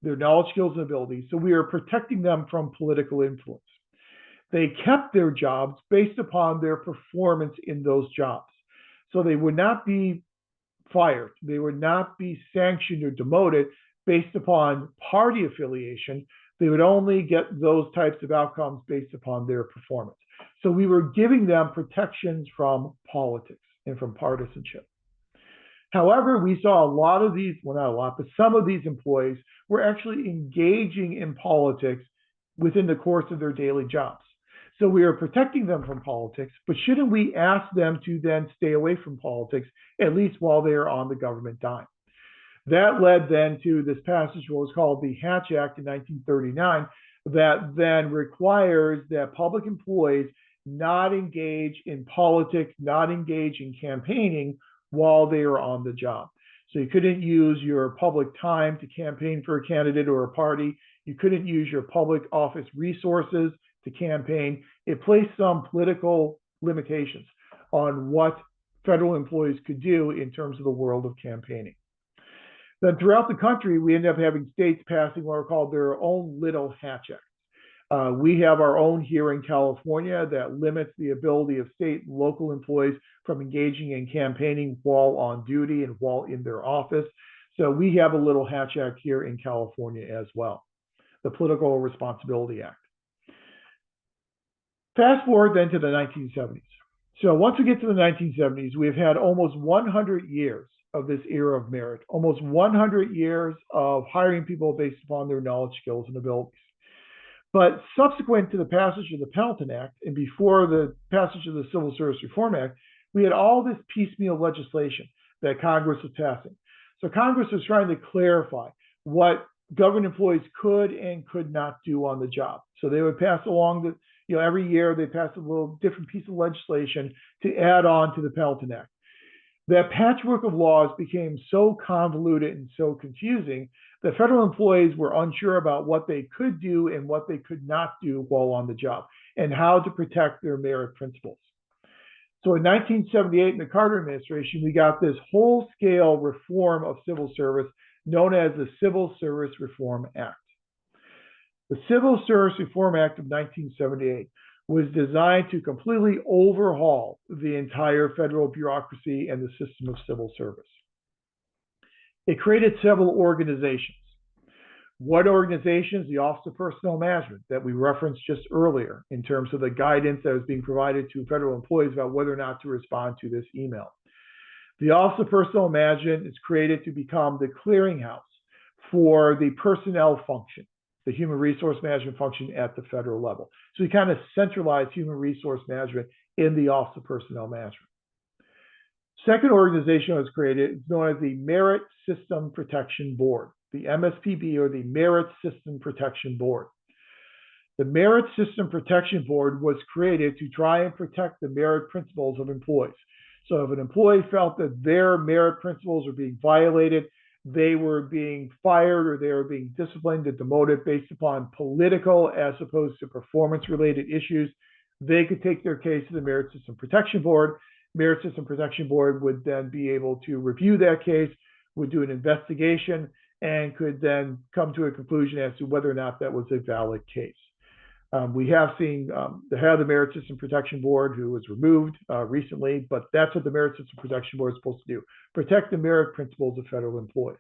their knowledge, skills, and abilities, so we are protecting them from political influence. They kept their jobs based upon their performance in those jobs. So they would not be fired. They would not be sanctioned or demoted based upon party affiliation. They would only get those types of outcomes based upon their performance. So we were giving them protections from politics and from partisanship. However, we saw a lot of these, well, not a lot, but some of these employees were actually engaging in politics within the course of their daily jobs. So we are protecting them from politics, but shouldn't we ask them to then stay away from politics, at least while they are on the government dime? That led then to this passage, what was called the Hatch Act in 1939, that then requires that public employees not engage in politics, not engage in campaigning while they are on the job. So you couldn't use your public time to campaign for a candidate or a party. You couldn't use your public office resources to campaign. It placed some political limitations on what federal employees could do in terms of the world of campaigning. Then throughout the country, we ended up having states passing what are called their own little Hatch Acts. We have our own here in California that limits the ability of state and local employees from engaging in campaigning while on duty and while in their office. So we have a little Hatch Act here in California as well, the Political Responsibility Act. Fast forward then to the 1970s. So once we get to the 1970s, we've had almost 100 years of this era of merit, almost 100 years of hiring people based upon their knowledge, skills, and abilities. But subsequent to the passage of the Pendleton Act and before the passage of the Civil Service Reform Act, we had all this piecemeal legislation that Congress was passing. So Congress was trying to clarify what government employees could and could not do on the job. So they would pass along the, every year they passed a little different piece of legislation to add on to the Pendleton Act. That patchwork of laws became so convoluted and so confusing that federal employees were unsure about what they could do and what they could not do while on the job, and how to protect their merit principles. So in 1978, in the Carter administration, we got this whole-scale reform of civil service known as the Civil Service Reform Act. The Civil Service Reform Act of 1978 was designed to completely overhaul the entire federal bureaucracy and the system of civil service. It created several organizations. What organizations? The Office of Personnel Management that we referenced just earlier in terms of the guidance that was being provided to federal employees about whether or not to respond to this email. The Office of Personnel Management is created to become the clearinghouse for the personnel function, the human resource management function at the federal level. So we kind of centralize human resource management in the Office of Personnel Management. Second organization that was created is known as the Merit System Protection Board, the MSPB, or the Merit System Protection Board. The Merit System Protection Board was created to try and protect the merit principles of employees. So if an employee felt that their merit principles were being violated, they were being fired or they were being disciplined and demoted based upon political as opposed to performance-related issues, they could take their case to the Merit System Protection Board. Merit System Protection Board would then be able to review that case, would do an investigation, and could then come to a conclusion as to whether or not that was a valid case. We have seen the head of the Merit System Protection Board who was removed recently, but that's what the Merit System Protection Board is supposed to do, protect the merit principles of federal employees.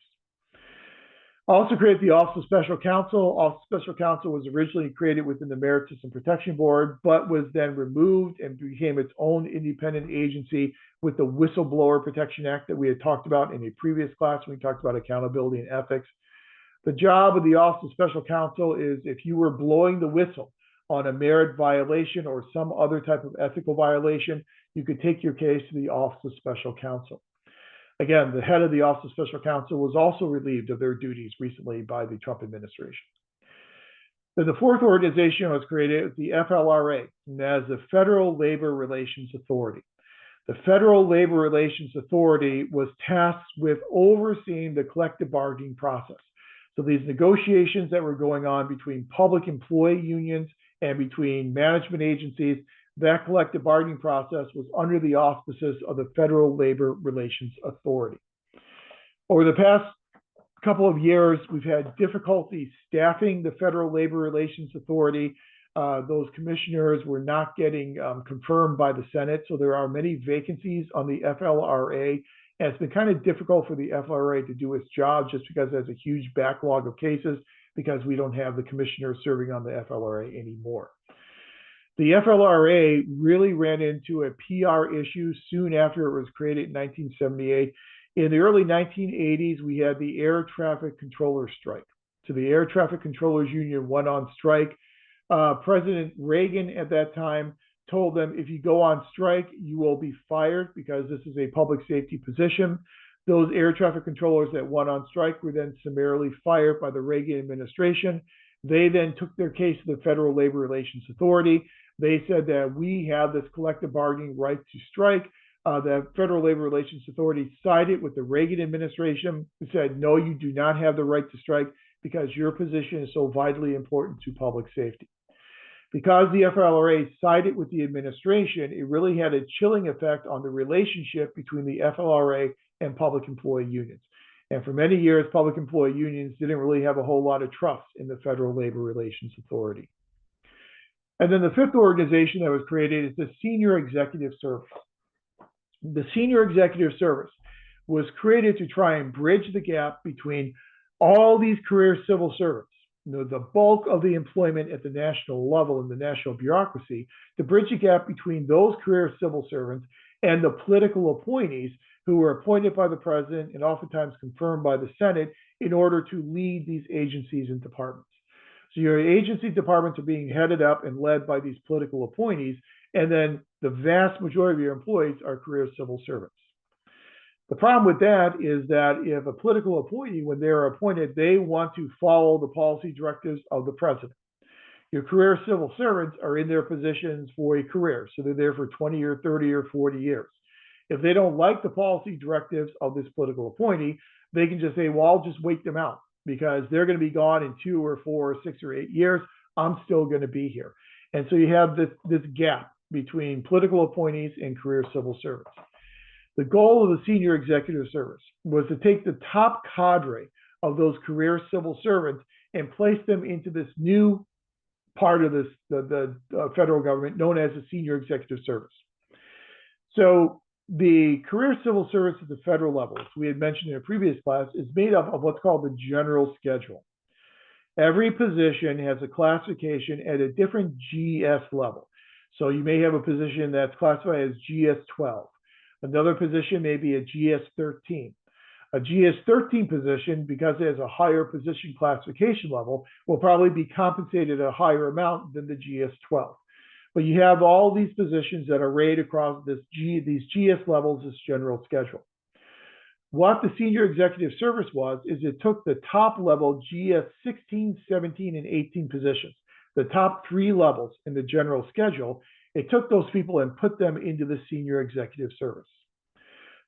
Also created the Office of Special Counsel. Office of Special Counsel was originally created within the Merit System Protection Board, but was then removed and became its own independent agency with the Whistleblower Protection Act that we had talked about in a previous class when we talked about accountability and ethics. The job of the Office of Special Counsel is if you were blowing the whistle on a merit violation or some other type of ethical violation, you could take your case to the Office of Special Counsel. Again, the head of the Office of Special Counsel was also relieved of their duties recently by the Trump administration. Then the fourth organization was created, the FLRA, as the Federal Labor Relations Authority. The Federal Labor Relations Authority was tasked with overseeing the collective bargaining process. So these negotiations that were going on between public employee unions and between management agencies, that collective bargaining process was under the auspices of the Federal Labor Relations Authority. Over the past couple of years, we've had difficulty staffing the Federal Labor Relations Authority. Those commissioners were not getting confirmed by the Senate, so there are many vacancies on the FLRA, and it's been kind of difficult for the FLRA to do its job just because there's a huge backlog of cases because we don't have the commissioners serving on the FLRA anymore. The FLRA really ran into a PR issue soon after it was created in 1978. In the early 1980s, we had the air traffic controller strike. So the Air Traffic Controllers Union went on strike. President Reagan at that time told them, if you go on strike, you will be fired because this is a public safety position. Those air traffic controllers that went on strike were then summarily fired by the Reagan administration. They then took their case to the Federal Labor Relations Authority. They said that we have this collective bargaining right to strike. The Federal Labor Relations Authority sided with the Reagan administration and said, no, you do not have the right to strike because your position is so vitally important to public safety. Because the FLRA sided with the administration, it really had a chilling effect on the relationship between the FLRA and public employee unions. And for many years, public employee unions didn't really have a whole lot of trust in the Federal Labor Relations Authority. And then the fifth organization that was created is the Senior Executive Service. The Senior Executive Service was created to try and bridge the gap between all these career civil servants, the bulk of the employment at the national level in the national bureaucracy, to bridge the gap between those career civil servants and the political appointees who were appointed by the president and oftentimes confirmed by the Senate in order to lead these agencies and departments. So your agency departments are being headed up and led by these political appointees, and then the vast majority of your employees are career civil servants. The problem with that is that if a political appointee, when they're appointed, they want to follow the policy directives of the president. Your career civil servants are in their positions for a career, so they're there for 20 or 30 or 40 years. If they don't like the policy directives of this political appointee, they can just say, well, I'll just wait them out because they're going to be gone in 2 or 4 or 6 or 8 years. I'm still going to be here. And so you have this gap between political appointees and career civil servants. The goal of the Senior Executive Service was to take the top cadre of those career civil servants and place them into this new part of the federal government known as the Senior Executive Service. So the career civil service at the federal level, as we had mentioned in a previous class, is made up of what's called the general schedule. Every position has a classification at a different GS level. So you may have a position that's classified as GS 12. Another position may be a GS 13. A GS 13 position, because it has a higher position classification level, will probably be compensated at a higher amount than the GS 12. But you have all these positions that are arrayed across these GS levels, this general schedule. What the Senior Executive Service was, is it took the top level GS 16, 17, and 18 positions, the top 3 levels in the general schedule. It took those people and put them into the Senior Executive Service.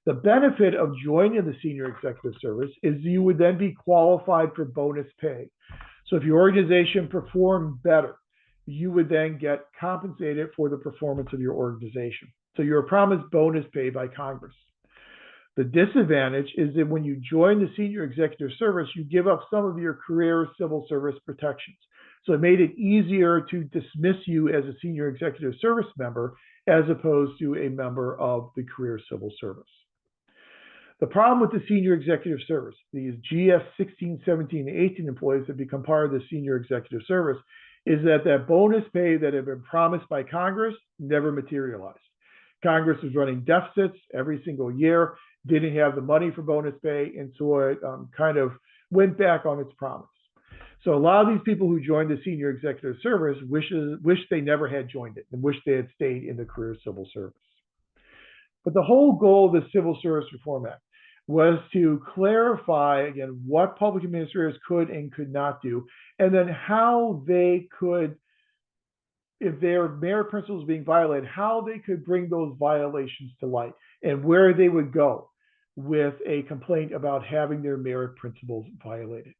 The benefit of joining the Senior Executive Service is you would then be qualified for bonus pay. So if your organization performed better, you would then get compensated for the performance of your organization. So you're promised bonus pay by Congress. The disadvantage is that when you join the Senior Executive Service, you give up some of your career civil service protections. So it made it easier to dismiss you as a Senior Executive Service member as opposed to a member of the career civil service. The problem with the Senior Executive Service, these GS 16, 17, and 18 employees that become part of the Senior Executive Service, is that bonus pay that had been promised by Congress never materialized. Congress was running deficits every single year, didn't have the money for bonus pay, and so it kind of went back on its promise. So a lot of these people who joined the Senior Executive Service wish they never had joined it and wish they had stayed in the career civil service. But the whole goal of the Civil Service Reform Act was to clarify, again, what public administrators could and could not do, and then how they could if their merit principles being violated, how they could bring those violations to light and where they would go with a complaint about having their merit principles violated.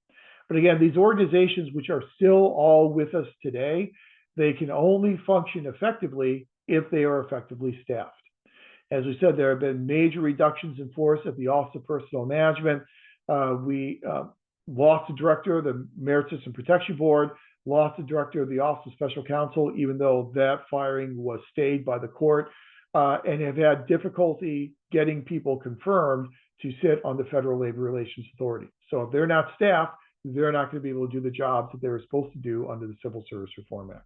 But again, these organizations, which are still all with us today, they can only function effectively if they are effectively staffed. As we said, there have been major reductions in force at the Office of Personnel Management. We lost the director of the Merit System Protection Board, lost the director of the Office of Special Counsel, even though that firing was stayed by the court, and have had difficulty getting people confirmed to sit on the Federal Labor Relations Authority. So if they're not staffed, they're not going to be able to do the jobs that they're supposed to do under the Civil Service Reform Act.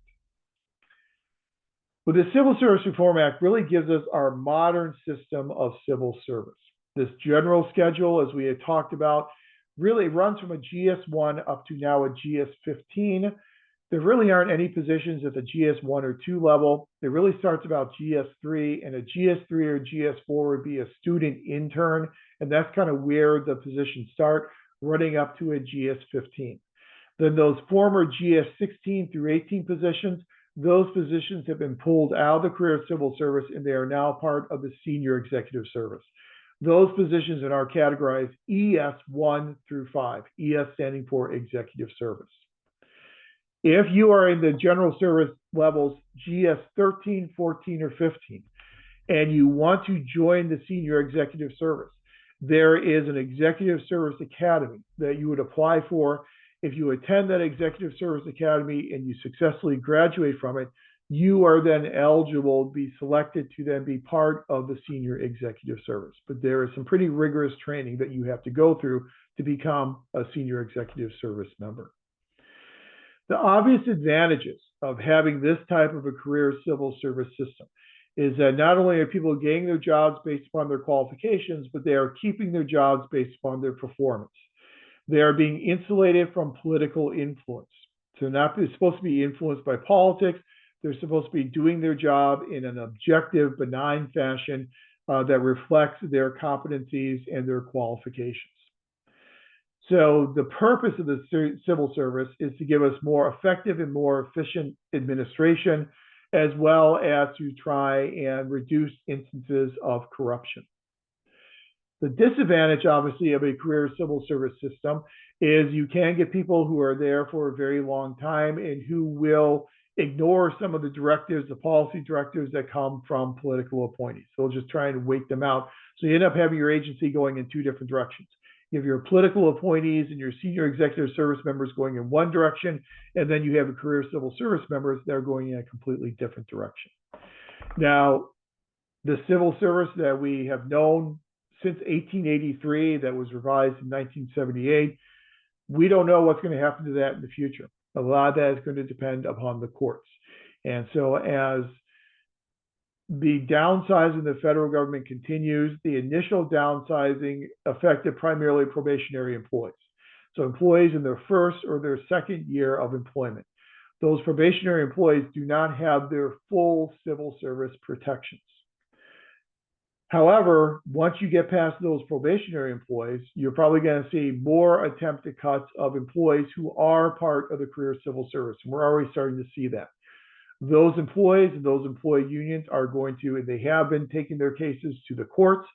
But the Civil Service Reform Act really gives us our modern system of civil service. This general schedule, as we had talked about, really runs from a GS1 up to now a GS15. There really aren't any positions at the GS1 or 2 level. It really starts about GS3, and a GS3 or GS4 would be a student intern, and that's kind of where the positions start, running up to a GS15. Then those former GS16 through 18 positions, those positions have been pulled out of the career civil service, and they are now part of the senior executive service. Those positions are categorized ES1 through 5, ES standing for executive service. If you are in the general service levels GS 13, 14, or 15, and you want to join the senior executive service, there is an executive service academy that you would apply for. If you attend that executive service academy and you successfully graduate from it, you are then eligible to be selected to then be part of the senior executive service. But there is some pretty rigorous training that you have to go through to become a senior executive service member. The obvious advantages of having this type of a career civil service system is that not only are people getting their jobs based upon their qualifications, but they are keeping their jobs based upon their performance. They are being insulated from political influence. So they're not supposed to be influenced by politics. They're supposed to be doing their job in an objective, benign fashion that reflects their competencies and their qualifications. So the purpose of the civil service is to give us more effective and more efficient administration, as well as to try and reduce instances of corruption. The disadvantage, obviously, of a career civil service system is you can get people who are there for a very long time and who will ignore some of the directives, the policy directives that come from political appointees. So they'll just try and wait them out. So you end up having your agency going in two different directions. You have your political appointees and your senior executive service members going in one direction, and then you have a career civil service members that are going in a completely different direction. Now, the civil service that we have known since 1883, that was revised in 1978, we don't know what's going to happen to that in the future. A lot of that is going to depend upon the courts. And so as the downsizing of the federal government continues, the initial downsizing affected primarily probationary employees. So employees in their first or their second year of employment. Those probationary employees do not have their full civil service protections. However, once you get past those probationary employees, you're probably going to see more attempted cuts of employees who are part of the career civil service. And we're already starting to see that. Those employees and those employee unions are going to, and they have been taking their cases to the courts.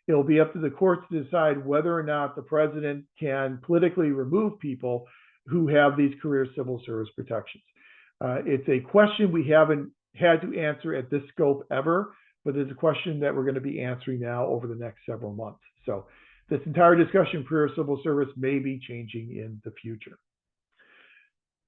It'll be up to the courts to decide whether or not the president can politically remove people who have these career civil service protections. It's a question we haven't had to answer at this scope ever, but it's a question that we're going to be answering now over the next several months. So this entire discussion of career civil service may be changing in the future.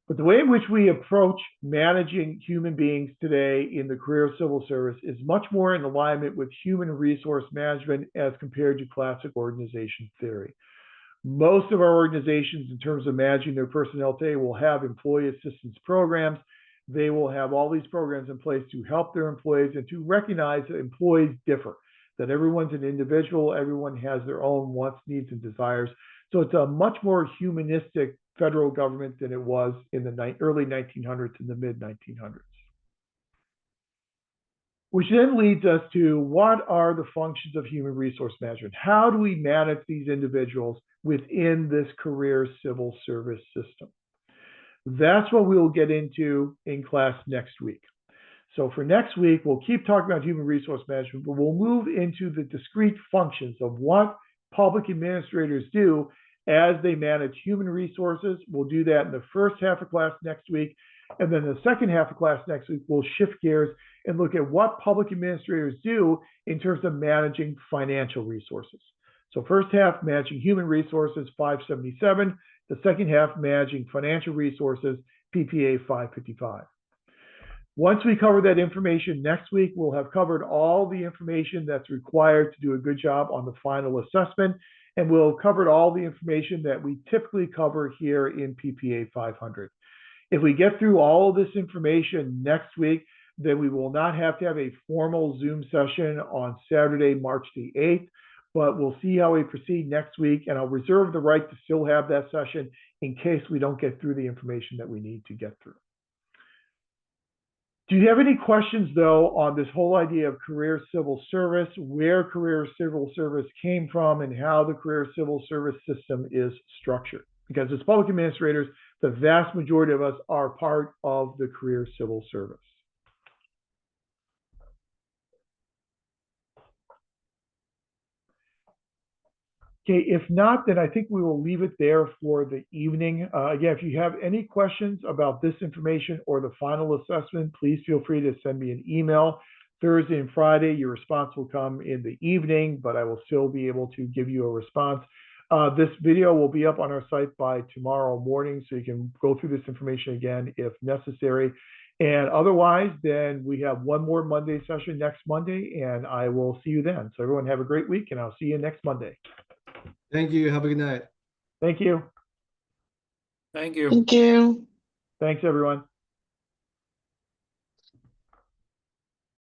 But the way in which we approach managing human beings today in the career civil service is much more in alignment with human resource management as compared to classic organization theory. Most of our organizations, in terms of managing their personnel today, will have employee assistance programs. They will have all these programs in place to help their employees and to recognize that employees differ, that everyone's an individual, everyone has their own wants, needs, and desires. So it's a much more humanistic federal government than it was in the early 1900s and the mid 1900s. Which then leads us to, what are the functions of human resource management? How do we manage these individuals within this career civil service system? That's what we'll get into in class next week. So for next week, we'll keep talking about human resource management, but we'll move into the discrete functions of what public administrators do as they manage human resources. We'll do that in the first half of class next week. And then the second half of class next week, we'll shift gears and look at what public administrators do in terms of managing financial resources. So first half, managing human resources, 577. The second half, managing financial resources, PPA 555. Once we cover that information next week, we'll have covered all the information that's required to do a good job on the final assessment, and we'll have covered all the information that we typically cover here in PPA 500. If we get through all of this information next week, then we will not have to have a formal Zoom session on Saturday, March the 8th, but we'll see how we proceed next week, and I'll reserve the right to still have that session in case we don't get through the information that we need to get through. Do you have any questions, though, on this whole idea of career civil service, where career civil service came from, and how the career civil service system is structured? Because as public administrators, the vast majority of us are part of the career civil service. Okay, if not, then I think we will leave it there for the evening. Again, if you have any questions about this information or the final assessment, please feel free to send me an email. Thursday and Friday, your response will come in the evening, but I will still be able to give you a response. This video will be up on our site by tomorrow morning, so you can go through this information again if necessary. And otherwise, then we have one more Monday session next Monday, and I will see you then. So everyone have a great week, and I'll see you next Monday.
Thank you. Have a good night.
Thank you.
Thank you.
Thank you.
Thanks, everyone.